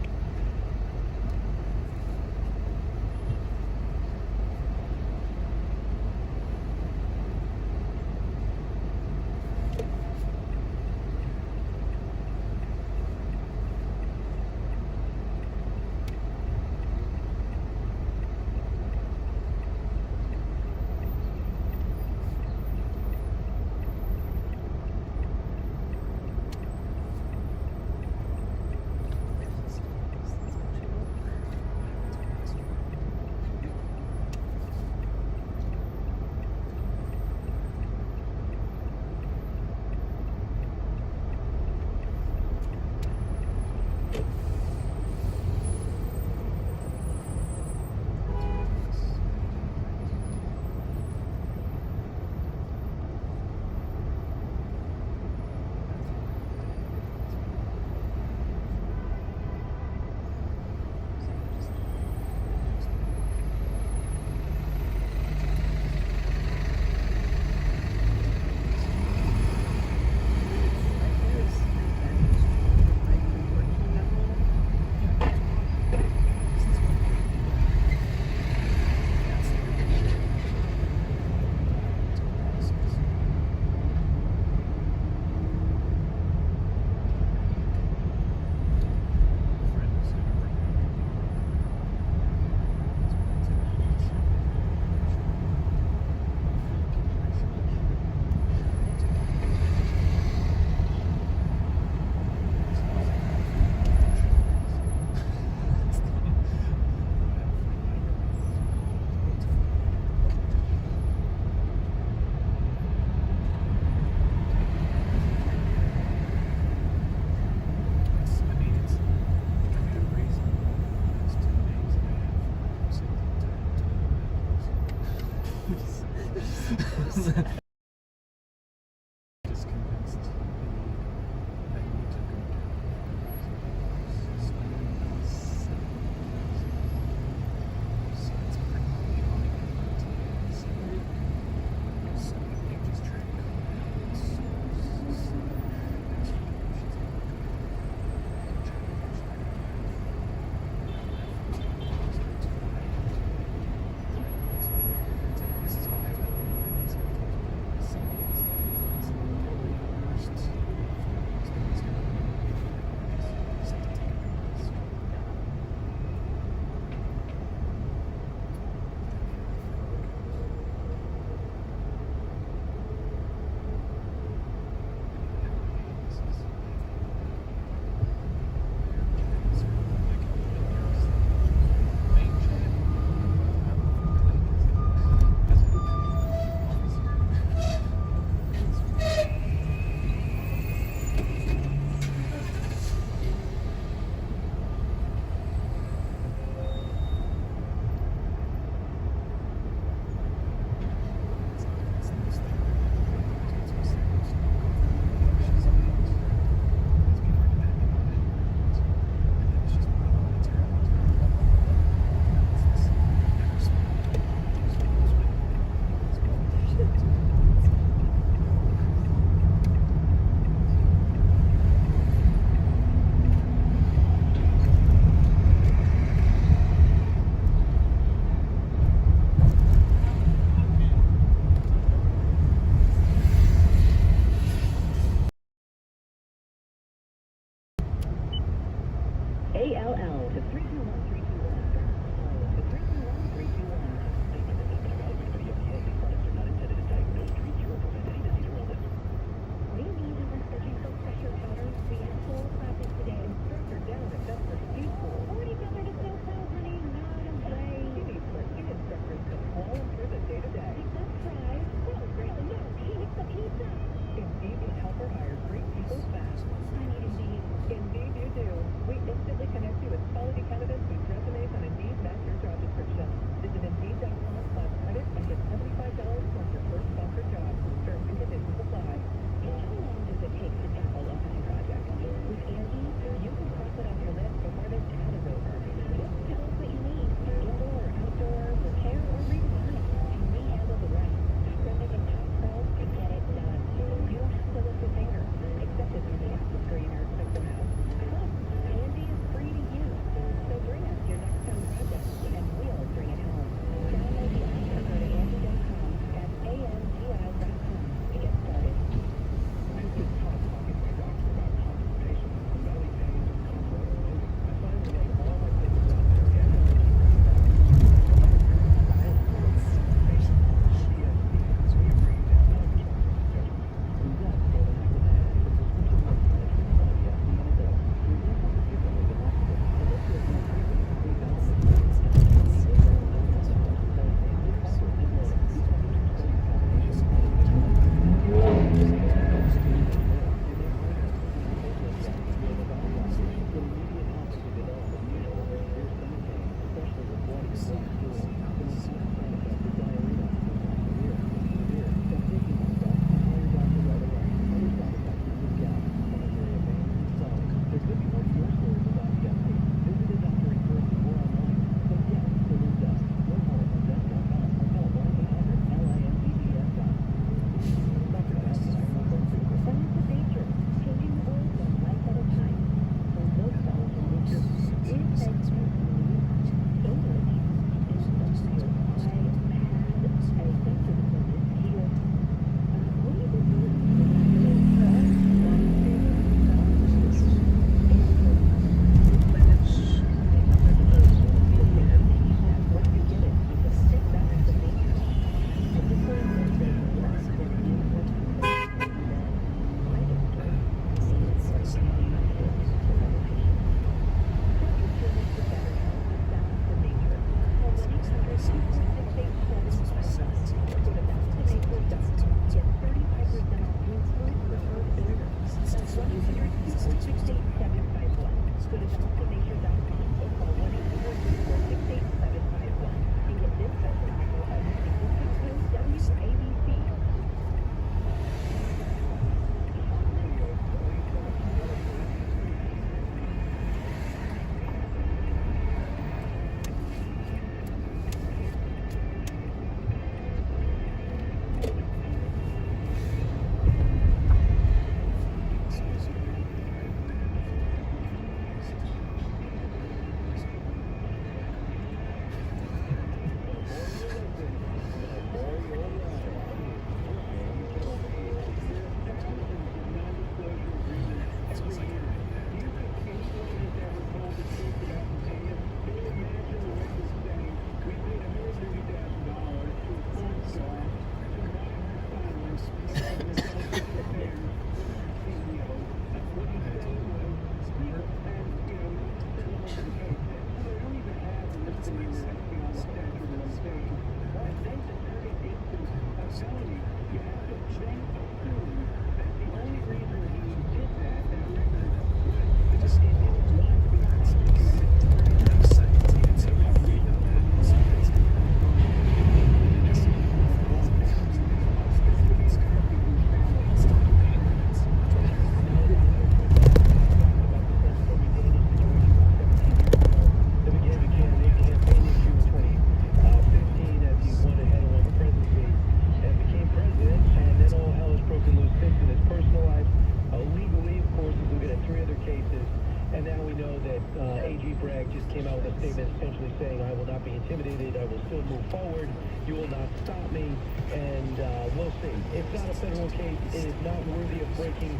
I will still move forward. You will not stop me, and we'll see. It's not a federal case. It is not worthy of breaking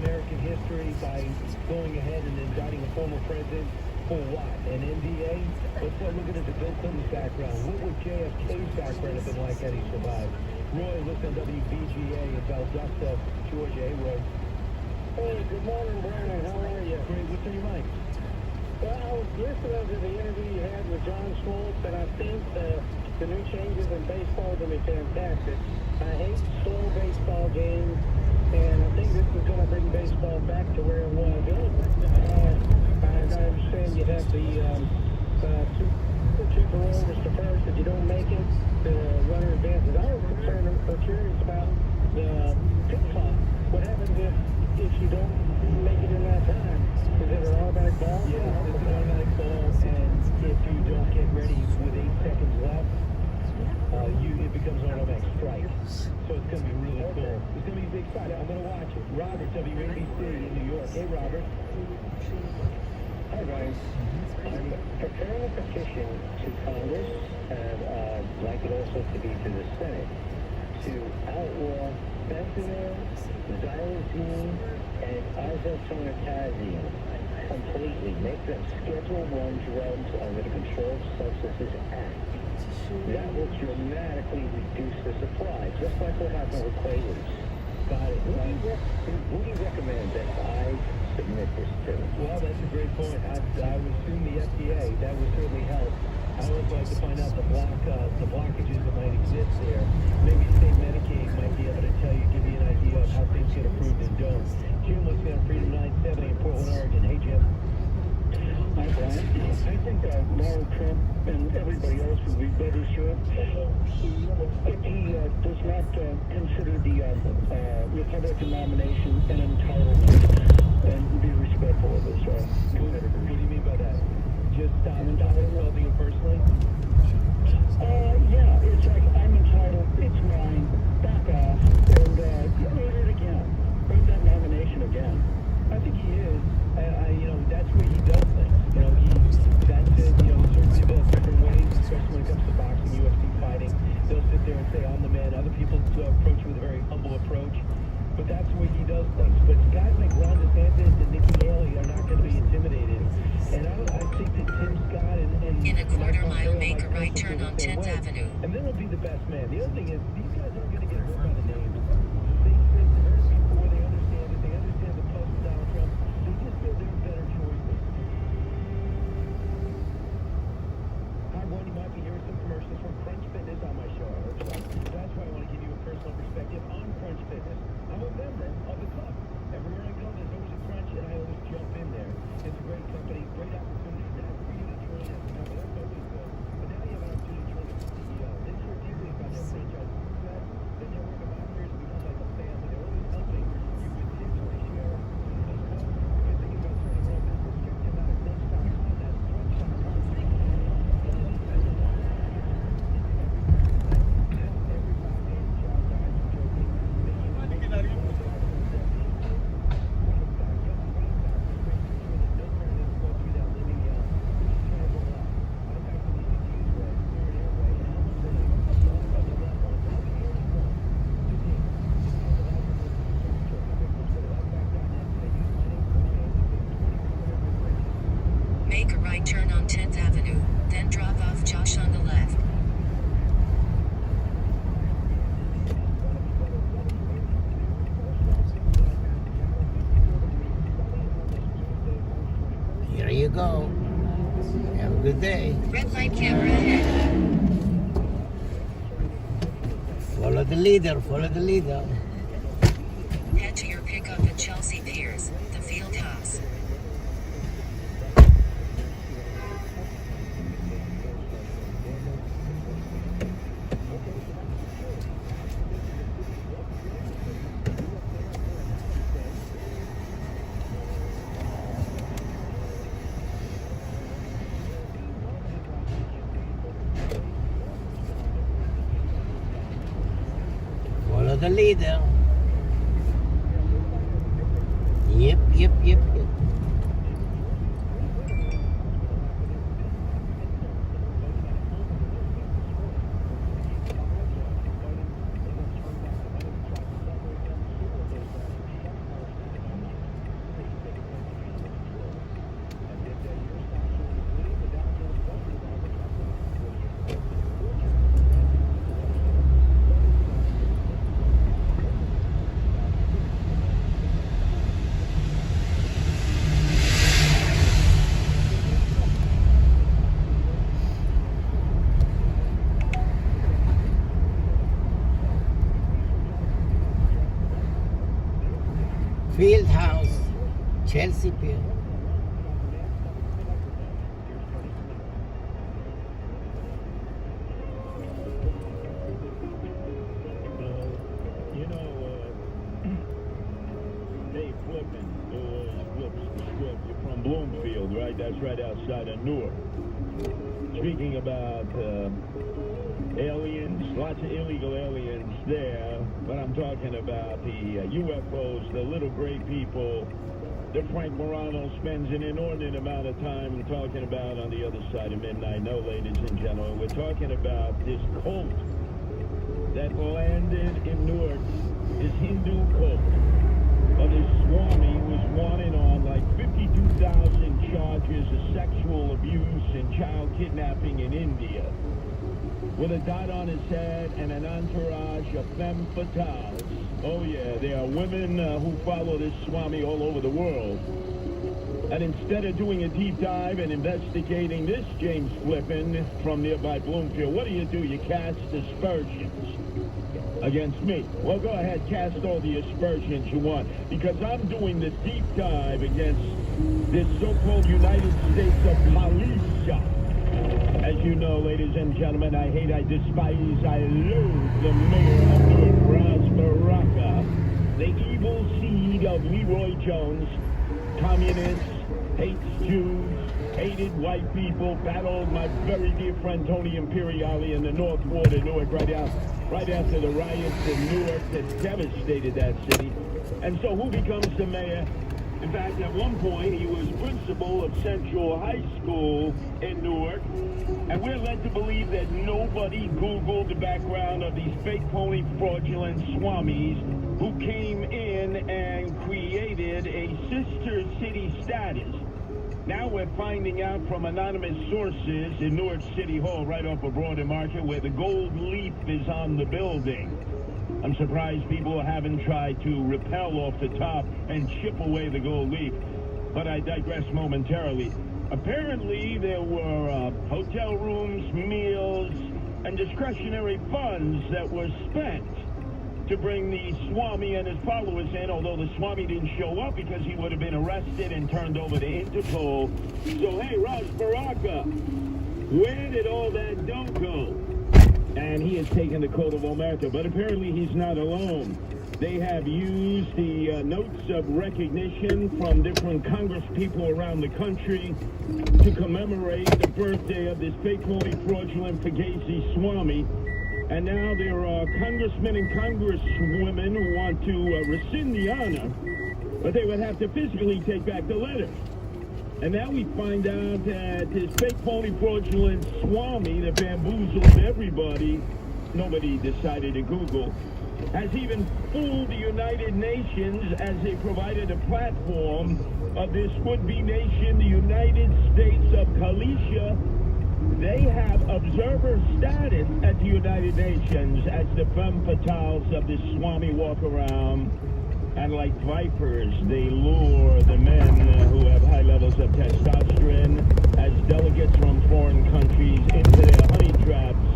American history by going ahead and indicting a former president for what? An NDA? Let's start looking at Bill Clinton's background. What would JFK's background have been like had he survived? Roy, listen to WBGA in Valdosta, Georgia. Hey, Roy. Hey, good morning, Brandon. How are you? Great. What's on your mind? Well, I was listening to the interview you had with John Schwartz, and I think the new changes in baseball are going to be fantastic. I hate slow baseball games, and I think this is going to bring baseball back to where it was. I understand you have the two throwers to first. If you don't make it, the runner advances. I was concerned or curious about the pit clock. What happens if you don't make it in that time? Is it an automatic ball? Yeah, it's an automatic ball, and if you don't get ready with 8 seconds left, it becomes an automatic strike. So it's going to be really cool. It's going to be a big fight. I'm going to watch it. Robert, WABC in New York. Hey, Robert. Hi, guys. I'm preparing a petition to Congress, and I'd like it also to be to the Senate, to outlaw fentanyl, xylazine, and isotoniazine completely. Make them Schedule I drugs under the Controlled Substances Act. That will dramatically reduce the supply, just like what happened with Quaaludes. Got it. Who do you recommend that I submit this to? Well, that's a great point. I would assume the FDA. That would certainly help. I would like to find out the blockages that might exist there. Maybe state Medicaid might be able to tell you, give you an idea of how things get approved and don't. Jim, what's going on Freedom 970 in Portland, Oregon? Hey, Jim. Hi, Brian. I think Donald Trump and everybody else would be better served if he does not consider the Republican nomination an entitlement and be respectful of his competitors. What do you mean by that? Just insulting him personally? Yeah, it's like, I'm entitled, it's mine, back off, and read it again. Read that nomination again. I think he is. That's where he does things. That's it. Certainly there's different ways, especially when it comes to boxing, UFC fighting. They'll sit there and say, I'm the man. Other people approach with a very humble approach. But that's the way he does things. But guys like Ron DeSantis and Nikki Haley are not going to be intimidated. And I think that Tim Scott and in a quarter mile, make a right turn on 10th Avenue. And then he'll be the best man. The other thing is, these guys aren't going to get hurt by the names. They sit there before they understand it. They understand the plus of Donald Trump. They just feel they're better choices. Hi, Ron, you might be hearing some commercials from Crunch Fitness on my show. I hope so. That's why I want to give you a personal perspective on Crunch Fitness. I'm a member of the club. Everywhere I go, there's always a crunch, and I always jump in there. It's a great company, great opportunity for you to join us. That's always good. But now you have an opportunity to join the CEO. They care deeply about their franchise success. The network of operators become like a family. They're always helping you with tips or share. If you're thinking about starting your own business, check them out at crunch.com. That's crunch.com. Make a right turn on 10th Avenue, then drop off Josh on the left. Here you go. Have a good day. Red light camera ahead. Follow the leader. Follow the leader. Head to your pickup at Chelsea Piers, the field house. Follow the leader. Yep. Field House, Chelsea Pier. Dave Flippin, Flips the Script. You're from Bloomfield, right? That's right outside of Newark. Speaking about aliens, lots of illegal aliens there, but I'm talking about the UFOs, the little gray people that Frank Morano spends an inordinate amount of time talking about on the other side of midnight. No, ladies and gentlemen, we're talking about this cult that landed in Newark, this Hindu cult of this Swami who was wanted on like 52,000 charges of sexual abuse and child kidnapping in India, with a dot on his head and an entourage of femme fatales. Oh yeah, there are women who follow this Swami all over the world. And instead of doing a deep dive and investigating this James Flippin from nearby Bloomfield, what do? You cast aspersions against me. Well, go ahead, cast all the aspersions you want, because I'm doing the deep dive against this so-called United States of Policia. As you know, ladies and gentlemen, I hate, I despise, I loathe the mayor of Newark, Ras Baraka, the evil seed of Leroy Jones, communists, hates Jews, hated white people, battled my very dear friend Tony Imperiali in the North Ward of Newark right after the riots in Newark that devastated that city. And so who becomes the mayor? In fact, at one point, he was principal of Central High School in Newark, and we're led to believe that nobody Googled the background of these fake, phony, fraudulent Swamis who came in and created a sister city status. Now we're finding out from anonymous sources in Newark City Hall, right off of Broad and Market, where the gold leaf is on the building. I'm surprised people haven't tried to rappel off the top and chip away the gold leaf, but I digress momentarily. Apparently, there were hotel rooms, meals, and discretionary funds that were spent to bring the Swami and his followers in, although the Swami didn't show up because he would have been arrested and turned over to Interpol. So, hey, Ras Baraka, where did all that dough go? And he has taken the coat of omerta, but apparently he's not alone. They have used the notes of recognition from different congresspeople around the country to commemorate the birthday of this fake, phony, fraudulent Fugazi Swami. And now there are congressmen and congresswomen who want to rescind the honor, but they would have to physically take back the letter. And now we find out that this fake, phony, fraudulent Swami that bamboozled everybody, nobody decided to Google, has even fooled the United Nations as they provided a platform of this would-be nation, the United States of Galicia. They have observer status at the United Nations as the femme fatales of this Swami walk around. And like vipers, they lure the men who have high levels of testosterone as delegates from foreign countries into their honey traps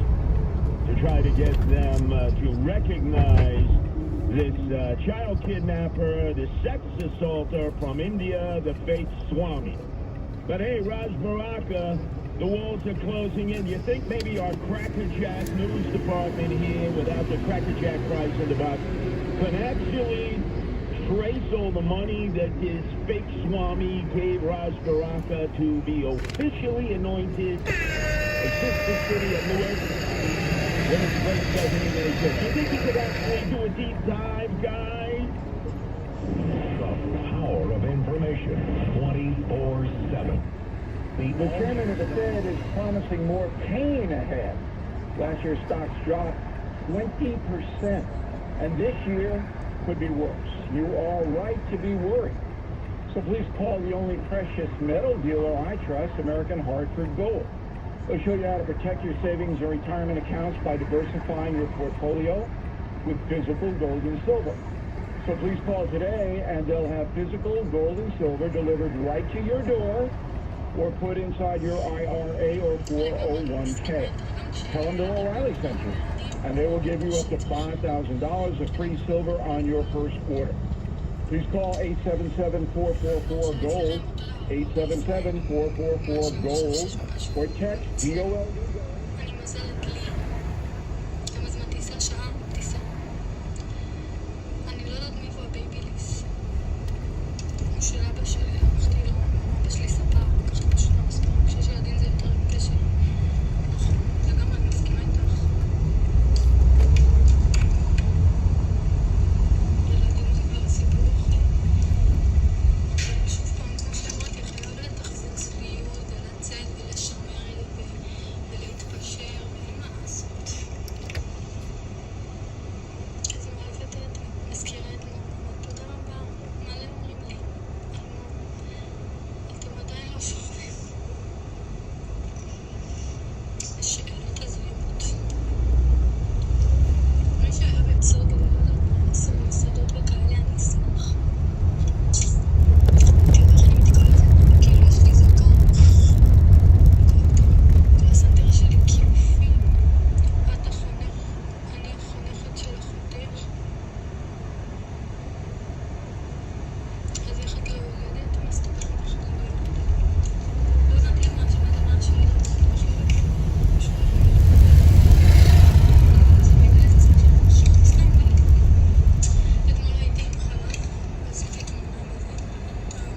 to try to get them to recognize this child kidnapper, the sex assaulter from India, the fake Swami. But hey, Ras Baraka, the walls are closing in. You think maybe our crackerjack news department here, without the crackerjack price in the box, could actually trace all the money that this fake Swami gave Ras Baraka to be officially anointed a sister city of Newark? When his place doesn't even exist. Do you think he could actually do a deep dive, guys? The power of information, 24/7. The chairman of the Fed is promising more pain ahead. Last year, stocks dropped 20%, and this year could be worse. You are right to be worried. So please call the only precious metal dealer I trust, American Hartford Gold. They'll show you how to protect your savings and retirement accounts by diversifying your portfolio with physical gold and silver. So please call today, and they'll have physical gold and silver delivered right to your door or put inside your IRA or 401k. Tell them Bill O'Reilly sent you, and they will give you up to $5,000 of free silver on your first order. Please call 877-444-GOLD, 877-444-GOLD, or text GOLD. אני מזלת לי. כמה זמן טיסה? שעה? טיסה. אני לא יודעת מאיפה הבייביליס. הוא של אבא שלי, לקחתי לו. אבא שלי ספר, לקחתי פשוט לא מספר. כשיש ילדים זה יותר קשה. לגמרי, אני מסכימה איתך. ילדים זה כבר סיפור אחר. שוב פעם, כמו שאמרתי, חייב לתחזק סודיות ולצאת ולשמר ולהתפשר, ואין מה לעשות. איזה מערכת את מזכירה את מור. תודה רבה. מלא אומרים לי. אתם עדיין לא שוכבים. שאלות הזויות. מי שהיה בצוד לעשות מסעדות וכאלה, אני אשמח. תראו איך אני מתקלחת, כאילו יש לי זקן. כל הסנטר שלי כיופים. אתה חונך, אני החונכת של החותך. אז איך את לא יולדת? מה זאת אומרת איך את לא יולדת? לא הבנתי מה השאלה. אתמול הייתי עם חלון, עשיתי תמונה מזה.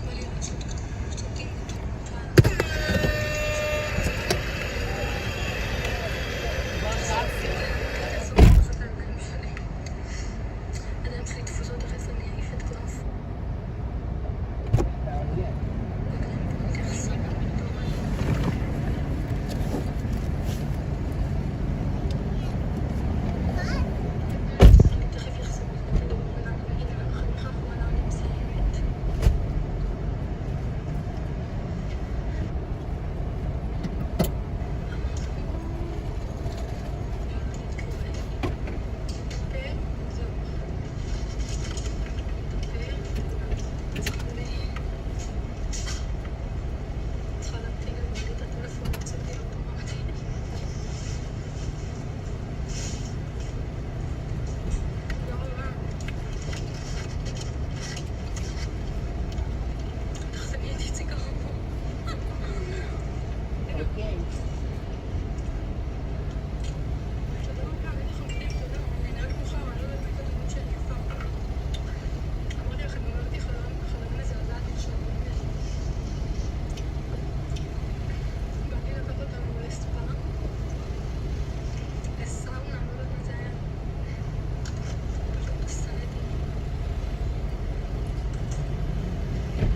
בא לי לעשות שותים אותו. עדיין צריכים לתפוס אותך איפה אני אעיף את כל הפור. תכף יחזור. החניכה האחרונה אני מסיימת. צריכה להמתין לבעלי את הטלפון, רוצה להיות אמרתי. תודה רבה. תחזמי את איציק הרמבו. אוקיי. תודה רבה, אני חמודים, תודה. אני נהג מאוחר, אני לא יודעת מה הדמות שאני יפה. אמרתי לכם, אמרתי חלום מזעזעת עכשיו. בא לי לקחת אותנו לספה, לסאונה, לא יודעת מה זה היה. פשוט סנתי.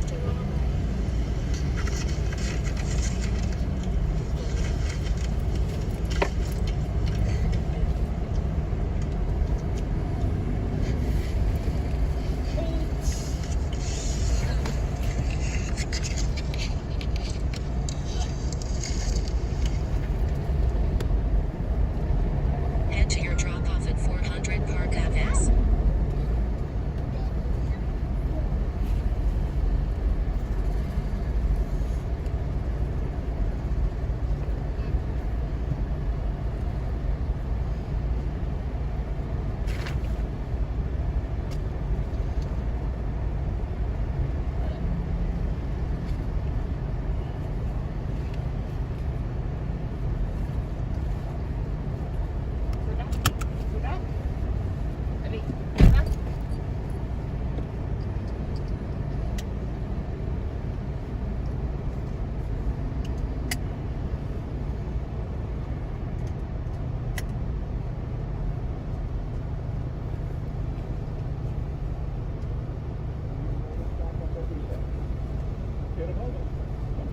תודה רבה. Head to your drop-off at 400 Park Ave.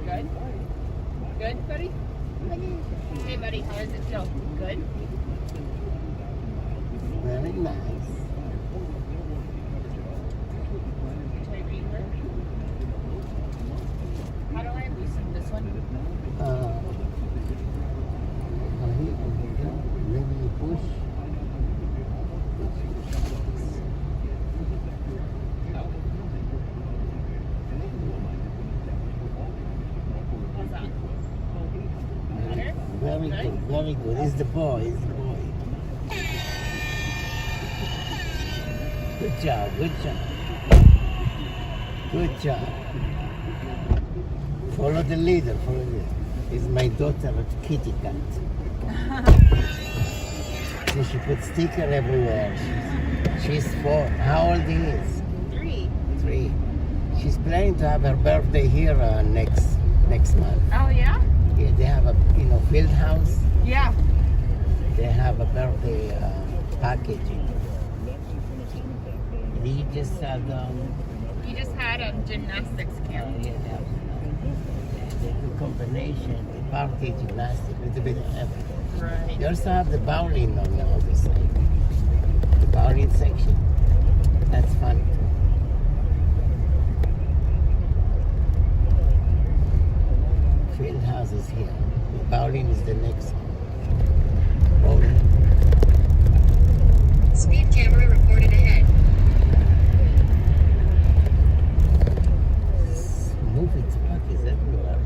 Good? Good, buddy? Hey, buddy, how does it feel? Good? Very nice. Should I read her? How do I loosen this one? Maybe you push. How's that? Better? Very good, very good. It's the boy, it's the boy. Good job, good job. Good job. Follow the leader, follow the leader. This is my daughter, Kitty Cat. So she puts sticker everywhere. She's 4. How old is? 3. 3. She's planning to have her birthday here next month. Oh yeah? Yeah, they have a field house. Yeah. They have a birthday packaging. You just had You just had a gymnastics camp. they do combination, the party gymnastics, a little bit of everything. Right. You also have the bowling on the other side. The bowling section. That's fun. Field house is here. The bowling is the next bowling. Speed camera reported ahead. Movie truck is everywhere.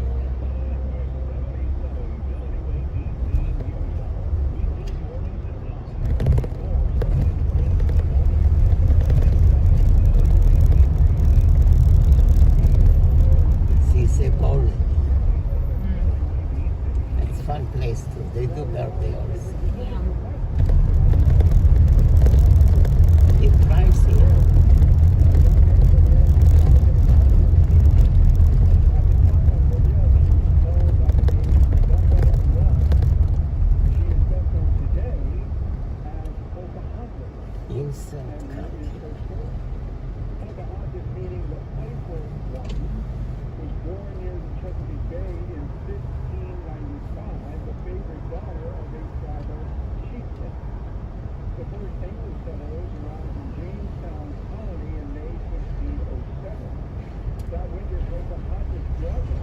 CC Bowling. It's a fun place too. They do birthday also. It's pricey. Instant country. Pocahontas, meaning the playful one, was born near the Chesapeake Bay in 1595, the favorite daughter of a tribal chieftain. The first English settlers arrived in Jamestown Colony in May 1607. That winter, Pocahontas' brother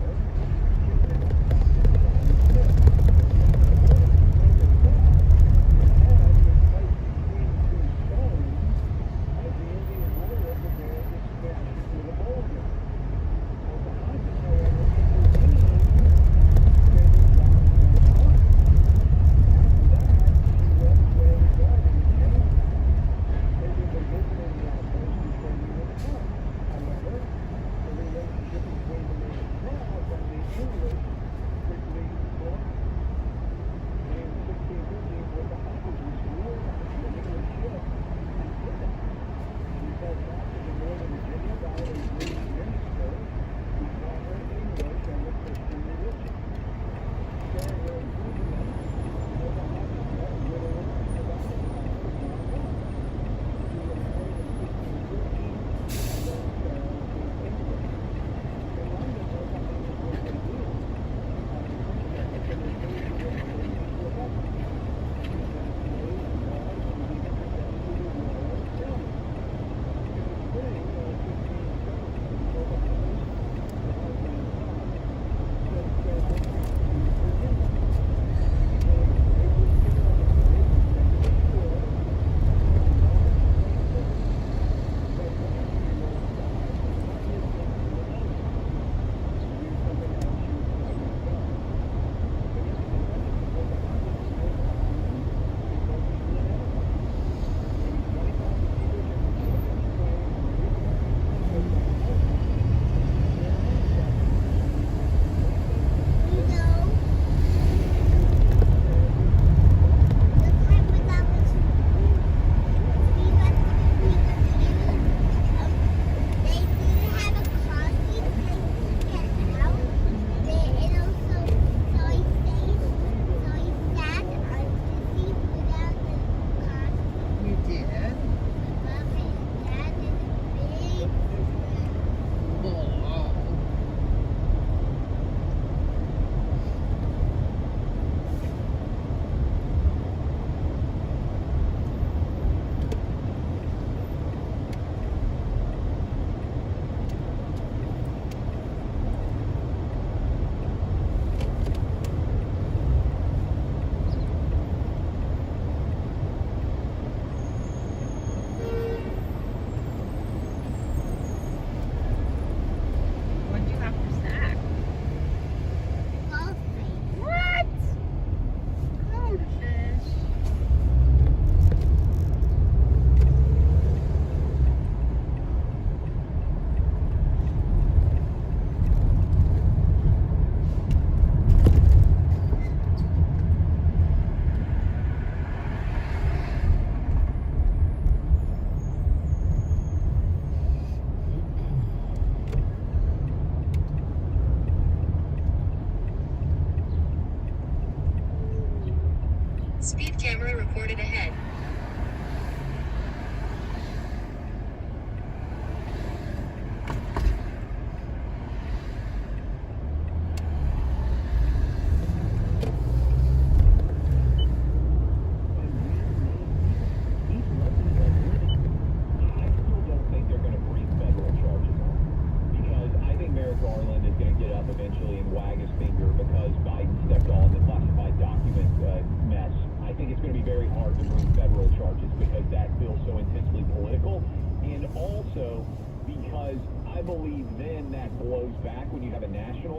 camera reported ahead.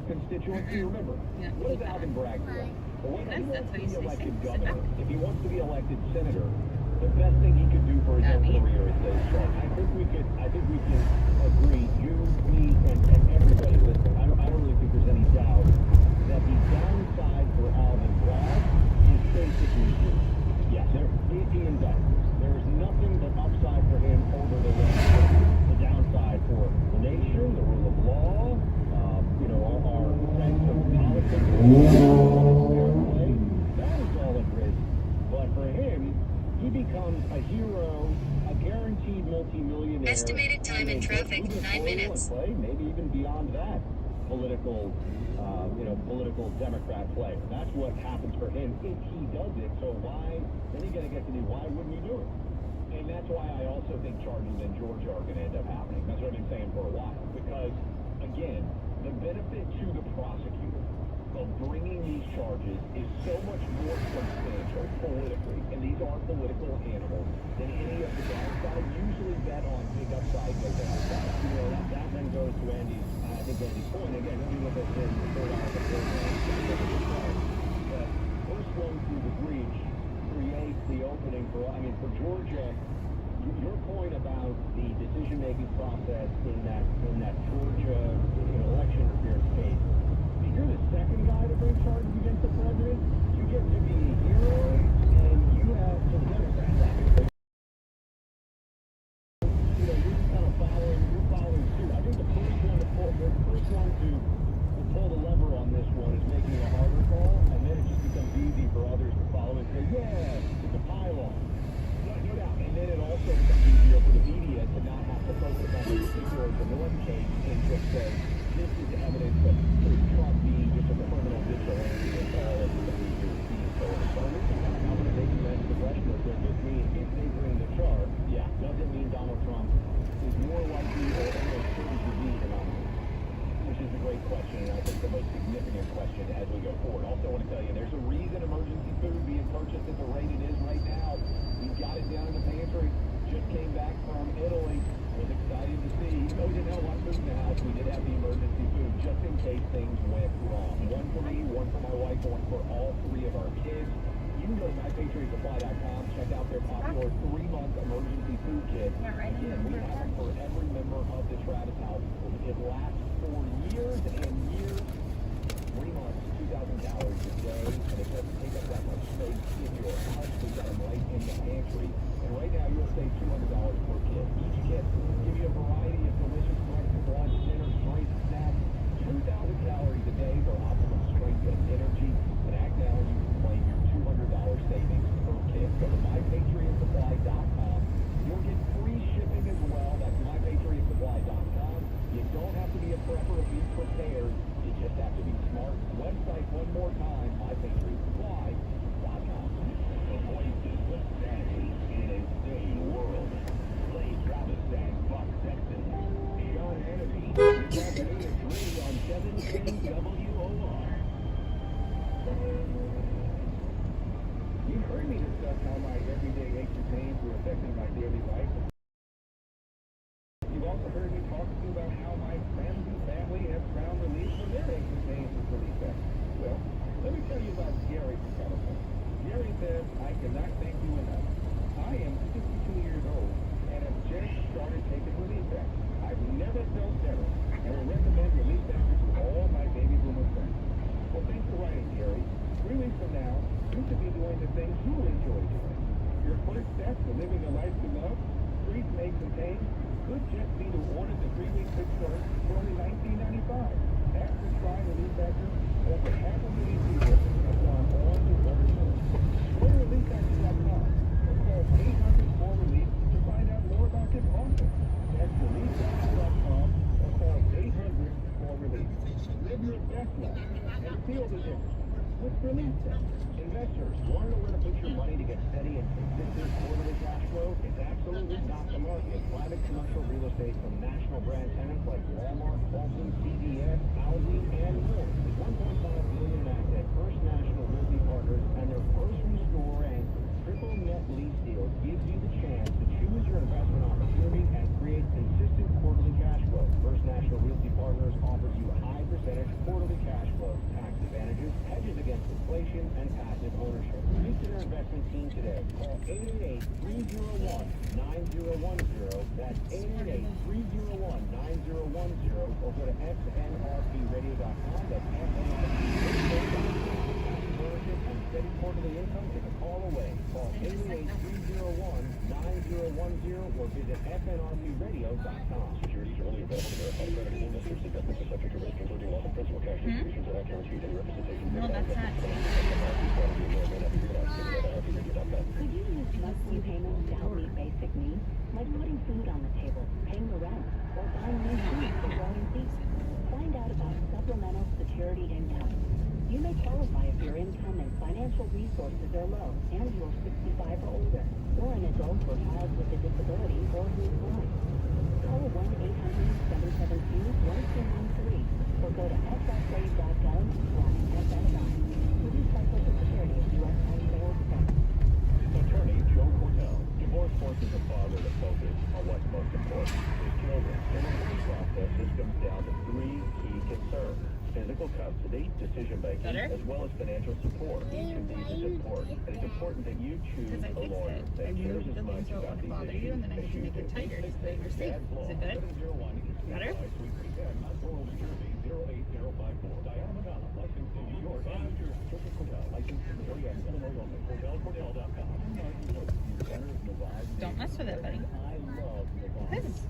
Constituency, remember, what does Alvin Bragg do? Well, when he wants to be elected governor, if he wants to be elected senator, the best thing he could do for his own career is say, Sean, I think we can agree, you, me, and everybody listening, I don't really think there's any doubt that the downside for Alvin Bragg is basically zero. Yes, he and done. There is nothing but upside for him over the rest of the downside for the nation, the rule of law, our sense of politics, that is all at risk. But for him, he becomes a hero, a guaranteed multi-millionaire. Estimated time in traffic, 9 minutes. Maybe even beyond that, political Democrat play. That's what happens for him if he does it. So then you got to get to why wouldn't he do it? And that's why I also think charges in Georgia are going to end up happening. That's what I've been saying for a while. Because, again, the benefit to the prosecutor of bringing these charges is so much more substantial politically, and these are political animals, than any of the downside. Usually bet on big upside, no downside. That then goes to Andy's point. Again, let me look at this third hour before the first one through the breach creates the opening for Georgia. Your point about the decision-making process in that Georgia election interference case, if you're the second guy to bring charges against the president, you get to be a hero, and you have some Democrats. You're just kind of following suit. I think the first one to pull the lever on this one is making a harder call, and then it just becomes easy for others to follow and say, yeah, it's a pile-on. No doubt. And then it also becomes easier for the media to not have to focus on the particular North case and just say, this is evidence of Trump being just a criminal vigilante and all of the things you're seeing. So I'm going to make you answer the question. Does this mean if they bring the charge, does it mean Donald Trump is more likely or almost certain to be the nominee? Which is a great question, and I think the most significant question as we go forward. Also want to tell you, there's a reason emergency food being purchased at the rate it is right now. We've got it down in the pantry. Just came back from Italy. Was excited to see. Even though we didn't have a lot of food in the house, we did have the emergency food just in case things went wrong. One for me, one for my wife, one for all three of our kids. You can go to mypatriotsupply.com, check out their popular 3-month emergency food kit. Again, we have them for every member of the Travis household. It lasts for years and years. 3 months, 2,000 calories a day, and it doesn't take up that much space in your house. We've got them right in the pantry. And right now, you'll save $200 per kit. Each kit give you a variety of delicious breakfast, lunch, dinner, drinks, snacks. 2,000 calories a day for optimum strength and energy. And act now and you can claim your $200 savings per kit. Go to mypatriotsupply.com. You'll get free shipping as well. That's mypatriotsupply.com. You don't have to be a prepper or be prepared. You just have to be smart. Website one more time, mypatriotsupply.com. The voices of sanity in a sane world. Play Travis and Fox Texas. Sean Hannity. This afternoon at 3 on 710 WOR. You've heard me discuss how my everyday aches and pains were affecting my daily life. You've also heard me talk to you about how my friends and family have found relief from their aches and pains with Relief Factor. Well, let me tell you about Gary from California. Gary says, I cannot thank you enough. I am 62 years old and have just started taking Relief Factor. I've never felt better and will recommend Relief Factor to all my baby boomer friends. Well, thanks for writing, Gary. 3 weeks from now, you should be doing the things you enjoy doing. Your first step to living a life you love, free from aches and pains, could just be to order the 3-week quick start for only $19.95. After trying Relief Factor, over 500,000 people have gone on to order more. Go to relief.com or call 800-4RELIEF to find out more about this offer. That's relief.com or call 800-4RELIEF. Live your best life and feel the difference with Relief Tech. Investors want to know where to put your money to get steady and consistent quarterly cash flow? It's absolutely not the market. Private commercial real estate from national brand tenants like Walmart, Fulton, CVS, Housing, and more. The 1.5 billion asset First National Realty Partners and their grocery store and triple net lease deals gives you the chance to choose your investment opportunity and create consistent quarterly cash flow. First National Realty Partners offers you high percentage quarterly cash flow, tax advantages, hedges against inflation, and passive ownership. Speak to their investment team today. Call 888-301-9010. That's 888-301-9010 or go to fnrpradio.com. That's fnrpradio.com. Ownership and steady quarterly income is a call away. Call 888-301-9010 or visit fnrpradio.com. Securities are only available to verified accredited investors. Investments are subject to risk, including loss of principal. Cash distributions are not guaranteed. Any representation No, that's not. Could you use monthly payments to help meet basic needs, like putting food on the table, paying the rent, or buying new shoes for growing feet? Find out about supplemental security income. You may qualify if your income and financial resources are low and you're 65 or older, or an adult or child with a disability or who is blind. Call 1-800-772-1213 or go to ssra.gov/SSI. Produced by Social Security of U.S. Taxpayers Funds. Attorney Joe Cordell. Divorce forces a father to focus on what's most important, his children. In the divorce process, this comes down to three key concerns: physical custody, decision-making, as well as financial support. Each of these is important, and it's important that you choose a lawyer that cares as much about these issues and then I as can you make do. it tighter so that you're safe. Is it good? Better? Diana Madonna, licensed in New York. Triple Cordell, licensed in Missouri and Illinois only. CordellCordell.com. Don't mess with it, buddy. I love Nevada. It's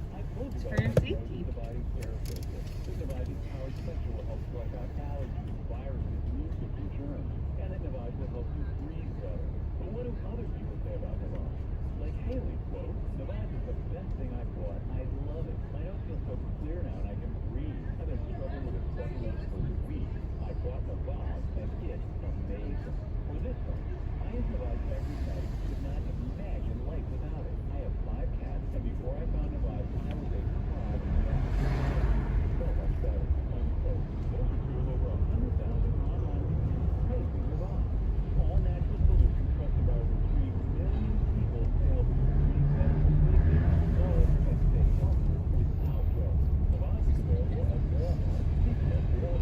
for your safety. The body care system. The device is powered sexual, helps wipe out allergies, viruses, mucus, and germs. And that device will help you breathe better. But what do other people say about Nevada? Like Haley, quote, Nevada is the best thing I've bought. I love it. My nose feels so clear now and I can breathe. I've been struggling with a stuffy nose for weeks. I bought Nevada and it's amazing. For this one, I use Nevada every night. Could not imagine life without it. I have 5 cats, and before I found Nevada, I was a fraud. So much better. Unquote. Those are true of over 100,000 online reviews praising Nevada. All natural solutions trusted by over 3 million people to help you breathe better, sleep better, and stay healthier without drugs. Nevada is available at Walmart, CVS, or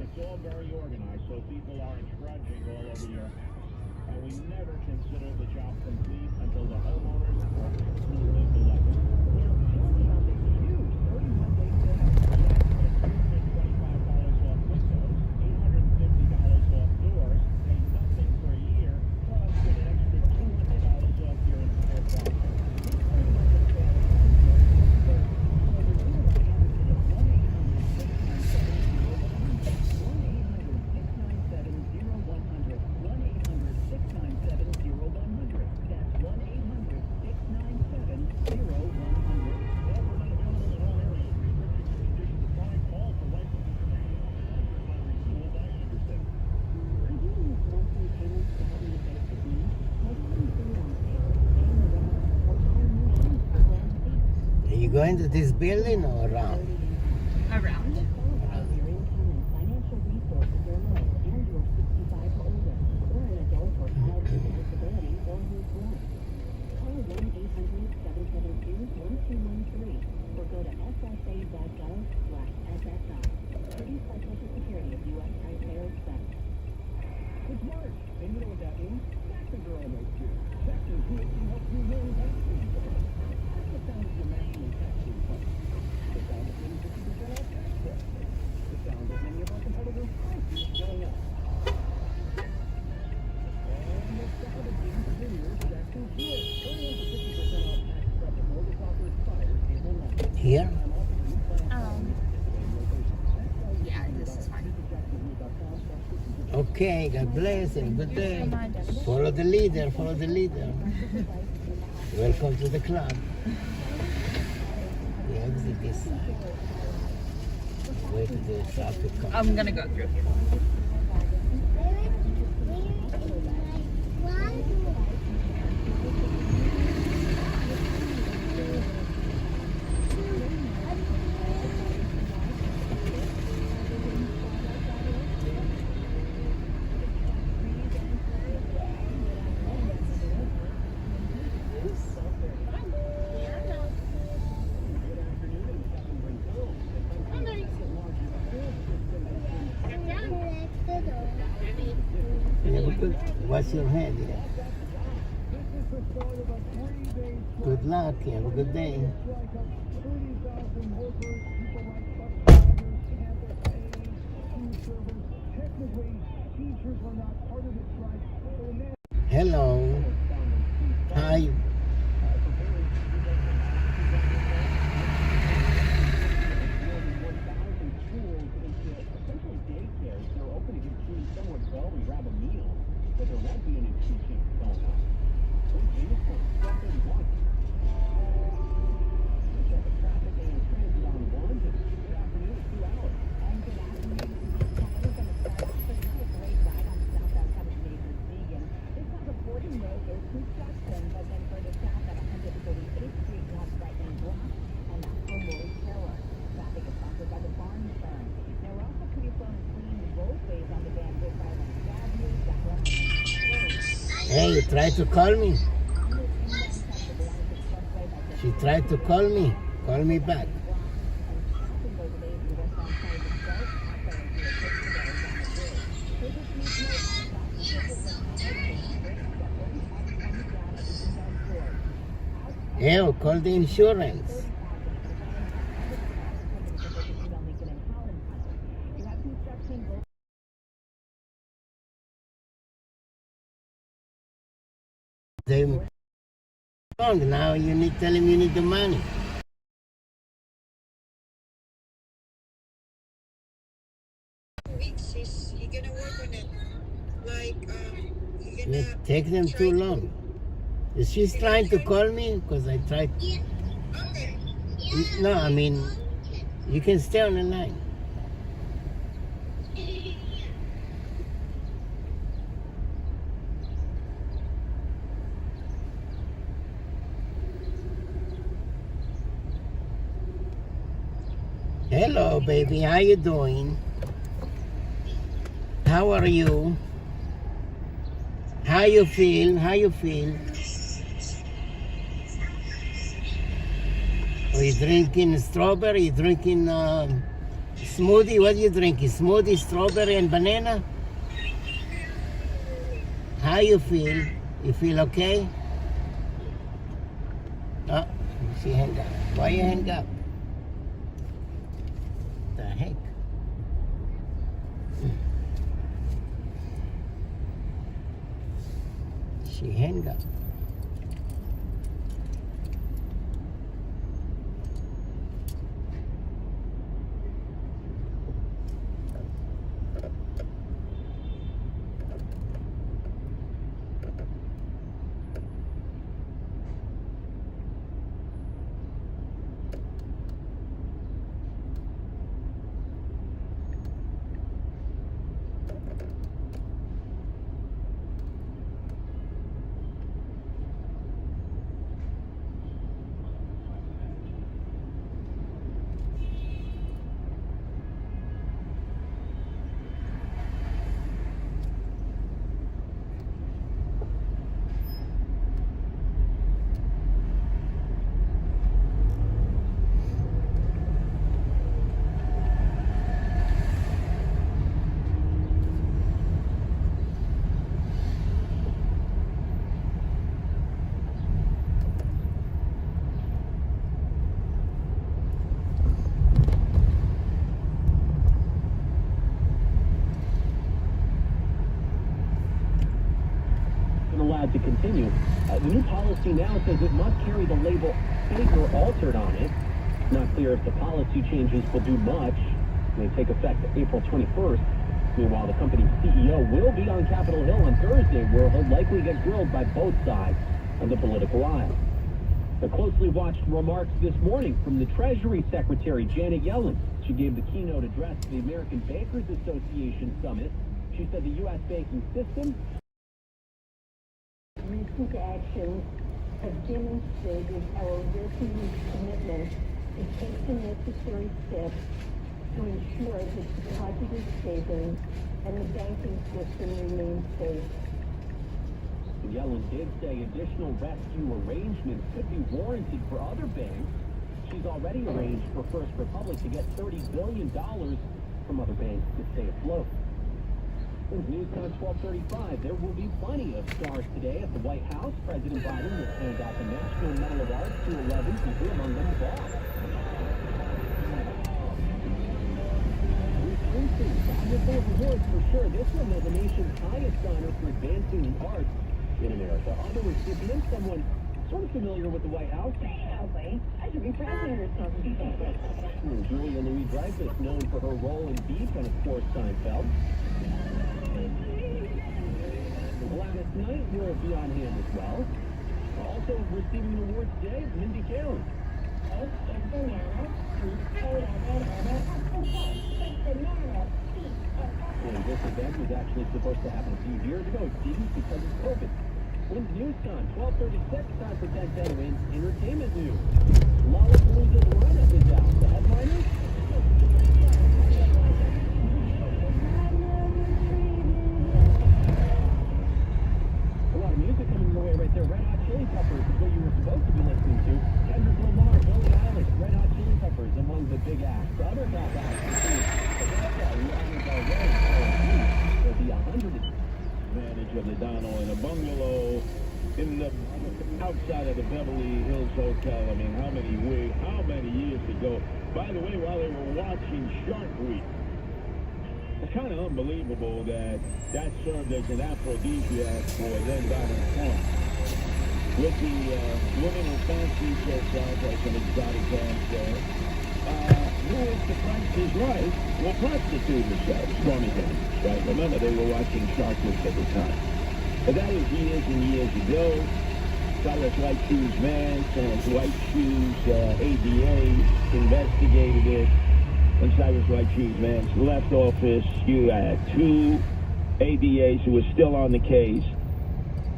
It's all very organized, so people aren't trudging all over your house. and we never consider the job complete until the homeowners are completely delivered. Now, this huge 31-day sale. $25 off windows, $850 off doors, pay nothing for a year, plus get an extra $200 off your entire project. Are you going to this building or around? Around. It's March, and you know what that means? Tax a girl knows you. Tax is good to help you learn tax things. That's the sound of your maximum tax refund. The sound of getting 50% off tax prep. The sound of many of our competitors' prices going up. And the sound of being premium taxing good. Hurry in for 50% off tax prep before this offer expires April 9th. Here? Yeah, this is fine. Okay, God bless. Have a good day. Follow the leader, follow the leader. Welcome to the club. The exit this side. Wait till the traffic comes. I'm gonna go through here. Wash your hand, yeah. Good luck, have a good day. Hello. Hi. But there won't be any teaching going on. Check the traffic and transit on 1 to good afternoon, 2 hours. And good afternoon. We're going to start off with a great ride on southbound Copenhagen Vegan. This on the Borden Road is construction, but then further south at 138th Street, you have right-lane blocked, and that's for Lori Taylor. Traffic is sponsored by the Barnes Firm. Now we're also pretty slow and clean roadways on the Van Wyck Island Avenue, Hey, you tried to call me. She tried to call me. Call me back. Yeah, call the insurance. They wrong. Now you need tell him you need the money. Weeks is he gonna work on it? Like he gonna It takes them too long. Is she trying to call me? Because I tried. Yeah. Okay. No, I mean, you can stay on the line. Hello, baby. How you doing? How are you? How you feel? How you feel? Are you drinking strawberry? You drinking smoothie? What are you drinking? Smoothie, strawberry, and banana? Huh? How you feel? You feel okay? Oh, she hang up. Why you hang up? The heck? She hang up. Allowed to continue. The new policy now says it must carry the label "safe" or "altered" on it. Not clear if the policy changes will do much. They take effect April 21st. Meanwhile, the company's CEO will be on Capitol Hill on Thursday, where he'll likely get grilled by both sides of the political aisle. The closely watched remarks this morning from the Treasury Secretary, Janet Yellen. She gave the keynote address to the American Bankers Association Summit. She said the U.S. banking system. Recent actions have demonstrated our resolute commitment to take the necessary steps to ensure that depositors' savings and the banking system remain safe. Yellen did say additional rescue arrangements could be warranted for other banks. She's already arranged for First Republic to get $30 billion from other banks to stay afloat. In news on 12:35, there will be plenty of stars today at the White House. President Biden will hand out the National Medal of Arts to 11 people, among them Bob. Wonderful awards for sure. This one was the nation's highest honor for advancing the arts in America. Other recipients, someone sort of familiar with the White House. I should be president or something. Julia Louis-Dreyfus, known for her role in Beef and, of course, Seinfeld. Gladys Knight will be on hand as well. Also receiving awards today, Mindy Kaling. And this event was actually supposed to happen a few years ago. It didn't because of COVID. When's news time? 12:36, time for 10 wins. Entertainment news. Lollapalooza's lineup is out. The headliners? A lot of music coming your way right there. Red Hot Chili Peppers is what you were supposed to be listening to. Kendrick Lamar, Billie Eilish, Red Hot Chili Peppers among the big acts. The other top acts include there'll be 100 advantage of the Donald in a bungalow in the outside of the Beverly Hills Hotel. I mean, how many years ago? By the way, while they were watching Shark Week, it's kind of unbelievable that served as an aphrodisiac for then Donald Trump. With the women who fancy themselves like an exotic dancer, who is the Price is Right will prostitute themselves, stormy dancers, right? Remember, they were watching Shark Week at the time. But that was years and years ago. Cyrus White Shoes Vance and White Shoes ADA investigated it. When Cyrus White Shoes Vance left office, you had two ADAs who were still on the case.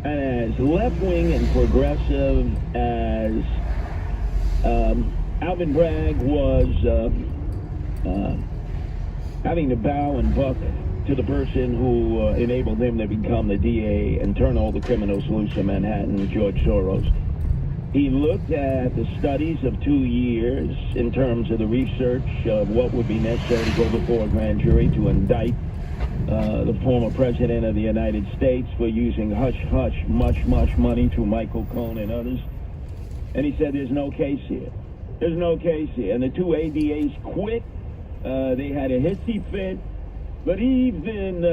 And as left-wing and progressive as Alvin Bragg was having to bow and buck to the person who enabled him to become the DA and turn all the criminals loose in Manhattan, George Soros. He looked at the studies of 2 years in terms of the research of what would be necessary to go before a grand jury to indict the former president of the United States, for using hush-hush, much money through Michael Cohen and others. And he said there's no case here. There's no case here. And the two ADAs quit. They had a hissy fit. But even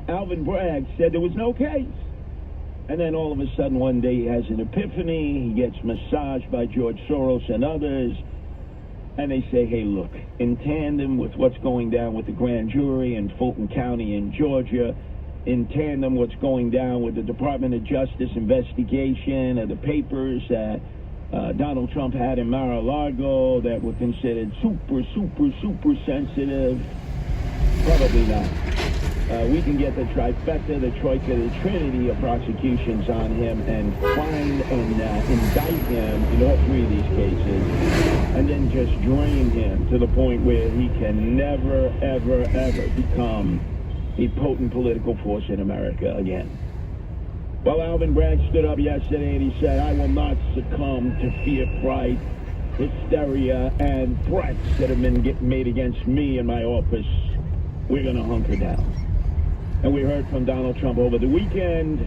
Alvin Bragg said there was no case. And then all of a sudden one day he has an epiphany. He gets massaged by George Soros and others. And they say, hey, look, in tandem with what's going down with the grand jury in Fulton County in Georgia, in tandem what's going down with the Department of Justice investigation of the papers that Donald Trump had in Mar-a-Lago that were considered super sensitive, probably not. We can get the trifecta, the troika, the trinity of prosecutions on him and find and indict him in all three of these cases, and then just drain him to the point where he can never, ever become a potent political force in America again. Well, Alvin Bragg stood up yesterday and he said, I will not succumb to fear, fright, hysteria, and threats that have been made against me in my office. We're going to hunker down. And we heard from Donald Trump over the weekend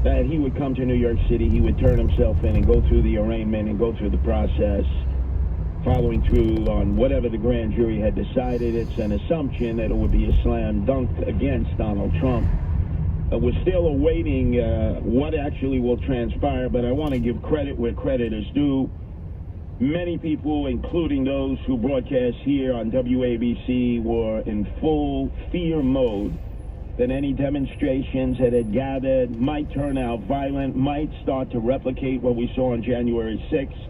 that he would come to New York City, he would turn himself in and go through the arraignment and go through the process, following through on whatever the grand jury had decided. It's an assumption that it would be a slam dunk against Donald Trump. We're still awaiting what actually will transpire, but I want to give credit where credit is due. Many people, including those who broadcast here on WABC, were in full fear mode that any demonstrations that had gathered might turn out violent, might start to replicate what we saw on January 6th.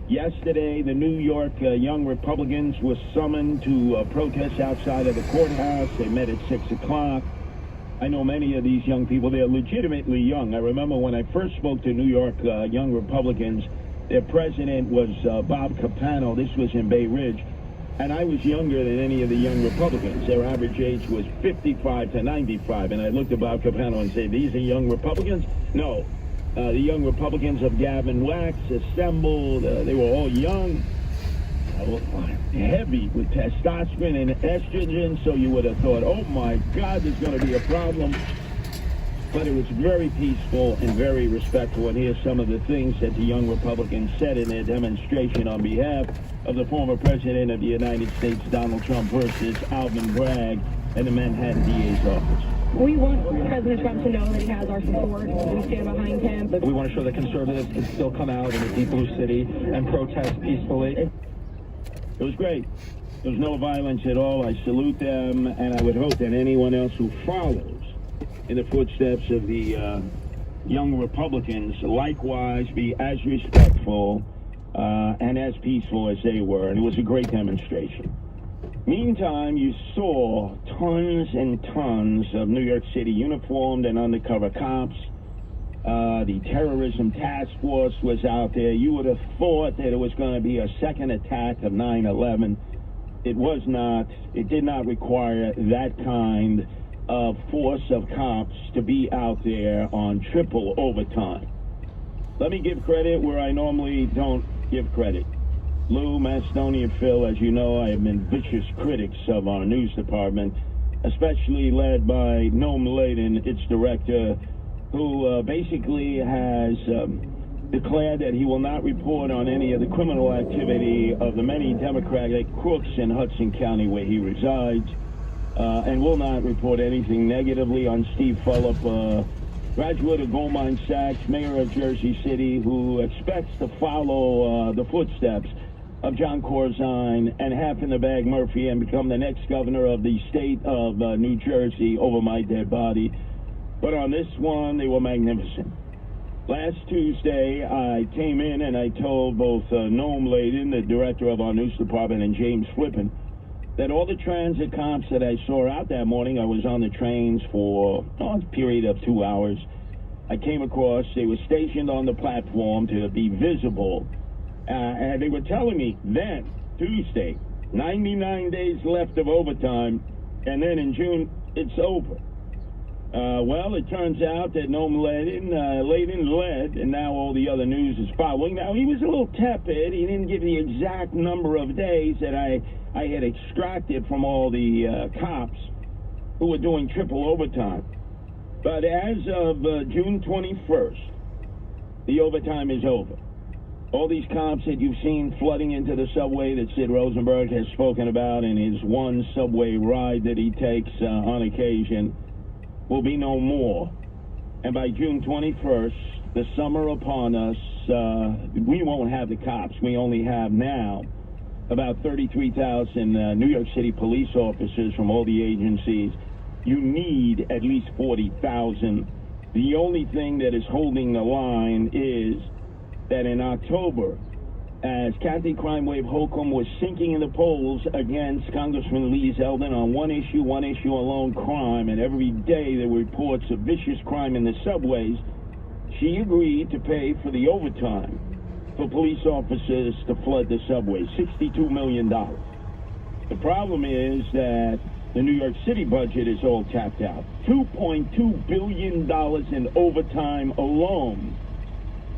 Yesterday, the New York Young Republicans were summoned to protest outside of the courthouse. They met at 6 o'clock. I know many of these young people. They're legitimately young. I remember when I first spoke to New York Young Republicans, their president was Bob Capano. This was in Bay Ridge. And I was younger than any of the young Republicans. Their average age was 55 to 95. And I looked at Bob Capano and said, these are young Republicans? No. The young Republicans of Gavin Wax assembled. They were all young, heavy with testosterone and estrogen. So you would have thought, oh, my God, there's going to be a problem. But it was very peaceful and very respectful. And here's some of the things that the young Republicans said in their demonstration on behalf of the former president of the United States, Donald Trump, versus Alvin Bragg and the Manhattan DA's office. We want President Trump to know that he has our support. We stand behind him. We want to show that conservatives can still come out in the deep blue city and protest peacefully. It was great. There was no violence at all. I salute them, and I would hope that anyone else who follows in the footsteps of the young Republicans likewise be as respectful and as peaceful as they were. And it was a great demonstration. Meantime, you saw tons and tons of New York City uniformed and undercover cops. The terrorism task force was out there. You would have thought that it was going to be a second attack of 9/11. It was not. It did not require that kind of force of cops to be out there on triple overtime. Let me give credit where I normally don't give credit. Lou, Macedonia, Phil, as you know, I have been vicious critics of our news department, especially led by Noam Laden, its director, who basically has declared that he will not report on any of the criminal activity of the many Democratic crooks in Hudson County where he resides, and will not report anything negatively on Steve Fulop, graduate of Goldman Sachs, mayor of Jersey City, who expects to follow the footsteps of John Corzine and half-in-the-bag Murphy and become the next governor of the state of New Jersey over my dead body. But on this one, they were magnificent. Last Tuesday, I came in and I told both Noam Laden, the director of our news department, and James Flippin, that all the transit cops that I saw out that morning, I was on the trains for a period of 2 hours. I came across, they were stationed on the platform to be visible. And they were telling me then, Tuesday, 99 days left of overtime, and then in June, it's over. Well, it turns out that Noam Laden led, and now all the other news is following. Now, he was a little tepid. He didn't give the exact number of days that I had extracted from all the cops. who are doing triple overtime. But as of June 21st, the overtime is over. All these cops that you've seen flooding into the subway that Sid Rosenberg has spoken about in his one subway ride that he takes on occasion will be no more. And by June 21st, the summer upon us, we won't have the cops. We only have now about 33,000 New York City police officers from all the agencies. You need at least 40,000. The only thing that is holding the line is that in October, as Kathy Crime Wave Holcomb was sinking in the polls against Congressman Lee Zeldin on one issue alone, crime, and every day there were reports of vicious crime in the subways, she agreed to pay for the overtime for police officers to flood the subways, $62 million. The problem is that the New York City budget is all tapped out. $2.2 billion in overtime alone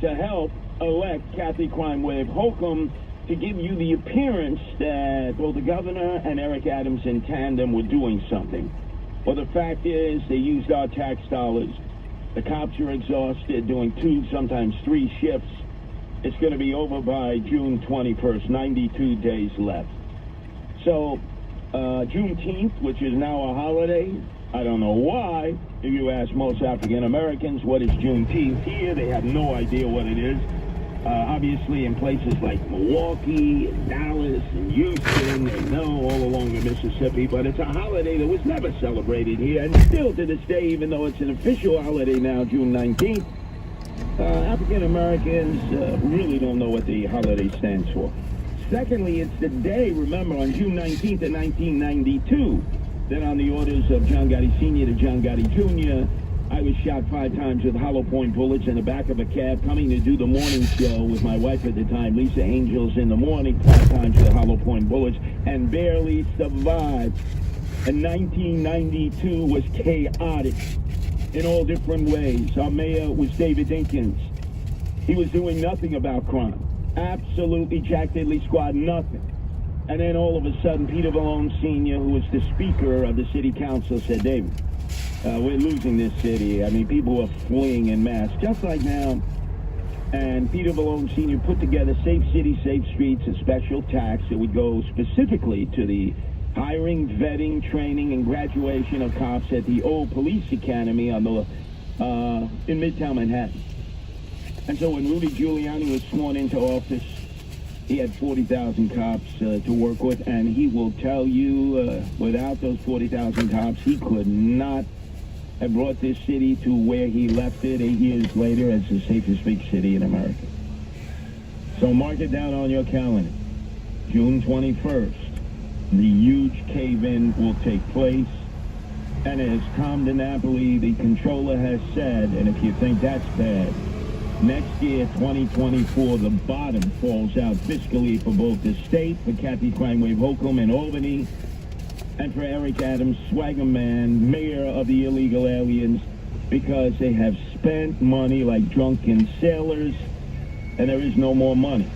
to help elect Kathy Crime Wave Holcomb to give you the appearance that, well, the governor and Eric Adams in tandem were doing something. Well, the fact is they used our tax dollars. The cops are exhausted, doing 2, sometimes 3 shifts. It's going to be over by June 21st, 92 days left. So, Juneteenth, which is now a holiday, I don't know why. If you ask most African Americans what is Juneteenth here, they have no idea what it is. Obviously, in places like Milwaukee, and Dallas, and Houston, they know all along the Mississippi, but it's a holiday that was never celebrated here, and still to this day, even though it's an official holiday now, June 19th, African Americans really don't know what the holiday stands for. Secondly, it's the day, remember, on June 19th of 1992, that on the orders of John Gotti Sr. to John Gotti Jr., I was shot 5 times with hollow point bullets in the back of a cab coming to do the morning show with my wife at the time, Lisa Angels, in the morning, 5 times with hollow point bullets, and barely survived. And 1992 was chaotic in all different ways. Our mayor was David Dinkins. He was doing nothing about crime. Absolutely Jack Diddley Squad, nothing. And then all of a sudden, Peter Vallone Sr., who was the speaker of the city council, said, David, we're losing this city. I mean, people are fleeing en masse, just like now. And Peter Vallone Sr. put together Safe City, Safe Streets, a special tax that would go specifically to the hiring, vetting, training, and graduation of cops at the old police academy on the in Midtown Manhattan. And so when Rudy Giuliani was sworn into office, he had 40,000 cops to work with, and he will tell you, without those 40,000 cops, he could not have brought this city to where he left it 8 years later as the safest big city in America. So mark it down on your calendar. June 21st, the huge cave-in will take place. And as Tom DiNapoli, the controller, has said, and if you think that's bad, next year, 2024, the bottom falls out fiscally for both the state, for Kathy Crime Wave Holcomb in Albany, and for Eric Adams, swagger man, mayor of the illegal aliens, because they have spent money like drunken sailors, and there is no more money.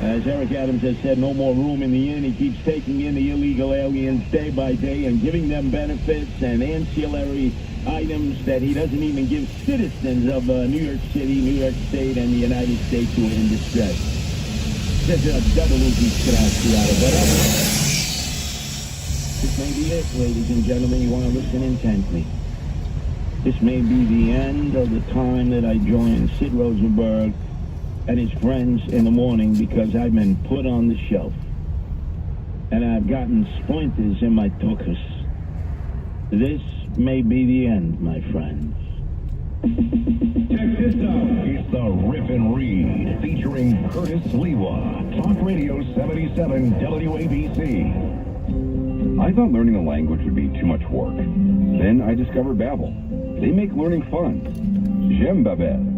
As Eric Adams has said, no more room in the inn. He keeps taking in the illegal aliens day by day and giving them benefits and ancillary items that he doesn't even give citizens of New York City, New York State, and the United States who are in distress. There's a double whatever. This may be it, ladies and gentlemen. You want to listen intently. This may be the end of the time that I joined Sid Rosenberg and his friends in the morning, because I've been put on the shelf. And I've gotten splinters in my tuchus. This may be the end, my friends. Check this out. It's the Rip and Read, featuring Curtis Lewa. Talk Radio 77 WABC. I thought learning a language would be too much work. Then I discovered Babbel. They make learning fun. J'aime Babbel.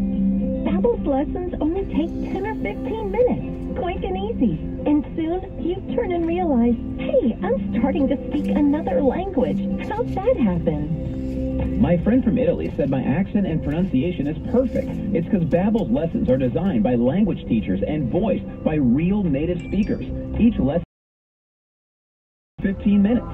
Babbel's lessons only take 10 or 15 minutes. Quick and easy. And soon, you turn and realize, hey, I'm starting to speak another language. How'd that happen? My friend from Italy said my accent and pronunciation is perfect. It's because Babbel's lessons are designed by language teachers and voiced by real native speakers. Each lesson 15 minutes.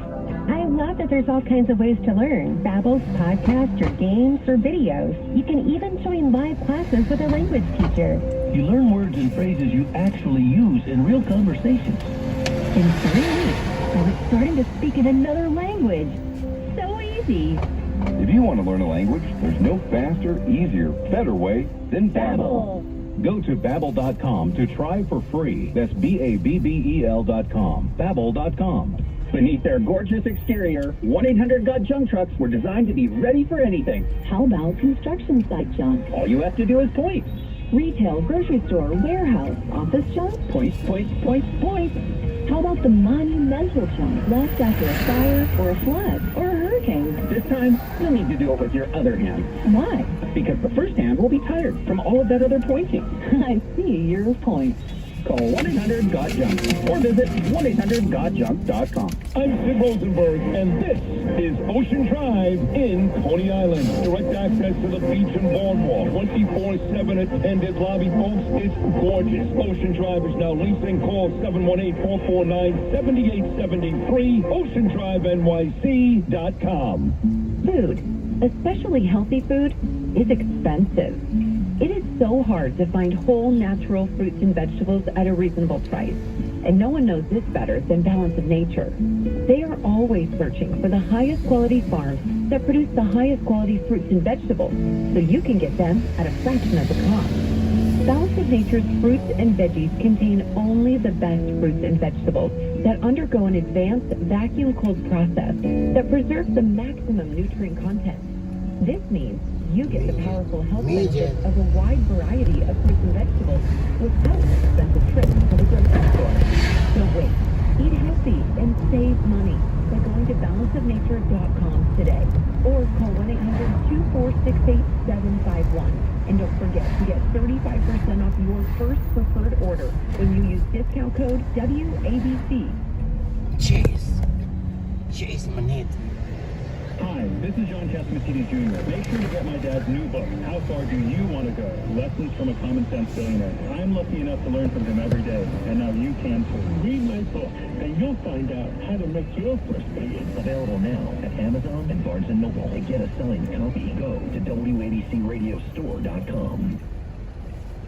I love that there's all kinds of ways to learn. Babbel's podcasts or games or videos. You can even join live classes with a language teacher. You learn words and phrases you actually use in real conversations. In 3 weeks, I was starting to speak in another language. So easy. If you want to learn a language, there's no faster, easier, better way than Babbel. Go to Babbel.com to try for free. That's Babbel.com. Babbel.com. Beneath their gorgeous exterior, 1-800-GOT-JUNK trucks were designed to be ready for anything. How about construction site junk? All you have to do is point. Retail, grocery store, warehouse, office junk? Point, point, point, point. How about the monumental junk left after a fire or a flood or a hurricane? This time, you'll need to do it with your other hand. Why? Because the first hand will be tired from all of that other pointing. I see your point. Call 1-800-GOT-JUNK or visit 1-800-GOT-JUNK.com. I'm Sid Rosenberg, and this is Ocean Drive in Coney Island. Direct access to the beach and boardwalk. 24/7 attended lobby, folks. It's gorgeous. Ocean Drive is now leasing. Call 718-449-7873. OceanDriveNYC.com. Food, especially healthy food, is expensive. It is so hard to find whole natural fruits and vegetables at a reasonable price. And no one knows this better than Balance of Nature. They are always searching for the highest quality farms that produce the highest quality fruits and vegetables, so you can get them at a fraction of the cost. Balance of Nature's fruits and veggies contain only the best fruits and vegetables that undergo an advanced vacuum-cooled process that preserves the maximum nutrient content. This means you get the powerful health benefits of a wide variety of fruits and vegetables without an expensive trip to the grocery store. So wait, eat healthy and save money by going to balanceofnature.com today or call 1-800-246-8751. And don't forget to get 35% off your first preferred order when you use discount code WABC. Jeez, manito. Hi, this is John Cassimatini Jr. Make sure to get my dad's new book, How Far Do You Want to Go? Lessons from a Common Sense Billionaire. I'm lucky enough to learn from him every day, and now you can too. Read my book, and you'll find out how to make your first billion. Available now at Amazon and Barnes & Noble. To get a signed copy, go to WABCRadiostore.com.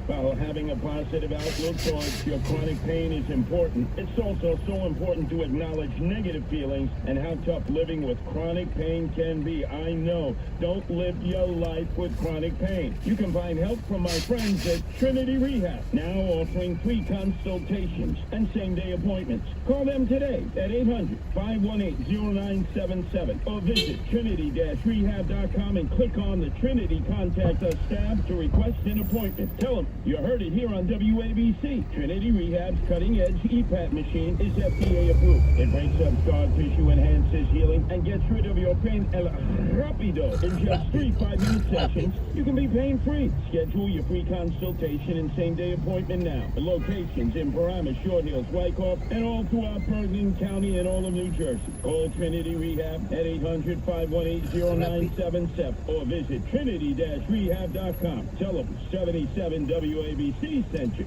While having a positive outlook towards your chronic pain is important, it's also so important to acknowledge negative feelings and how tough living with chronic pain can be. I know. Don't live your life with chronic pain. You can find help from my friends at Trinity Rehab, now offering free consultations and same-day appointments. Call them today at 800-518-0977 or visit trinity-rehab.com and click on the Trinity Contact Us tab to request an appointment. Tell them you heard it here on WABC. Trinity Rehab's cutting-edge EPAT machine is FDA approved. It breaks up scar tissue, enhances healing, and gets rid of your pain el rapido. In just 3 5-minute sessions, you can be pain-free. Schedule your free consultation and same-day appointment now. The locations in Paramus, Short Hills, Wyckoff, and all throughout Bergen County and all of New Jersey. Call Trinity Rehab at 800-518-0977 or visit trinity-rehab.com. Tell them 77 WABC sent you.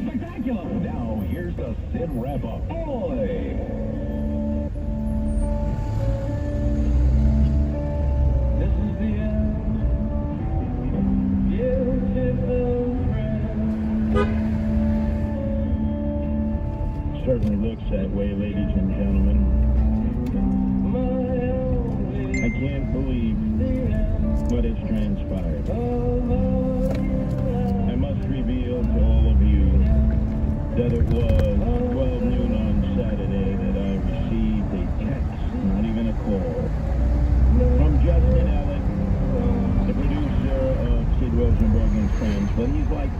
Spectacular! Now, here's the Sid wrap-up. Oi! This is the end. Beautiful friend. Certainly looks that way, ladies and gentlemen. I can't believe what has transpired. I must reveal to all of you that it was 12 noon on Saturday that I received a text, not even a call, from Justin Allen, the producer of Sid Rosenberg and Friends. But he's like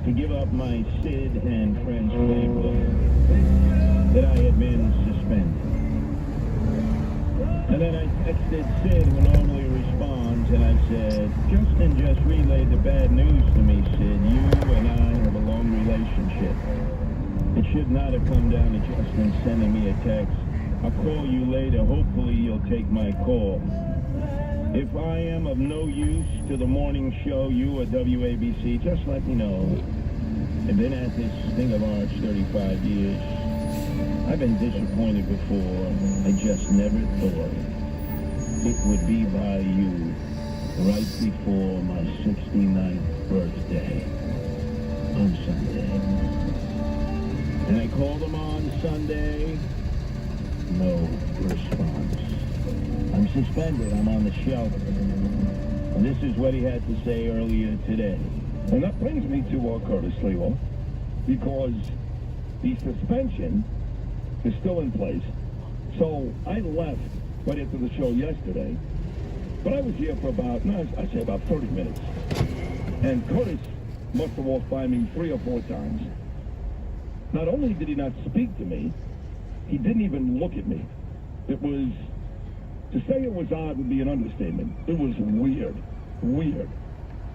to give up my Sid and Friends playbook that I had been suspended. And then I texted Sid, who normally responds, and I said, Justin just relayed the bad news to me, Sid. You and I have a long relationship. It should not have come down to Justin sending me a text. I'll call you later. Hopefully you'll take my call. If I am of no use to the morning show, you or WABC, just let me know. I've been at this thing of ours 35 years. I've been disappointed before. I just never thought it would be by you right before my 69th birthday on Sunday. And I called him on Sunday. No response. I'm suspended. I'm on the shelf. And this is what he had to say earlier today. And that brings me to Curtis Lewa, because the suspension is still in place. So I left right after the show yesterday, but I was here for about, I'd say about 30 minutes. And Curtis must have walked by me 3 or 4 times. Not only did he not speak to me, he didn't even look at me. It was, to say it was odd would be an understatement. It was weird. Weird.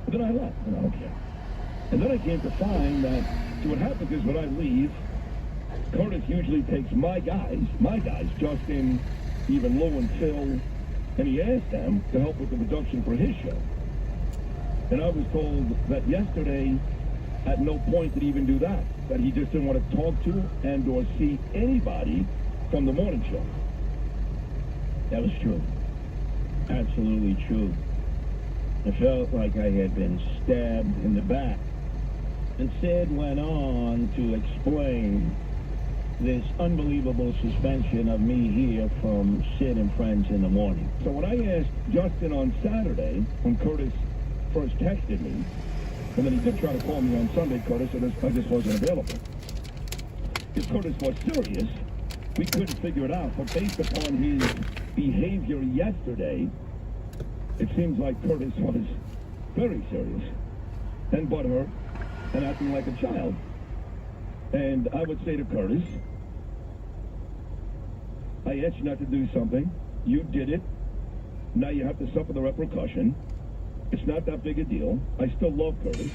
But then I left, and I don't care. And then I came to find that, see, what happens is when I leave, Curtis usually takes my guys, Justin, even Lou and Phil, and he asked them to help with the production for his show. And I was told that yesterday, at no point did he even do that he just didn't want to talk to and or see anybody from the morning show. That was true. Absolutely true. I felt like I had been stabbed in the back. And Sid went on to explain this unbelievable suspension of me here from Sid and Friends in the morning. So when I asked Justin on Saturday, when Curtis first texted me, and then he did try to call me on Sunday, Curtis, and I just wasn't available. If Curtis was serious, we couldn't figure it out. But based upon his behavior yesterday, it seems like Curtis was very serious and butthurt and acting like a child. And I would say to Curtis, I asked you not to do something. You did it. Now you have to suffer the repercussion. It's not that big a deal. I still love Curtis.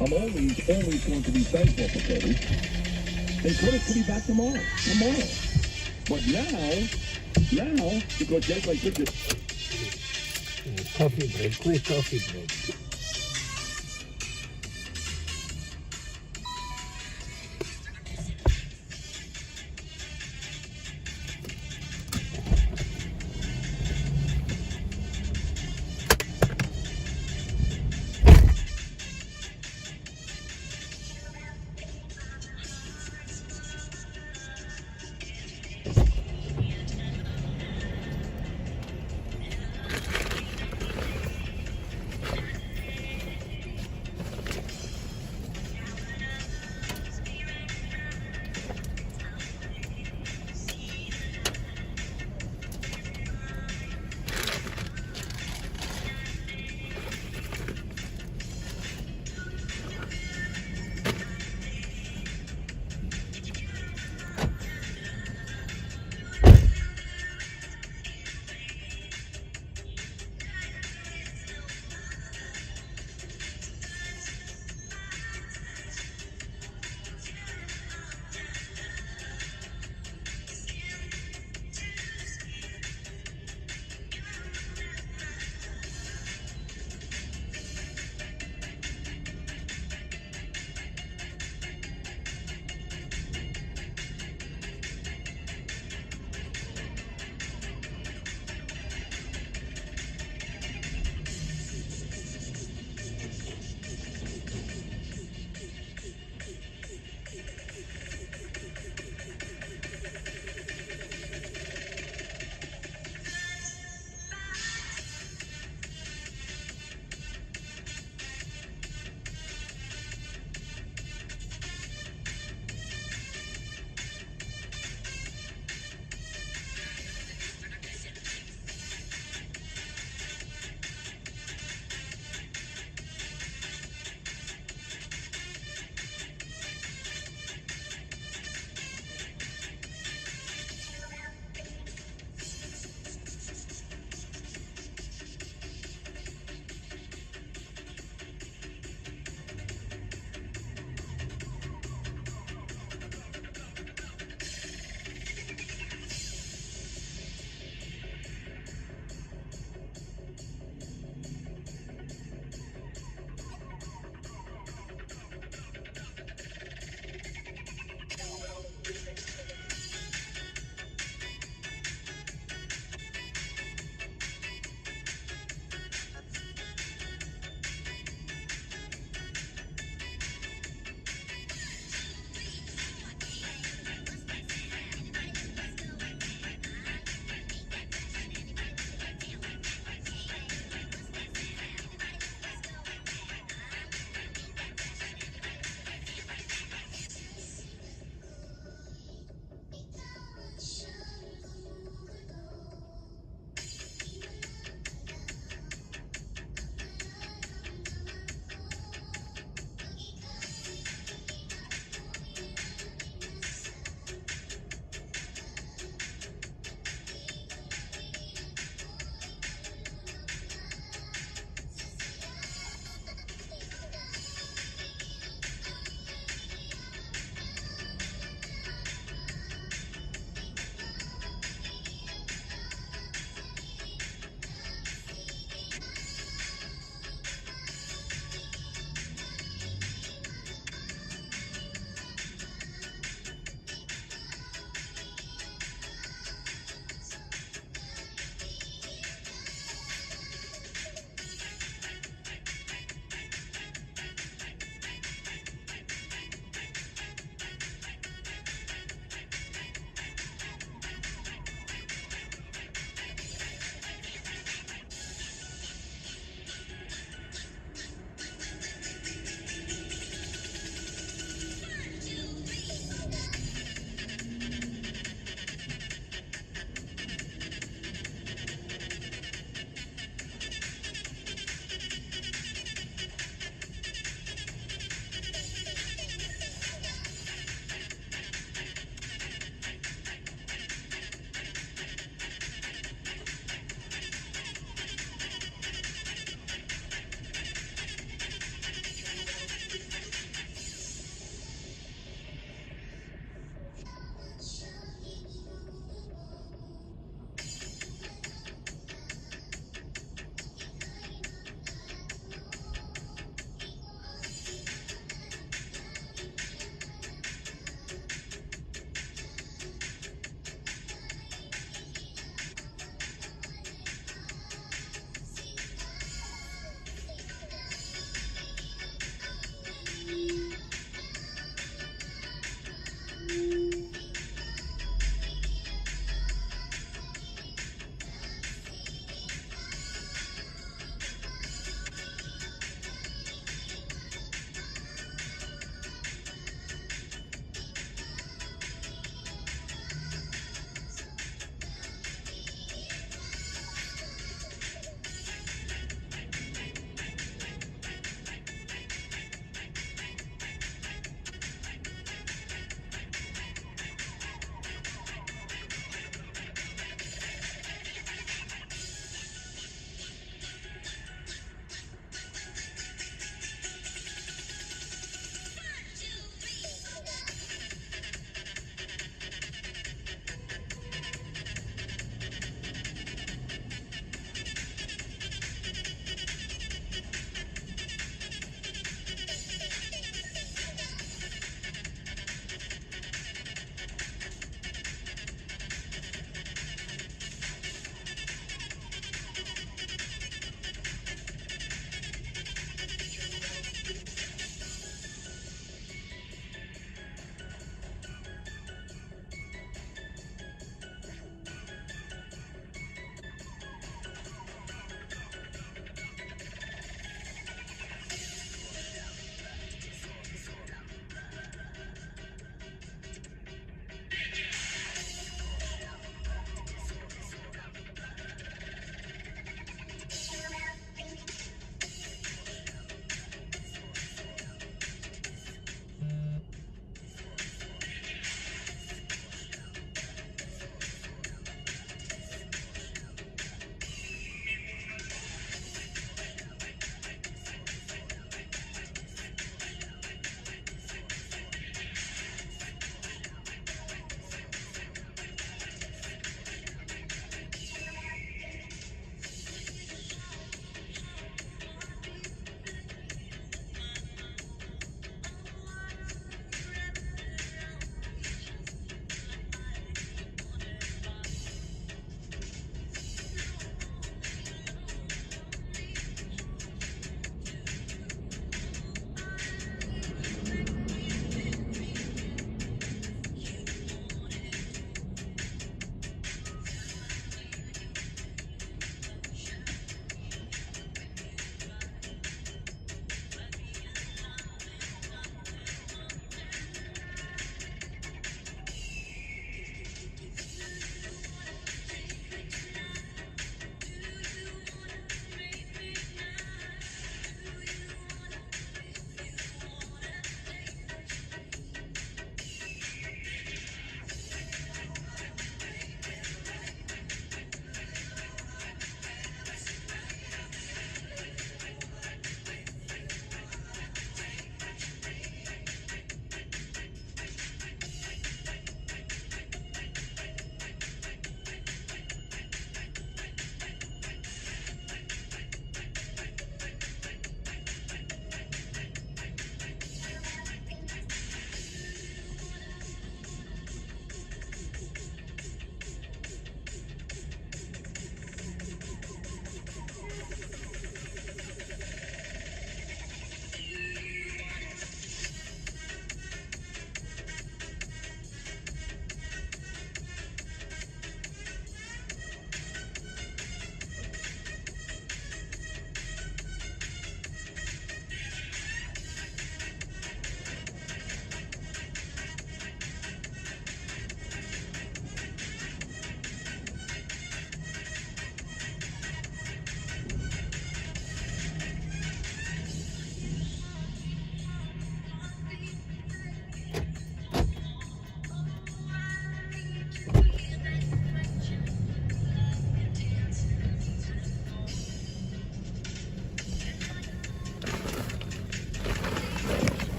I'm always going to be thankful for Curtis. And Curtis could be back tomorrow. But now, because just like this, coffee break, quick coffee break.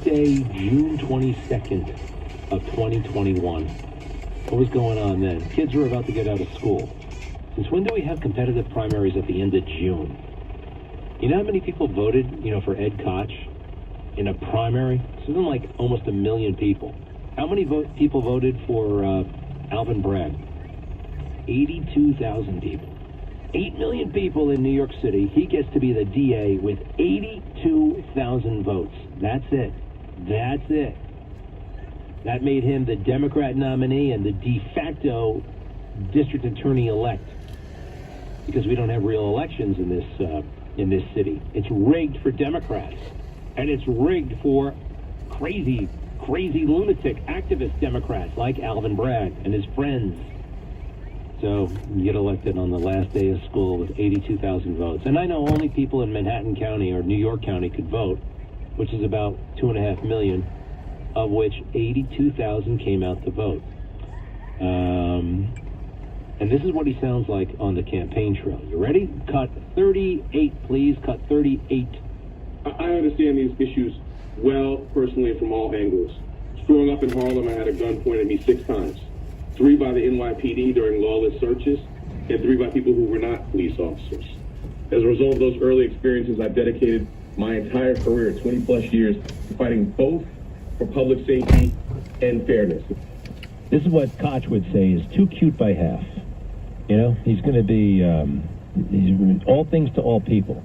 Tuesday, June 22nd of 2021. What was going on then? Kids were about to get out of school. Since when do we have competitive primaries at the end of June? You know how many people voted, for Ed Koch in a primary? Something like almost 1 million people. How many people voted for Alvin Bragg? 82,000 people. 8 million people in New York City. He gets to be the DA with 82,000 votes. That's it. That's it. That made him the Democrat nominee and the de facto district attorney-elect. Because we don't have real elections in this city. It's rigged for Democrats. And it's rigged for crazy lunatic activist Democrats like Alvin Bragg and his friends. So you get elected on the last day of school with 82,000 votes. And I know only people in Manhattan County or New York County could vote, which is about 2.5 million, of which 82,000 came out to vote. And this is what he sounds like on the campaign trail. You ready? Cut 38, please. Cut 38. I understand these issues well, personally, from all angles. Growing up in Harlem, I had a gun pointed at me 6 times. 3 by the NYPD during lawless searches, and 3 by people who were not police officers. As a result of those early experiences, I've dedicated my entire career, 20-plus years, to fighting both for public safety and fairness. This is what Koch would say is too cute by half. He's going to be he's all things to all people.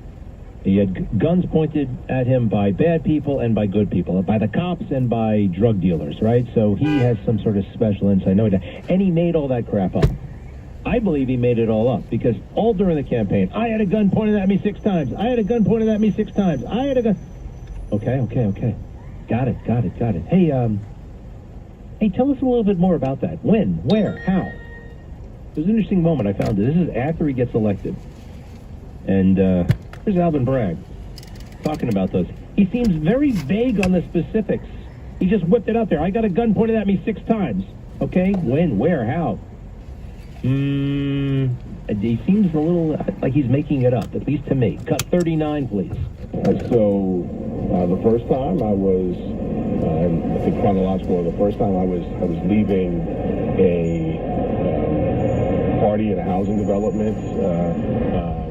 He had guns pointed at him by bad people and by good people, by the cops and by drug dealers, right? So he has some sort of special insight. No, and he made all that crap up. I believe he made it all up because all during the campaign, I had a gun pointed at me 6 times. I had a gun pointed at me 6 times. I had a gun. Okay. Got it. Hey, tell us a little bit more about that. When? Where? How? It was an interesting moment. I found it. This is after he gets elected. And here's Alvin Bragg talking about those. He seems very vague on the specifics. He just whipped it out there. I got a gun pointed at me 6 times. Okay? When? Where? How? He seems a little like he's making it up, at least to me. Cut 39, please. So, the first time I was, I think chronological, the first time I was leaving a party in a housing development.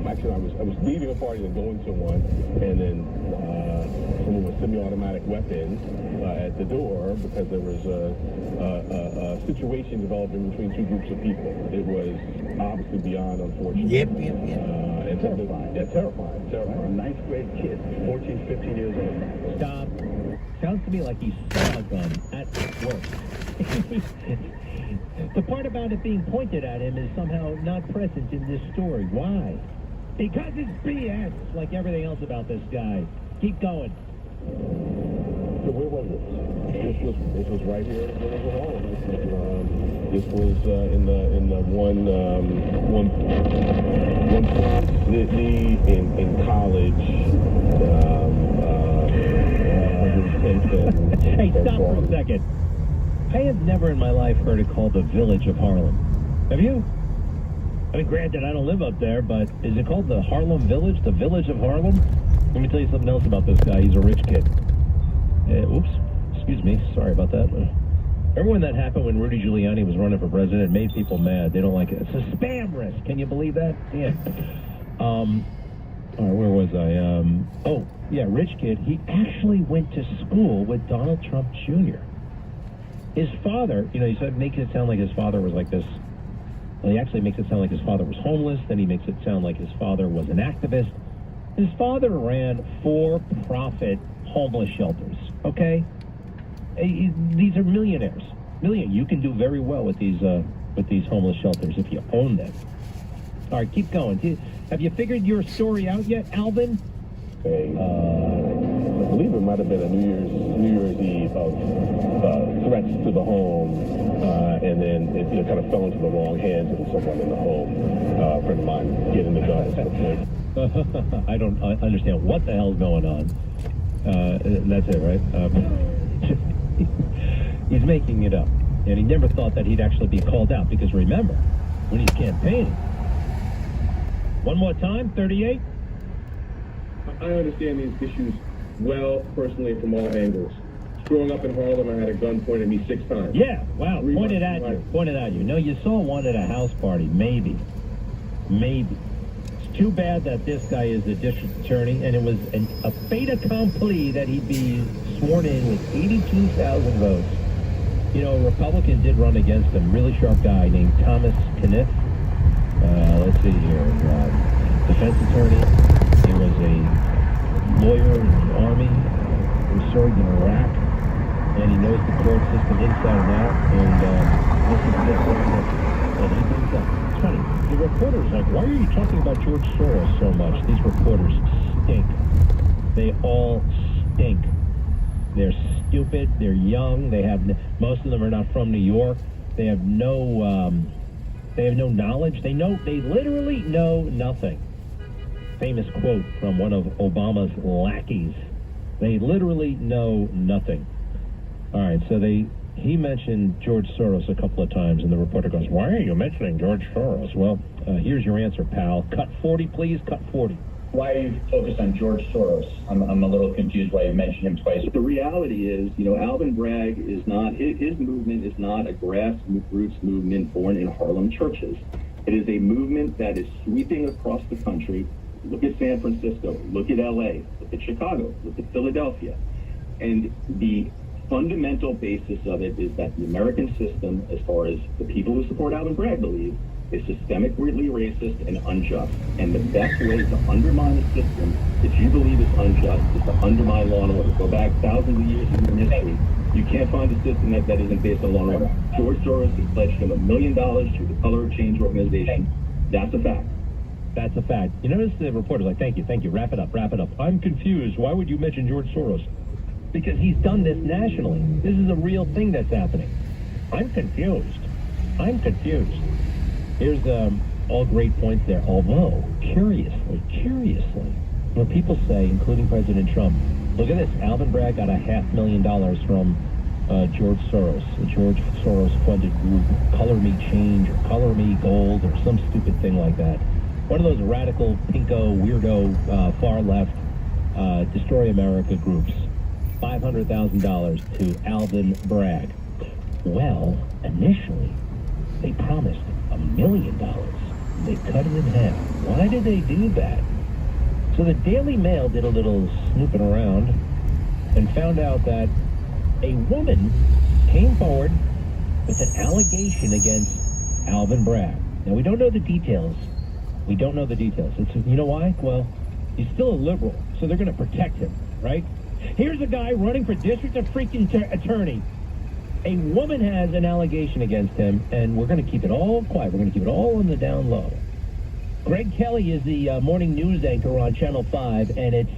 Actually, I was leaving a party and going to one, and then someone with semi-automatic weapons at the door because there was a situation developing between 2 groups of people. It was obviously beyond unfortunate. Yep. And terrifying. Yeah, terrifying. A 9th grade kid, 14, 15 years old. Stop. Sounds to me like he saw a gun at work. The part about it being pointed at him is somehow not present in this story. Why? Because it's BS, like everything else about this guy. Keep going. So where was this? This was right here in the hall. This was in the one in college. Hey, stop for a second. I have never in my life heard it called the Village of Harlem. Have you? I mean, granted, I don't live up there, but is it called the Harlem Village? The Village of Harlem? Let me tell you something else about this guy. He's a rich kid. Oops. Excuse me. Sorry about that. Remember when that happened when Rudy Giuliani was running for president? It made people mad. They don't like it. It's a spam risk. Can you believe that? Yeah. All right, where was I? Oh, yeah, rich kid. He actually went to school with Donald Trump Jr. His father, he makes it sound like his father was like this. Well, he actually makes it sound like his father was homeless. Then he makes it sound like his father was an activist. His father ran for-profit homeless shelters, okay? These are millionaires. You can do very well with these homeless shelters if you own them. All right, keep going. Have you figured your story out yet, Alvin? I believe it might have been a New Year's Eve of threats to the home, and then it kind of fell into the wrong hands of someone in the home. A friend of mine getting the guns. I don't understand what the hell's going on. That's it, right? He's making it up. And he never thought that he'd actually be called out, because remember, when he's campaigning. One more time, 38. I understand these issues well, personally, from all angles. Growing up in Harlem, I had a gun pointed at me 6 times. Yeah, wow, pointed at you. No, you saw one at a house party, maybe. It's too bad that this guy is the district attorney, and it was a fait accompli that he'd be sworn in with 82,000 votes. You know, a Republican did run against him, really sharp guy named Thomas Kniff. Let's see here, defense attorney. He was a lawyer in the Army, who served in Iraq, and he knows the court system inside and out, and this is this and he brings up. It's funny, the reporters like, why are you talking about George Soros so much? These reporters stink. They all stink. They're stupid, they're young, most of them are not from New York, they have no knowledge, they literally know nothing. Famous quote from one of Obama's lackeys. They literally know nothing. All right, so he mentioned George Soros a couple of times, and the reporter goes, why are you mentioning George Soros? Well, here's your answer, pal. Cut 40, please, cut 40. Why are you focused on George Soros? I'm a little confused why you mentioned him twice. The reality is, Alvin Bragg is not, his movement is not a grassroots movement born in Harlem churches. It is a movement that is sweeping across the country. Look at San Francisco, look at LA, look at Chicago, look at Philadelphia. And the fundamental basis of it is that the American system, as far as the people who support Alvin Bragg believe, is systemically racist and unjust. And the best way to undermine a system that you believe is unjust is to undermine law and order. Go back thousands of years in human history. You can't find a system that isn't based on law and order. George Soros has pledged him $1 million to the Color of Change organization. That's a fact. That's a fact. You notice the reporter's like, thank you, wrap it up. I'm confused. Why would you mention George Soros? Because he's done this nationally. This is a real thing that's happening. I'm confused. Here's all great points there. Although, curiously, people say, including President Trump, look at this, Alvin Bragg got $500,000 from George Soros. The George Soros funded group, Color Me Change, or Color Me Gold, or some stupid thing like that. One of those radical, pinko, weirdo, far-left, Destroy America groups. $500,000 to Alvin Bragg. Well, initially, they promised $1 million. They cut it in half. Why did they do that? So the Daily Mail did a little snooping around and found out that a woman came forward with an allegation against Alvin Bragg. Now, we don't know the details. It's, you know why? Well, he's still a liberal, so they're going to protect him, right? Here's a guy running for district attorney. A woman has an allegation against him, and we're going to keep it all quiet. We're going to keep it all on the down low. Greg Kelly is the morning news anchor on Channel 5, and it's,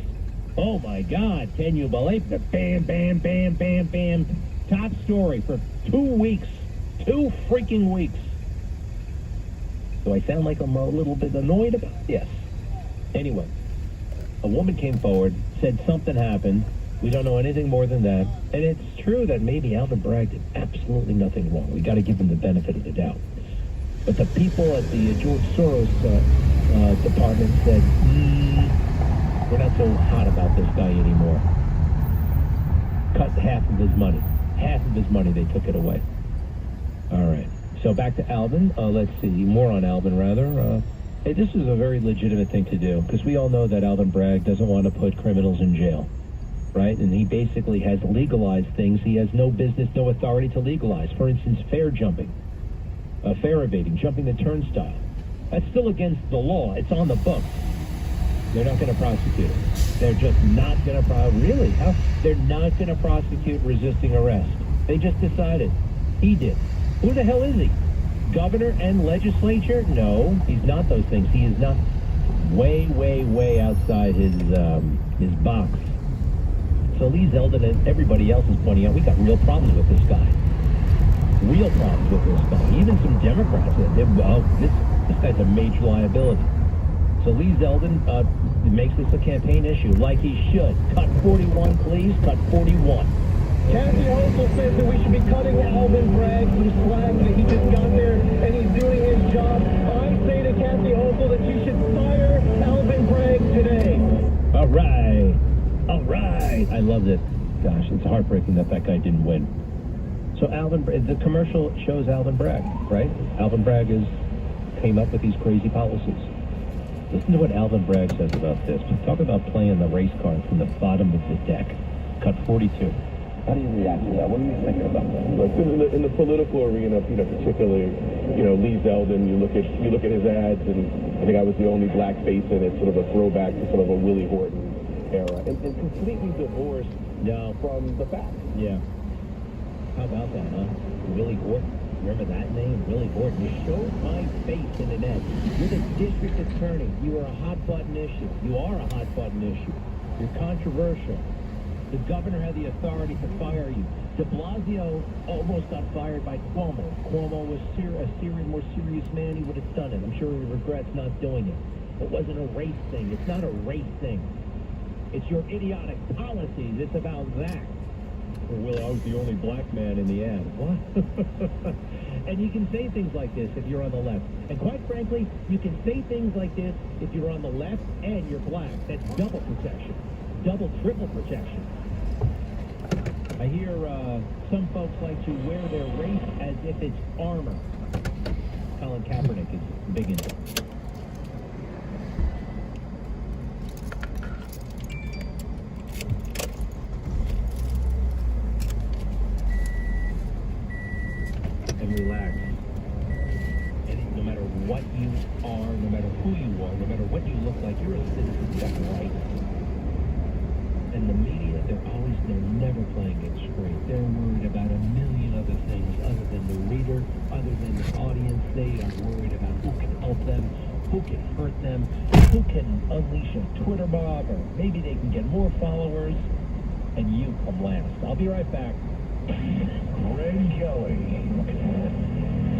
oh my God, can you believe it? Bam, bam, bam, bam, bam. Top story for 2 weeks. 2 freaking weeks. Do I sound like I'm a little bit annoyed about it? Yes. Anyway, a woman came forward, said something happened. We don't know anything more than that. And it's true that maybe Alvin Bragg did absolutely nothing wrong. We got to give him the benefit of the doubt. But the people at the George Soros department said, we're not so hot about this guy anymore. Cut half of his money. Half of his money, they took it away. All right. So back to Alvin. Let's see. More on Alvin, rather. Hey, this is a very legitimate thing to do, because we all know that Alvin Bragg doesn't want to put criminals in jail, right? And he basically has legalized things he has no business, no authority to legalize. For instance, fare jumping, fare evading, jumping the turnstile. That's still against the law. It's on the books. They're not going to prosecute it. They're just not going to Really? How? They're not going to prosecute resisting arrest. They just decided. He did. Who the hell is he? Governor and legislature? No, he's not those things. He is not way, way, way outside his box. So Lee Zeldin and everybody else is pointing out we got real problems with this guy. Real problems with this guy. Even some Democrats said, well, this guy's a major liability. So Lee Zeldin makes this a campaign issue, like he should. Cut 41, please. Cut 41. Kathy also says that we should be cutting Alvin Bragg some slack, that he just got there and he's doing his job. I say to Kathy Hochul that you should fire Alvin Bragg today. All right. I loved it. Gosh, it's heartbreaking that guy didn't win. So the commercial shows Alvin Bragg, right? Alvin Bragg came up with these crazy policies. Listen to what Alvin Bragg says about this. Talk about playing the race car from the bottom of the deck. Cut 42. How do you react to that? What are you thinking about that? Look, in the political arena, particularly, Lee Zeldin, you look at his ads, and I think I was the only black face in it, sort of a throwback to sort of a Willie Horton era, and completely divorced from the facts. Yeah. How about that, huh? Willie Horton. Remember that name? Willie Horton. You showed my face in the net. You're the district attorney. You are a hot-button issue. You are a hot-button issue. You're controversial. The governor had the authority to fire you. De Blasio almost got fired by Cuomo. Cuomo was a more serious man. He would have done it. I'm sure he regrets not doing it. It wasn't a race thing. It's not a race thing. It's your idiotic policies. It's about that. Well, I was the only black man in the ad. What? And you can say things like this if you're on the left. And quite frankly, you can say things like this if you're on the left and you're black. That's double protection. Double, triple protection. I hear some folks like to wear their race as if it's armor. Colin Kaepernick is big into it. And relax. And no matter what you are, no matter who you are, no matter what you look like, you're a citizen. That's right. And the media, they're never playing it straight. They're worried about a million other things other than the reader, other than the audience. They are worried about who can help them, who can hurt them, who can unleash a Twitter mob, or maybe they can get more followers, and you come last. I'll be right back. Greg Kelly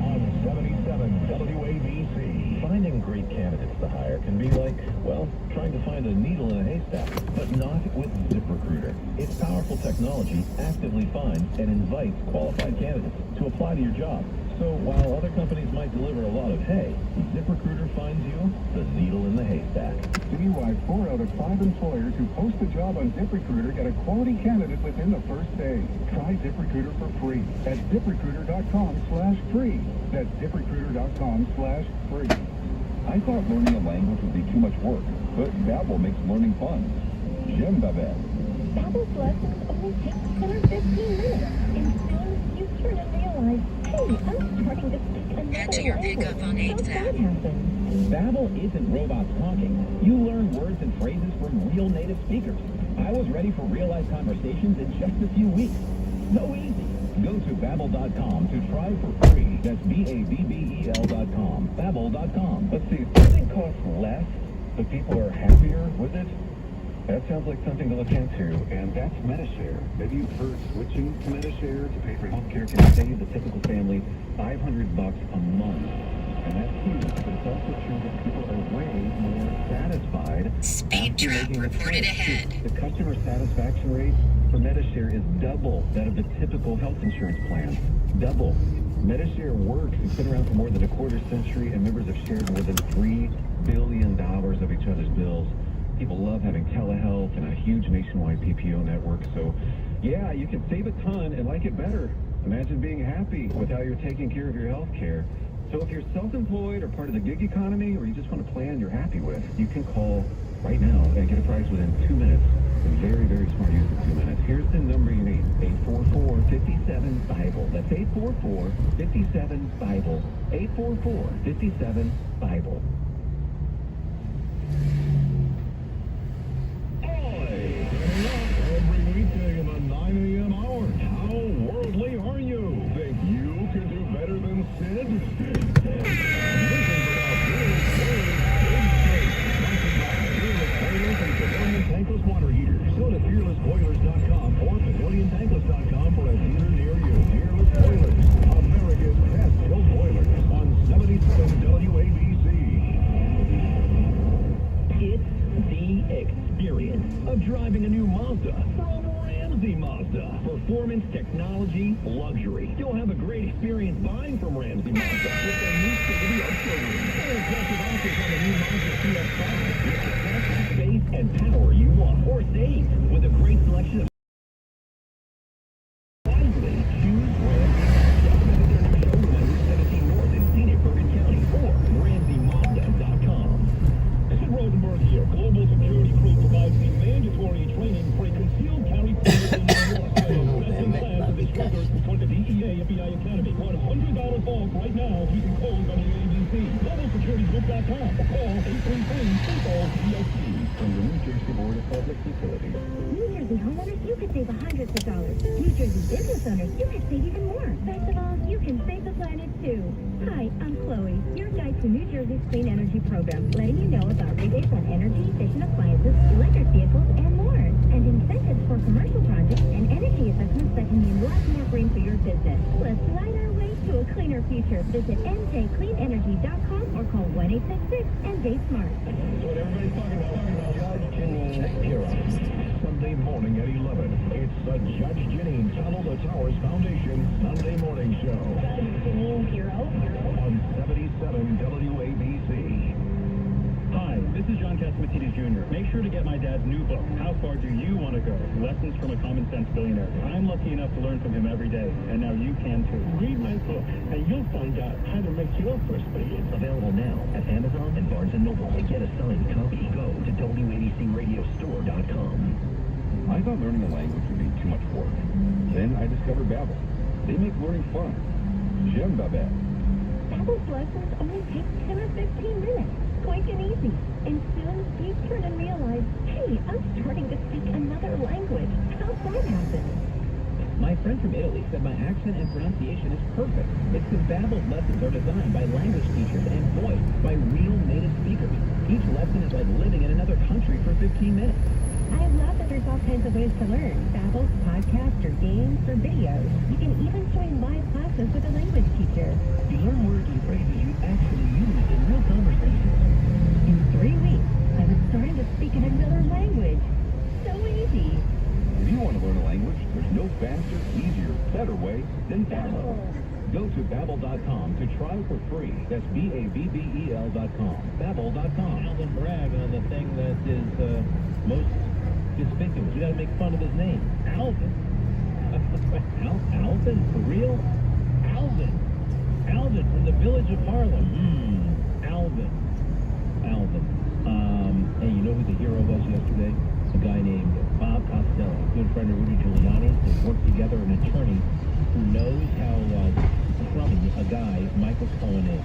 on 77 WABC. Finding great candidates to hire can be like, well, trying to find a needle in a haystack, but not with ZipRecruiter. Its powerful technology actively finds and invites qualified candidates to apply to your job. So while other companies might deliver a lot of hay, ZipRecruiter finds you the needle in the haystack. See why 4 out of 5 employers who post a job on ZipRecruiter get a quality candidate within the first day. Try ZipRecruiter for free at ZipRecruiter.com/free. That's ZipRecruiter.com/free. I thought learning a language would be too much work, but Babbel makes learning fun. Jim Babette. Babbel's lessons only take 10 or 15 minutes, and soon you turn and realize, hey, I'm starting to speak another language. How'd that happen? Babbel isn't robots talking. You learn words and phrases from real native speakers. I was ready for real-life conversations in just a few weeks. So easy. Go to Babbel.com to try for free. That's Babbel.com. Babbel.com. Let's see, something costs less, but people are happier with it? That sounds like something to look into, and that's Medishare. Maybe you've heard switching to Medishare to pay for healthcare can save the typical family $500 a month. And that's huge, but it's also true that people are way more satisfied. Speed trap reported ahead. The customer satisfaction rate for Medishare is double that of the typical health insurance plan. Double. Medishare works. It's been around for more than a quarter century, and members have shared more than $3 billion of each other's bills. People love having telehealth and a huge nationwide PPO network. So, yeah, you can save a ton and like it better. Imagine being happy with how you're taking care of your health care. So if you're self-employed or part of the gig economy, or you just want a plan you're happy with, you can call right now and get a price within 2 minutes. A very, very smart use of 2 minutes. Here's the number you need. 844-57-BIBLE. That's 844-57-BIBLE. 844-57-BIBLE. Every weekday in the 9 a.m. hour. How worldly are you? Think you can do better than Sid? Listen for the Fearless Boilers and Pavilion Tankless Water Heaters. Go to fearlessboilers.com or paviliontankless.com for a dealer near you. Fearless Boilers, America's best built boilers on 77 WABC. It's the experience of driving a new Mazda from Ramsey Mazda. Performance, technology, luxury. You'll have a great experience buying from Ramsey Mazda with their new state-of-the-art showroom. Or impressive offers on the new Mazda CX-5 with the best space and power you want. Or save with a great selection of gosh. From the DEA FBI Academy. $100 off right now using code WABC. GlobalSecurityGroup.com. Call 833-PEOP. From the New Jersey Board of Public Utilities. New Jersey homeowners, you could save hundreds of dollars. New Jersey business owners, you could save even more. Best of all, you can save the planet too. Hi, I'm Chloe, your guide to New Jersey's clean energy program, letting you know about rebates on energy-efficient appliances, electric vehicles, and more. And incentives for commercial projects and energy assessments that can mean lots more green for your business. Let's light our way to a cleaner future. Visit njcleanenergy.com or call 1-866-NJ-SMART. What everybody's talking about. Judge Janine Pirro. Sunday morning at 11. It's the Judge Janine Tunnel the Towers Foundation Sunday morning show. Judge Janine Pirro. On 77 WABC. Hi, this is John Catsimatidis Jr. Make sure to get my dad's new book, How Far Do You Want to Go? Lessons from a Common Sense Billionaire. I'm lucky enough to learn from him every day, and now you can too. Read my book, and you'll find out how to make your first billion. Available now at Amazon and Barnes & Noble. To get a signed copy, go to WABCRadiostore.com. I thought learning a language would be too much work. Then I discovered Babbel. They make learning fun. J'aime Babel. Babbel's lessons only take 10 or 15 minutes. Quick and easy. And soon you turn and realize, hey, I'm starting to speak another language. How'd that happen? My friend from Italy said my accent and pronunciation is perfect. It's because Babbel's lessons are designed by language teachers and voiced by real native speakers. Each lesson is like living in another country for 15 minutes. I love that there's all kinds of ways to learn. Babbel's podcasts or games or videos. You can even join live classes with a language teacher. You learn words and phrases you actually use in real conversations. In 3 weeks, I was starting to speak in another language. So easy. If you want to learn a language, there's no faster, easier, better way than Babbel. Go to Babbel.com to try for free. That's Babbel.com. Babbel.com. Alvin brag on the thing that is most conspicuous. You got to make fun of his name, Alvin. Alvin, for real? Alvin from the village of Harlem. Alvin. Hey, you know who the hero was yesterday? A guy named Bob Costello, a good friend of Rudy Giuliani's. They worked together, an attorney who knows how crummy a guy Michael Cohen is.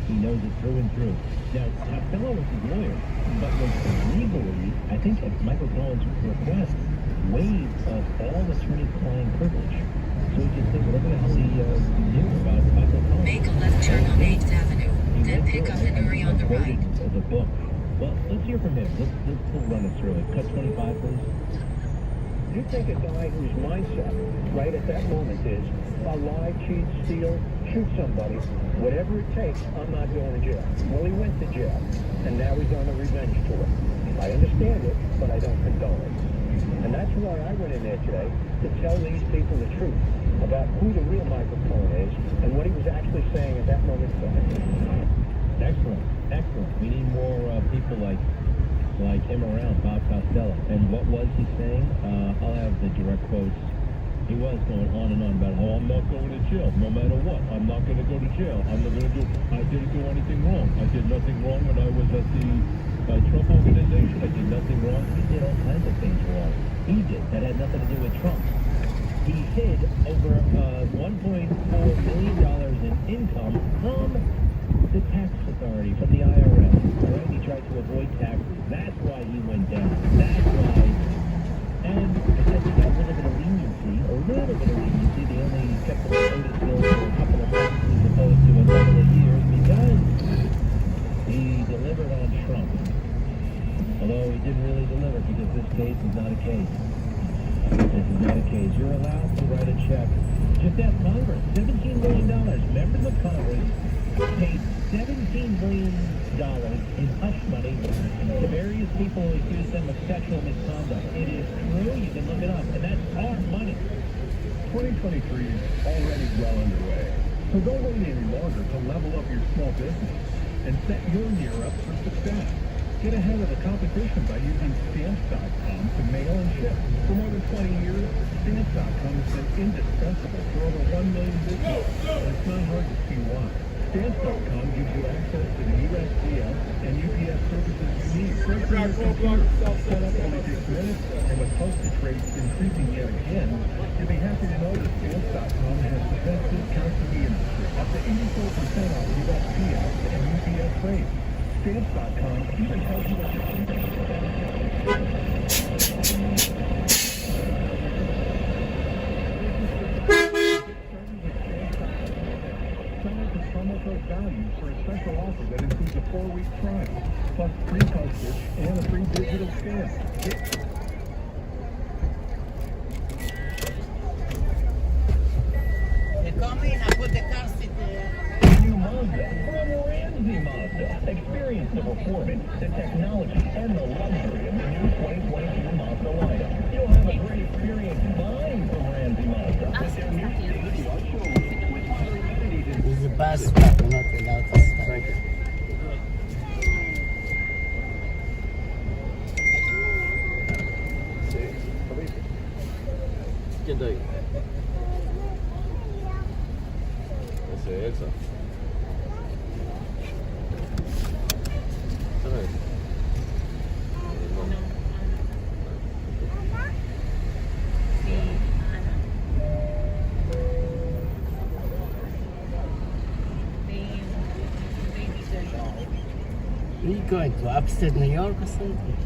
He knows it through and through. Now, Costello was his lawyer, but was legally, I think at Michael Cohen's request, waived of all attorney-client privilege. So we can think, look at how he knew about Michael Cohen. Make a left turn on 8th Avenue, then pick up an Uri on the right. The book. Well, let's hear from him. Let's run it through it. Cut 25, please. You take a guy whose mindset, right at that moment is, I'll lie, cheat, steal, shoot somebody, whatever it takes, I'm not going to jail. Well, he went to jail, and now he's on a revenge tour. I understand it, but I don't condone it. And that's why I went in there today, to tell these people the truth about who the real Michael Cohen is, and what he was actually saying at that moment in time. Excellent. We need more people like him around, Bob Costello. And what was he saying? I'll have the direct quotes. He was going on and on about how I'm not going to jail, no matter what. I'm not going to go to jail. I didn't do anything wrong. I did nothing wrong when I was at the Trump organization. I did nothing wrong. He did all kinds of things wrong. He did. That had nothing to do with Trump. He hid over $1.4 million in income from the tax authority, from the IRS. Right? He tried to avoid taxes. That's why he went down. That's why. And I guess he got a little bit of leniency. They only kept the notice bill for a couple of months as opposed to a couple of years because he delivered on Trump. Although he didn't really deliver because this case is not a case. This is not a case. You're allowed to write a check. Just ask Congress. $17 million. Members of Congress paid $17 million in hush money to various people who accused them of sexual misconduct. It is true. You can look it up. And that's our money. 2023 is already well underway. So don't wait any longer to level up your small business and set your year up for success. Get ahead of the competition by using Stamps.com to mail and ship. For more than 20 years, Stamps.com has been indispensable for over 1 million businesses. And it's not hard to see why. Stamps.com gives you access to the USPS and UPS services you need. Right from your computer. Setup only takes minutes, and with postage rates increasing yet again, you'll be happy to know that Stamps.com Stamps.com even tells you Sign up with promo code VALUE for a special offer that includes a 4-week trial, plus free postage and a free digital scan. They come in, I put the car seat there. New Mazda from Ramsey Mazda. Experience the performance, the technology, and the luxury of the new 2022 Mazda lineup. You'll have a great experience buying from Ramsey Mazda with their new state-of-the-art showroom with modern amenities. This is a bus stop, you're not allowed to stop. Thank you. ¿Quién está ahí? Ese es Elsa. ¿Sabes? Are you going to upstate New York or something?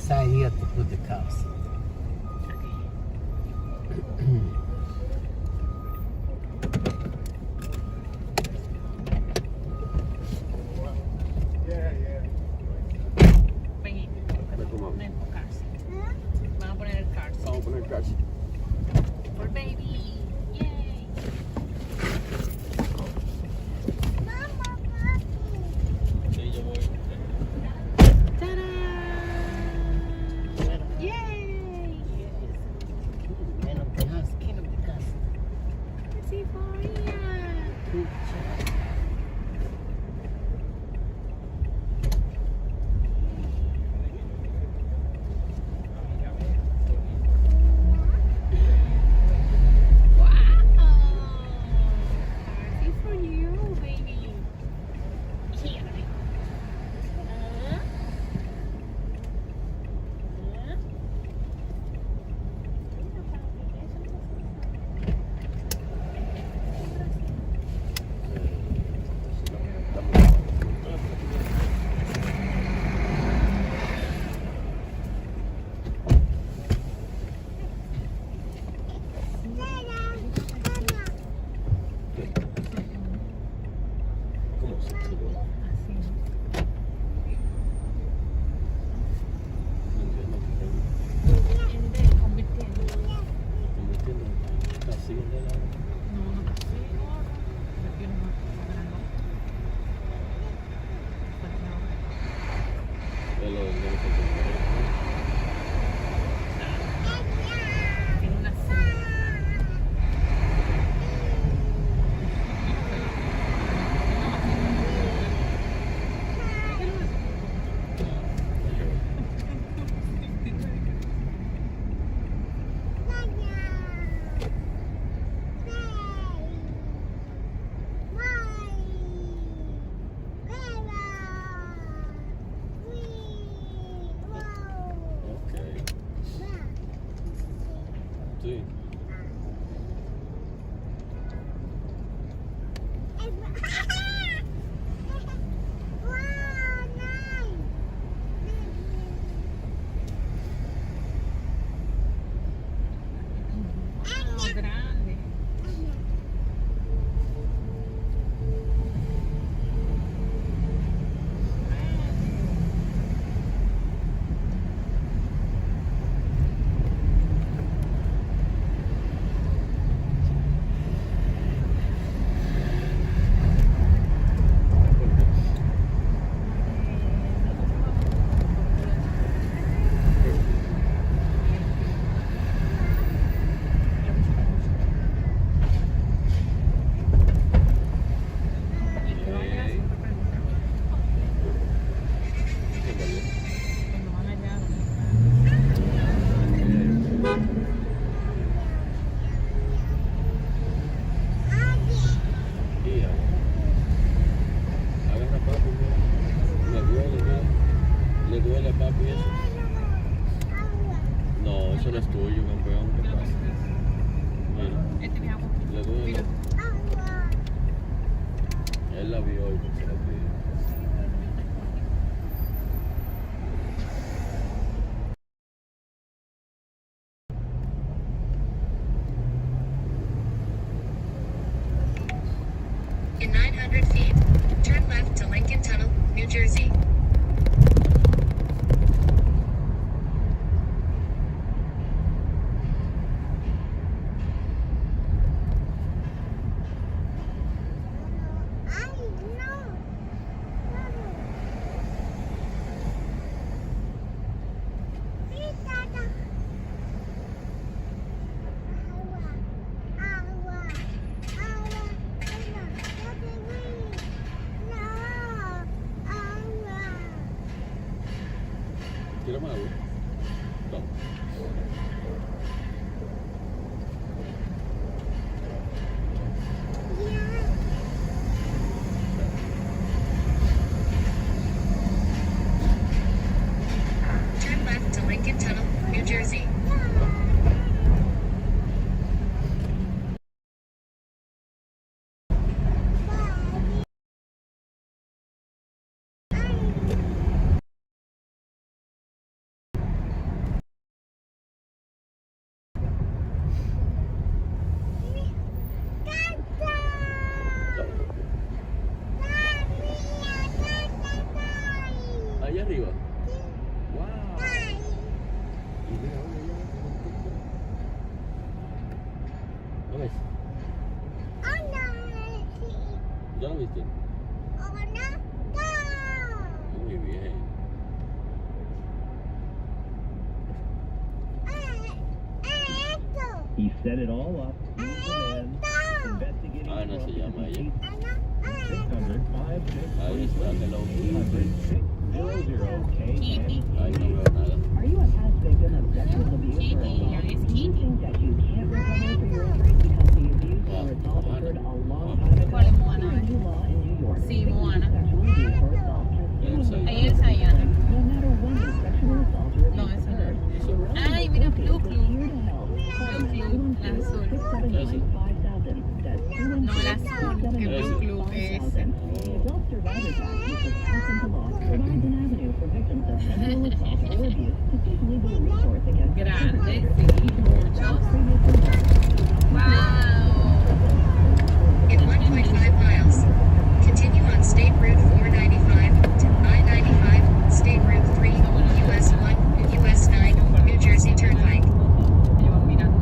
Side here to put the cars. Vamos a poner el car seat. Vamos a poner el car seat. For baby. Yay. Sí, yo voy. Sí. Oh, grande. Agarra papi, mira. Le duele, mira. Le duele a papi eso. No, eso no es tuyo, campeón. ¿Qué pasa? Mira. Le duele. Él la vio y se la pidió. In 900 feet, turn left to Lincoln Tunnel, New Jersey. ¿Quieres más agua? Toma. Turn left to Lincoln Tunnel, New Jersey. Allá arriba. Wow. Y mira, oye, ¿lo ves? ¿Ya lo viste? Muy bien. He set it all up. He's the man. Investigating Ah, no se llama ella. 600 Ahí está, que lo vi. 800 Kitty. Ahí no veo nada. Are you a past victim of sexual abuse or Kitty, assault? yeah, it's Do you Kitty. think that you can't recover for your injuries because the abuse or assault occurred a long time ago? ¿Cuál es Moana? Under new law in New York, Sí, victims of Moana. sexual abuse or assault can sue Elsa. and Ahí Elsa y Anna. no matter when the sexual assault or No, abuse eso no. occurred. The relevant Ay, mira, authority Blue is Club. here to help. Call Blue Club, la azul. 679-5000. That's No, la azul, que Blue Club es ese. The Adult Survivors Act, which was passed into law, provides an avenue for victims of sexual assault or abuse to seek legal recourse against Grande, perpetrators. sí, muchos. Wow. In 1.5 miles, continue on State Route 495 to I-95, State Route 3, US 1, US 9, New Jersey Turnpike. Ellos mirando.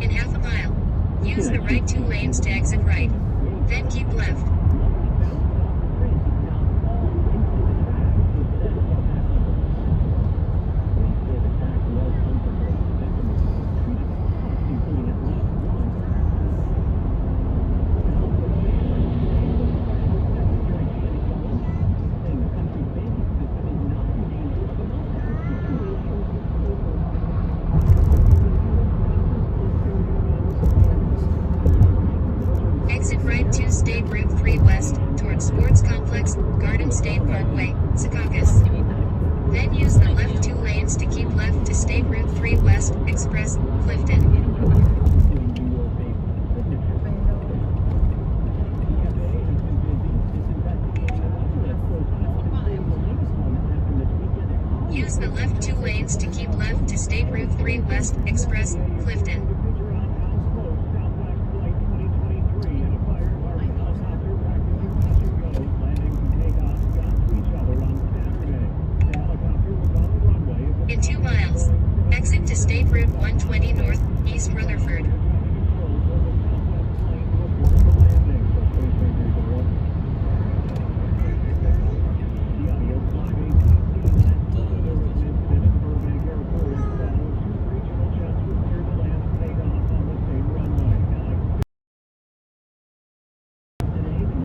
In half a mile, use the right 2 lanes to exit right. Then keep left. Exit right to State Route 3 West, towards Sports Complex, Garden State Parkway, Secaucus. Then use the left 2 lanes to keep left to State Route 3 West, Express, Clifton. Use the left 2 lanes to keep left to State Route 3 West, Express, Clifton. In 2 miles, exit to State Route 120 North, East Rutherford.